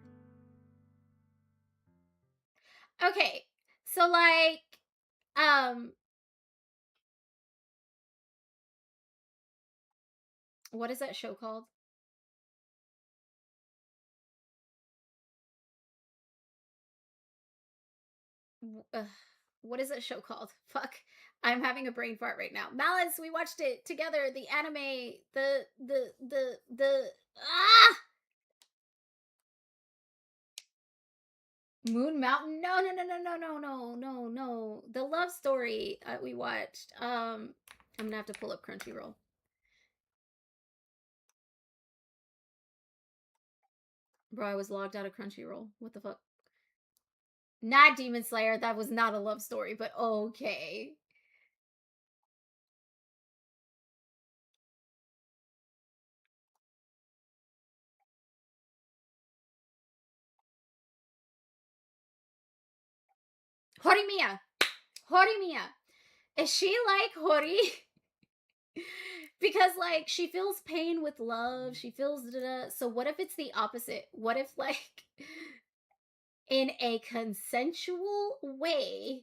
Okay, so like, what is that show called? What is that show called? Fuck. I'm having a brain fart right now. Malice, we watched it together. The anime, Moon Mountain? No, no, no, no, no, no, no, no, no. The love story we watched. I'm gonna have to pull up Crunchyroll. Bro, I was logged out of Crunchyroll. What the fuck? Not Demon Slayer. That was not a love story, but okay. Horimiya! Horimiya! Is she like Hori? Because, like, she feels pain with love. She feels da-da. So what if it's the opposite? What if, like, in a consensual way,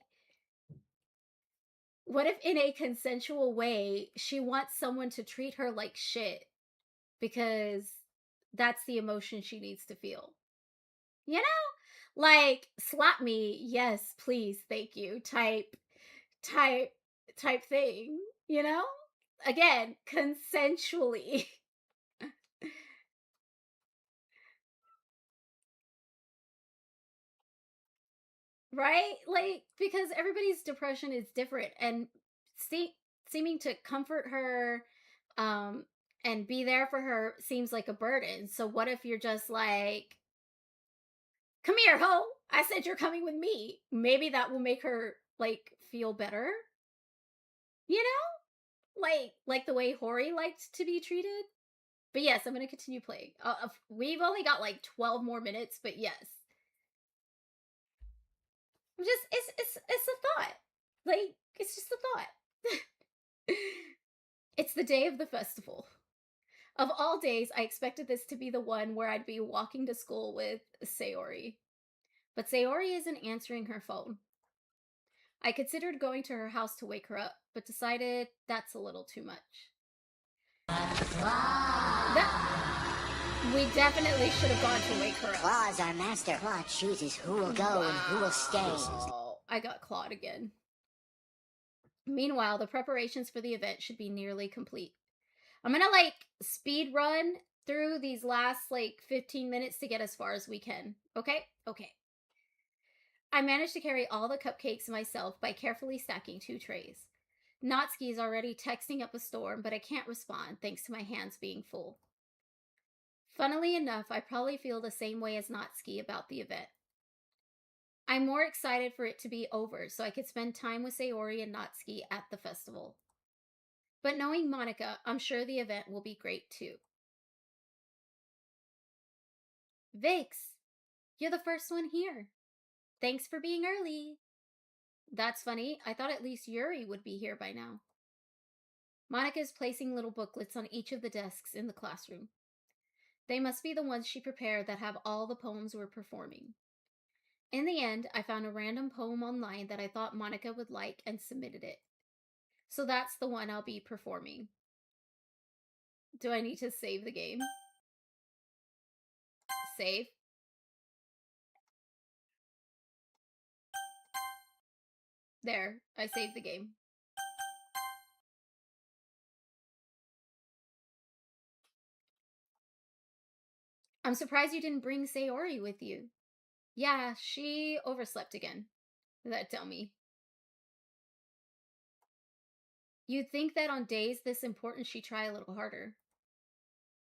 what if in a consensual way, she wants someone to treat her like shit because that's the emotion she needs to feel? You know? Like, slap me, yes, please, thank you, type thing, you know? Again, consensually. Right? Like, because everybody's depression is different, and seeming to comfort her um and be there for her seems like a burden. So what if you're just like, come here, ho, I said you're coming with me. Maybe that will make her like feel better, you know, like the way Hori liked to be treated. But yes, I'm gonna continue playing. We've only got like 12 more minutes, but yes, just it's a thought. Like, it's just a thought. It's the day of the festival. Of all days, I expected this to be the one where I'd be walking to school with Sayori. But Sayori isn't answering her phone. I considered going to her house to wake her up, but decided that's a little too much. We definitely should have gone to wake her up. Claw's our master. Claw chooses who will go and who will stay. Wow. I got clawed again. Meanwhile, the preparations for the event should be nearly complete. I'm gonna like speed run through these last like 15 minutes to get as far as we can. Okay? Okay. I managed to carry all the cupcakes myself by carefully stacking 2 trays. Natsuki is already texting up a storm, but I can't respond thanks to my hands being full. Funnily enough, I probably feel the same way as Natsuki about the event. I'm more excited for it to be over so I could spend time with Sayori and Natsuki at the festival. But knowing Monica, I'm sure the event will be great too. Vix, you're the first one here. Thanks for being early. That's funny. I thought at least Yuri would be here by now. Monica is placing little booklets on each of the desks in the classroom. They must be the ones she prepared that have all the poems we're performing. In the end, I found a random poem online that I thought Monica would like and submitted it. So that's the one I'll be performing. Do I need to save the game? Save. There, I saved the game. I'm surprised you didn't bring Sayori with you. Yeah, she overslept again. That dummy. You'd think that on days this important she'd try a little harder.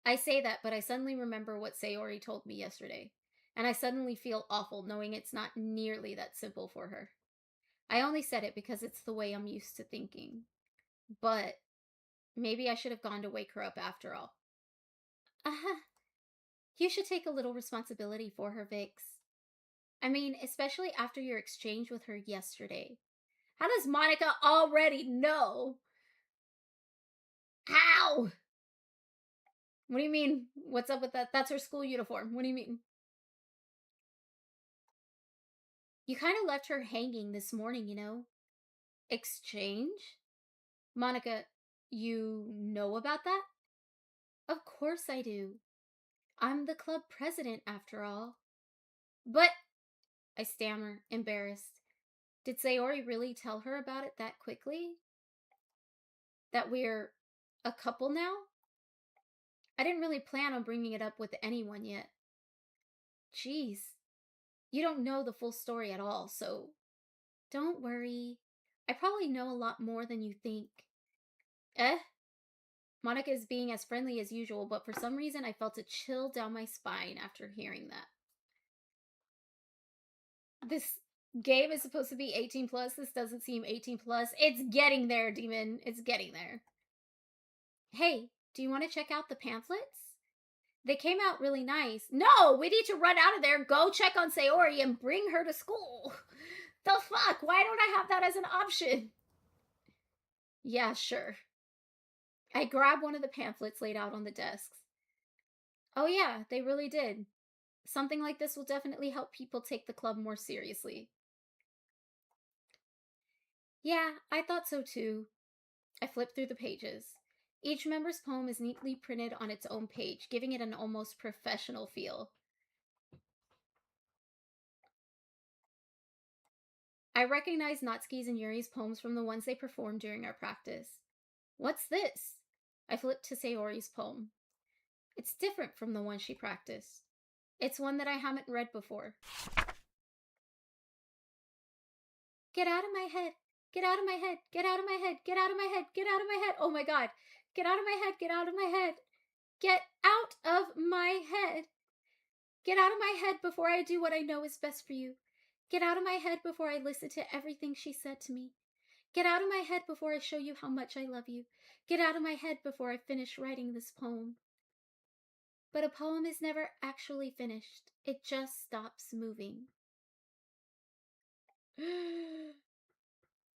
I say that, but I suddenly remember what Sayori told me yesterday, and I suddenly feel awful knowing it's not nearly that simple for her. I only said it because it's the way I'm used to thinking. But maybe I should have gone to wake her up after all. You should take a little responsibility for her, Vix. I mean, especially after your exchange with her yesterday. How does Monica already know? How? What do you mean? What's up with that? That's her school uniform. What do you mean? You kind of left her hanging this morning, you know? Exchange? Monica, you know about that? Of course I do. I'm the club president, after all. But, I stammer, embarrassed. Did Sayori really tell her about it that quickly? That we're a couple now? I didn't really plan on bringing it up with anyone yet. Jeez. You don't know the full story at all, so don't worry. I probably know a lot more than you think. Eh? Monica is being as friendly as usual, but for some reason I felt a chill down my spine after hearing that. This game is supposed to be 18 plus. This doesn't seem 18 plus. It's getting there, Demon. It's getting there. Hey, do you want to check out the pamphlets? They came out really nice. No, we need to run out of there, go check on Sayori, and bring her to school. The fuck? Why don't I have that as an option? Yeah, sure. I grabbed one of the pamphlets laid out on the desks. Oh yeah, they really did. Something like this will definitely help people take the club more seriously. Yeah, I thought so too. I flipped through the pages. Each member's poem is neatly printed on its own page, giving it an almost professional feel. I recognized Natsuki's and Yuri's poems from the ones they performed during our practice. What's this? I flipped to Sayori's poem. It's different from the one she practiced. It's one that I haven't read before. Get out of my head. Get out of my head. Get out of my head. Get out of my head. Get out of my head. Oh my god. Get out of my head. Get out of my head. Get out of my head. Get out of my head before I do what I know is best for you. Get out of my head before I listen to everything she said to me. Get out of my head before I show you how much I love you. Get out of my head before I finish writing this poem. But a poem is never actually finished. It just stops moving.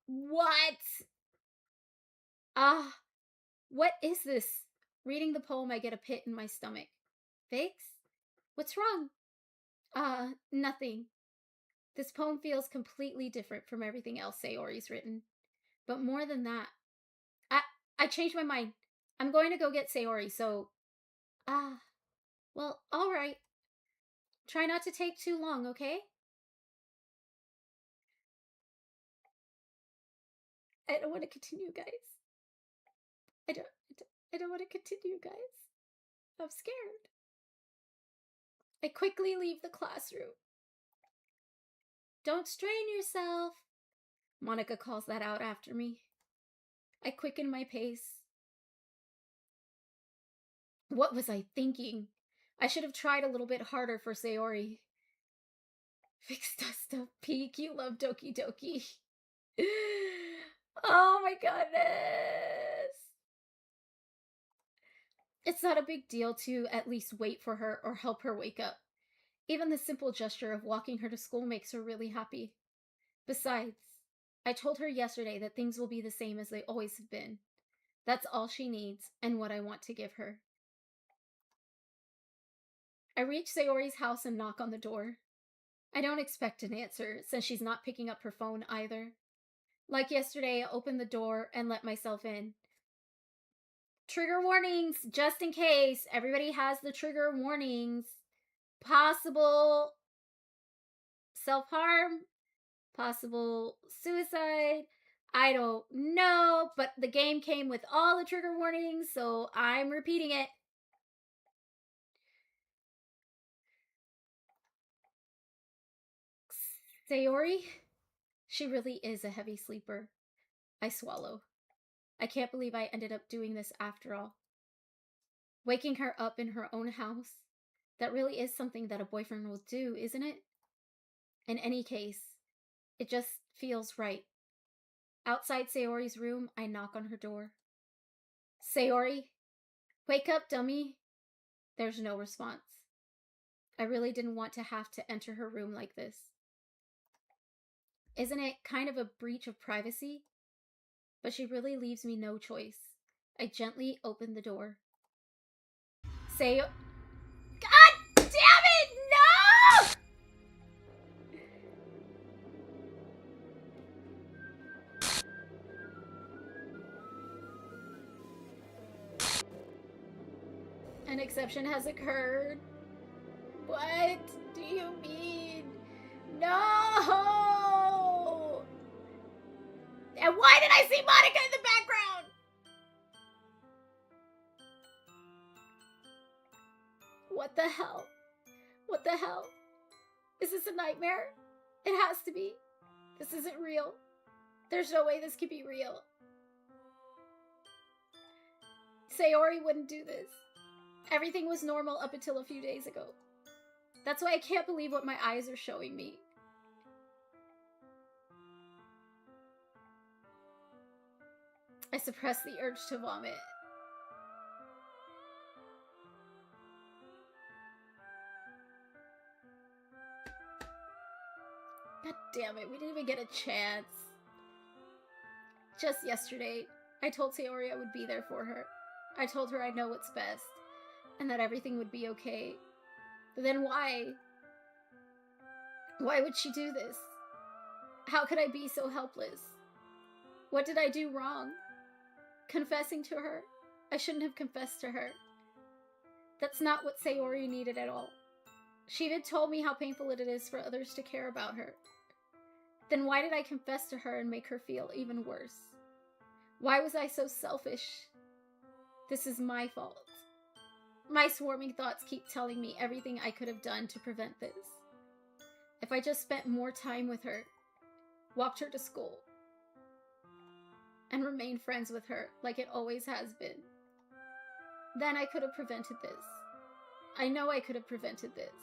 What? What is this? Reading the poem, I get a pit in my stomach. Vix? What's wrong? Nothing. This poem feels completely different from everything else Sayori's written. But more than that, I changed my mind. I'm going to go get Sayori, so... well, alright. Try not to take too long, okay? I don't want to continue, guys. I don't want to continue, guys. I'm scared. I quickly leave the classroom. Don't strain yourself. Monica calls that out after me. I quicken my pace. What was I thinking? I should have tried a little bit harder for Sayori. Fix dust up, peak, you love Doki Doki. Oh my goodness. It's not a big deal to at least wait for her or help her wake up. Even the simple gesture of walking her to school makes her really happy. Besides, I told her yesterday that things will be the same as they always have been. That's all she needs and what I want to give her. I reach Sayori's house and knock on the door. I don't expect an answer, since she's not picking up her phone either. Like yesterday, I opened the door and let myself in. Trigger warnings, just in case. Everybody has the trigger warnings. Possible self-harm, possible suicide. I don't know, but the game came with all the trigger warnings, so I'm repeating it. Sayori? She really is a heavy sleeper. I swallow. I can't believe I ended up doing this after all. Waking her up in her own house. That really is something that a boyfriend will do, isn't it? In any case, it just feels right. Outside Sayori's room, I knock on her door. Sayori? Wake up, dummy. There's no response. I really didn't want to have to enter her room like this. Isn't it kind of a breach of privacy? But she really leaves me no choice. I gently open the door. God damn it! No! An exception has occurred. What do you mean? No! And why did I see Monica in the background? What the hell? What the hell? Is this a nightmare? It has to be. This isn't real. There's no way this could be real. Sayori wouldn't do this. Everything was normal up until a few days ago. That's why I can't believe what my eyes are showing me. I suppressed the urge to vomit. God damn it, we didn't even get a chance. Just yesterday, I told Sayori I would be there for her. I told her I know what's best, and that everything would be okay. But then why? Why would she do this? How could I be so helpless? What did I do wrong? Confessing to her? I shouldn't have confessed to her. That's not what Sayori needed at all. She even told me how painful it is for others to care about her. Then why did I confess to her and make her feel even worse? Why was I so selfish? This is my fault. My swarming thoughts keep telling me everything I could have done to prevent this. If I just spent more time with her, walked her to school, and remained friends with her like it always has been, then I could have prevented this. I know I could have prevented this.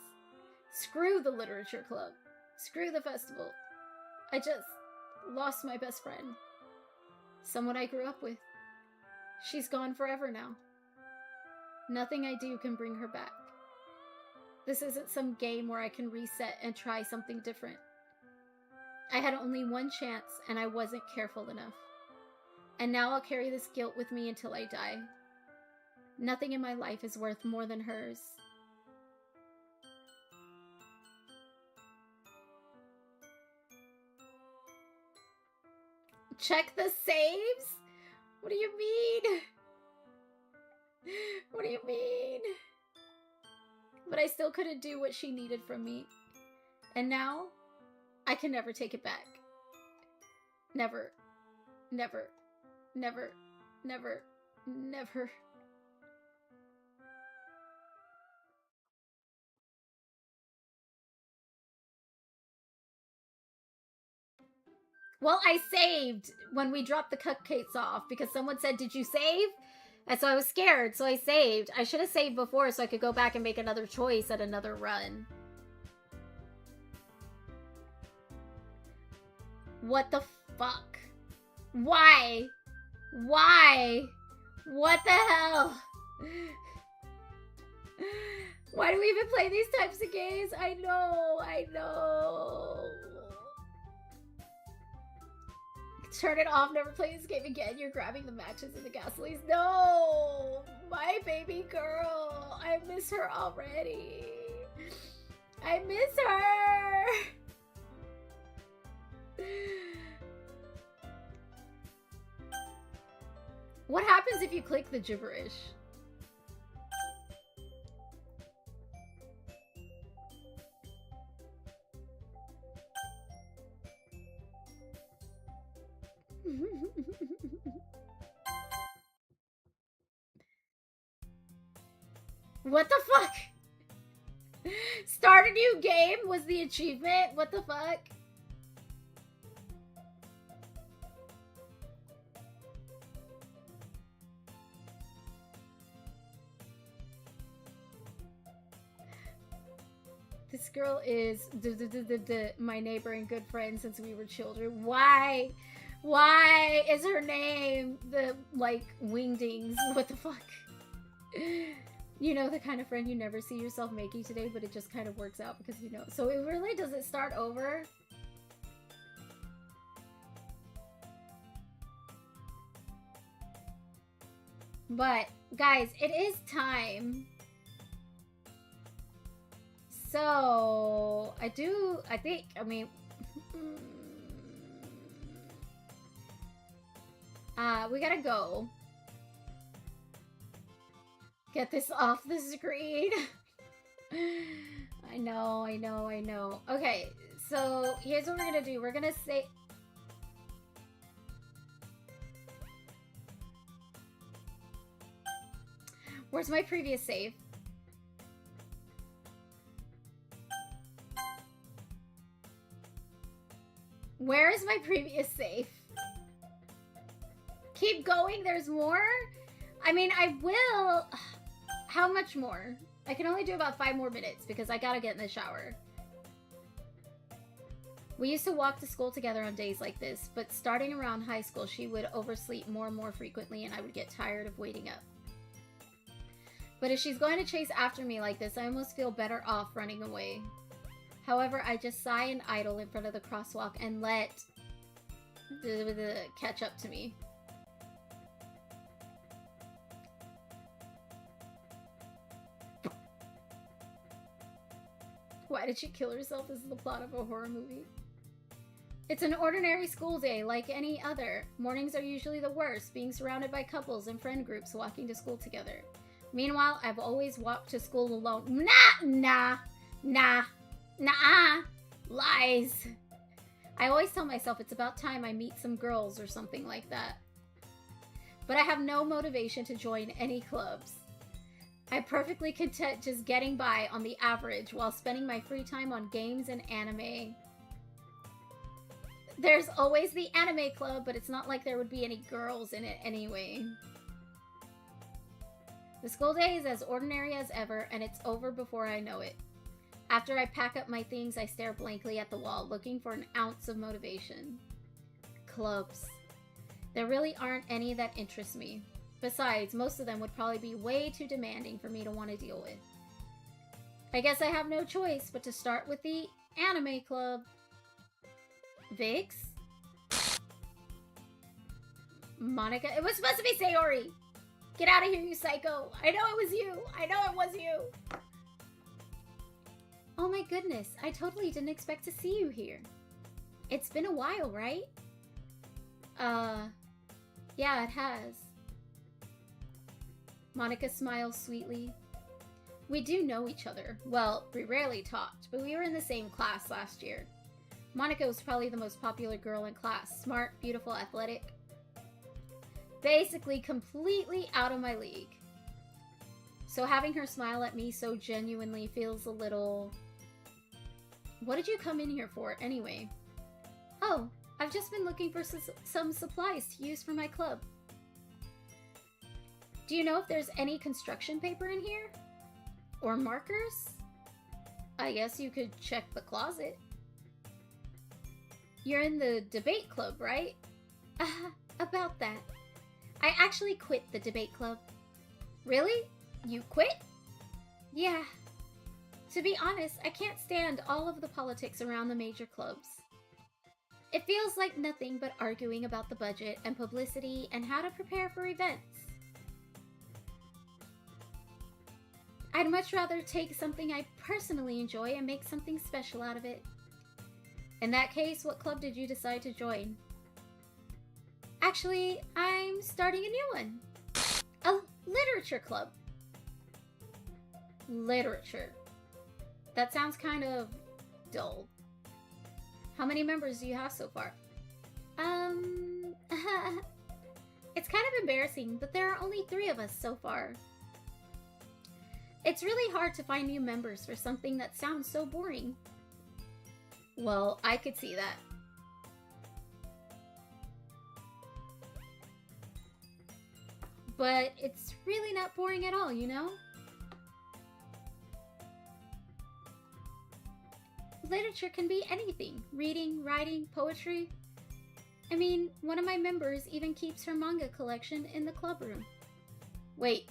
Screw the literature club. Screw the festival. I just lost my best friend. Someone I grew up with. She's gone forever now. Nothing I do can bring her back. This isn't some game where I can reset and try something different. I had only one chance and I wasn't careful enough. And now I'll carry this guilt with me until I die. Nothing in my life is worth more than hers. Check the saves? What do you mean? What do you mean? But I still couldn't do what she needed from me. And now, I can never take it back. Never. Never. Never. Never. Never. Well, I saved when we dropped the cupcakes off because someone said, "Did you save?" And so I was scared, so I saved. I should have saved before so I could go back and make another choice at another run. What the fuck? Why? Why? What the hell? Why do we even play these types of games? I know, I know. Turn it off, never play this game again. You're grabbing the matches and the gasolines. No! My baby girl. I miss her already. I miss her. What happens if you click the gibberish? What the fuck? Start a new game was the achievement? What the fuck? This girl is my neighbor and good friend since we were children. Why? Why is her name the, like, Wingdings? What the fuck? You know, the kind of friend you never see yourself making today, but it just kind of works out because you know. So it really does it start over? But, guys, it is time. So, I mean... we gotta go. Get this off the screen. I know. Okay, so here's what we're gonna do. We're gonna say... Where's my previous save? Where is my previous save? Keep going, there's more? I mean, I will... How much more? I can only do about 5 more minutes because I gotta get in the shower. We used to walk to school together on days like this, but starting around high school, she would oversleep more and more frequently and I would get tired of waiting up. But if she's going to chase after me like this, I almost feel better off running away. However, I just sigh and idle in front of the crosswalk and let the catch up to me. Why did she kill herself? This is the plot of a horror movie. It's an ordinary school day like any other. Mornings are usually the worst, being surrounded by couples and friend groups walking to school together. Meanwhile, I've always walked to school alone. Nah. Lies. I always tell myself it's about time I meet some girls or something like that. But I have no motivation to join any clubs. I'm perfectly content just getting by on the average while spending my free time on games and anime. There's always the anime club, but it's not like there would be any girls in it anyway. The school day is as ordinary as ever, and it's over before I know it. After I pack up my things, I stare blankly at the wall, looking for an ounce of motivation. Clubs. There really aren't any that interest me. Besides, most of them would probably be way too demanding for me to want to deal with. I guess I have no choice but to start with the anime club. Vix? Monica? It was supposed to be Sayori! Get out of here, you psycho! I know it was you! I know it was you! Oh my goodness, I totally didn't expect to see you here. It's been a while, right? Yeah, it has. Monica smiles sweetly. We do know each other. Well, we rarely talked, but we were in the same class last year. Monica was probably the most popular girl in class. Smart, beautiful, athletic. Basically completely out of my league. So having her smile at me so genuinely feels a little... What did you come in here for, anyway? Oh, I've just been looking for some supplies to use for my club. Do you know if there's any construction paper in here? Or markers? I guess you could check the closet. You're in the debate club, right? About that. I actually quit the debate club. Really? You quit? Yeah. To be honest, I can't stand all of the politics around the major clubs. It feels like nothing but arguing about the budget and publicity and how to prepare for events. I'd much rather take something I personally enjoy and make something special out of it. In that case, what club did you decide to join? Actually, I'm starting a new one. A literature club. Literature. That sounds kind of dull. How many members do you have so far? It's kind of embarrassing, but there are only 3 of us so far. It's really hard to find new members for something that sounds so boring. Well, I could see that. But it's really not boring at all, you know? Literature can be anything. Reading, writing, poetry. I mean, one of my members even keeps her manga collection in the club room. Wait,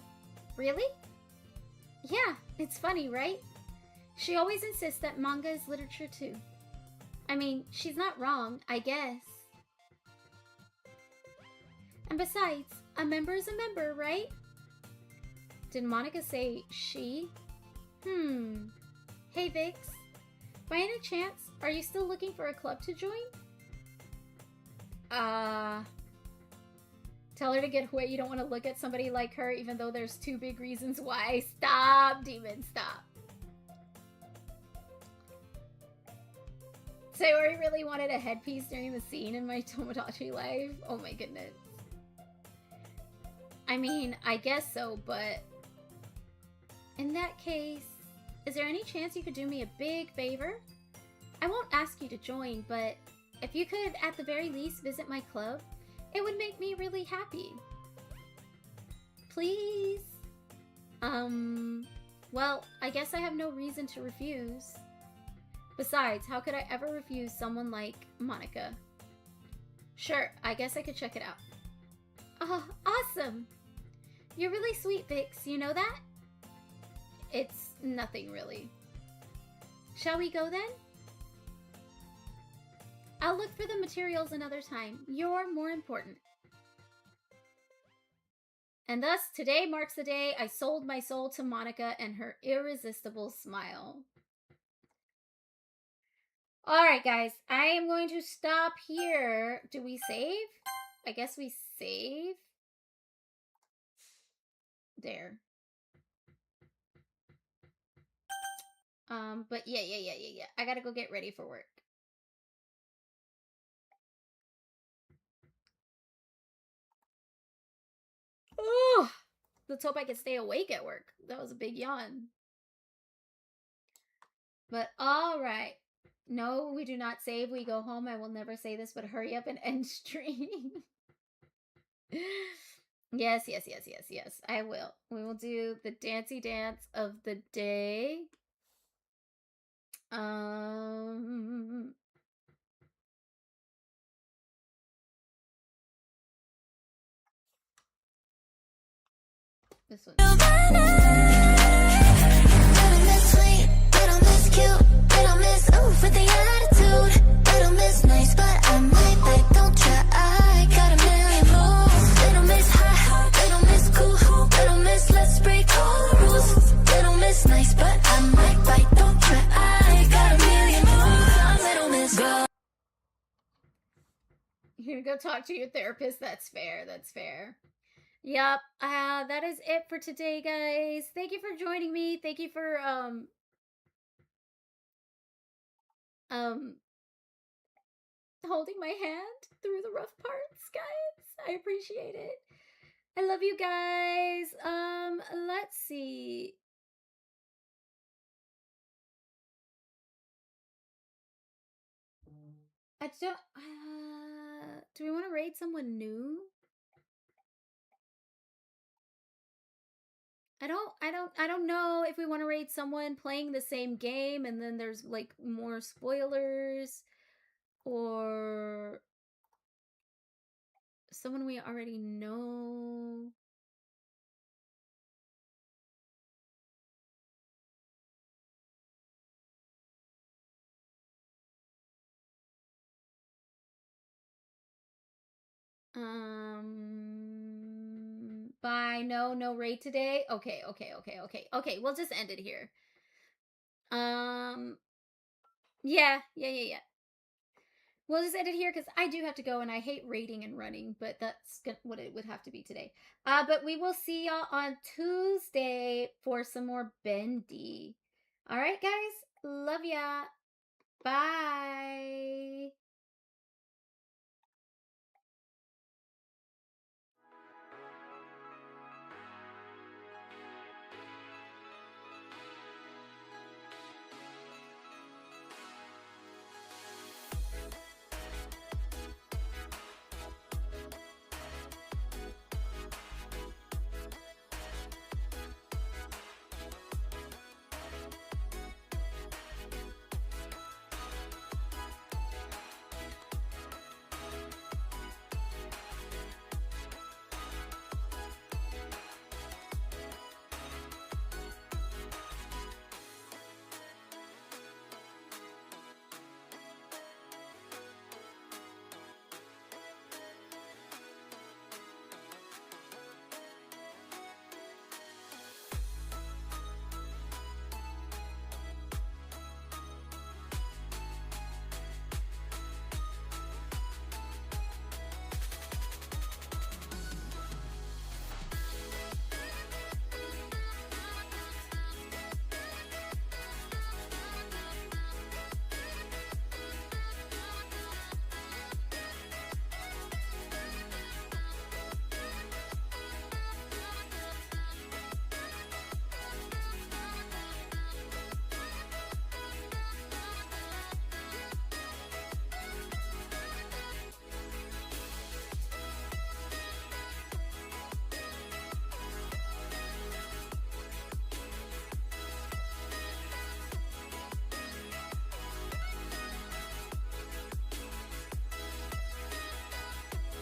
really? Yeah, it's funny, right? She always insists that manga is literature too. I mean, she's not wrong, I guess. And besides, a member is a member, right? Did Monica say she? Hey Vix, by any chance, are you still looking for a club to join? Tell her to get away. You don't want to look at somebody like her, even though there's 2 big reasons why. Stop, demon, stop. Sayori really wanted a headpiece during the scene in my Tomodachi life. Oh my goodness. I mean, I guess so, but... In that case, is there any chance you could do me a big favor? I won't ask you to join, but If you could, at the very least, visit my club, it would make me really happy. Please? Well, I guess I have no reason to refuse. Besides, how could I ever refuse someone like Monica? Sure, I guess I could check it out. Oh, awesome! You're really sweet, Vix, you know that? It's nothing, really. Shall we go, then? I'll look for the materials another time. You're more important. And thus, today marks the day I sold my soul to Monica and her irresistible smile. Alright, guys. I am going to stop here. Do we save? I guess we save. There. But yeah. I gotta go get ready for work. Oh, let's hope I can stay awake at work. That was a big yawn. But all right. No, we do not save. We go home. I will never say this, but hurry up and end stream. Yes. I will. We will do the dancey dance of the day. This one. Little Miss Sweet, little Miss Cute, little Miss Oof with the attitude. Little Miss Nice, but I might bite, don't try. I got a million moves. Little Miss High, little Miss Cool, little Miss Let's break all the rules. Little Miss Nice, but I might bite, don't try. I got a million moves. I'm Little Miss Girl. You're gonna go talk to your therapist. That's fair. That's fair. Yep. That is it for today, guys. Thank you for joining me. Thank you for holding my hand through the rough parts, guys. I appreciate it. I love you guys. Let's see. I don't do we want to raid someone new? I don't know if we want to raid someone playing the same game and then there's like more spoilers, or someone we already know. Bye. No raid today. Okay. We'll just end it here. Yeah. We'll just end it here because I do have to go and I hate raiding and running, but that's what it would have to be today. But we will see y'all on Tuesday for some more Bendy. All right, guys. Love ya. Bye.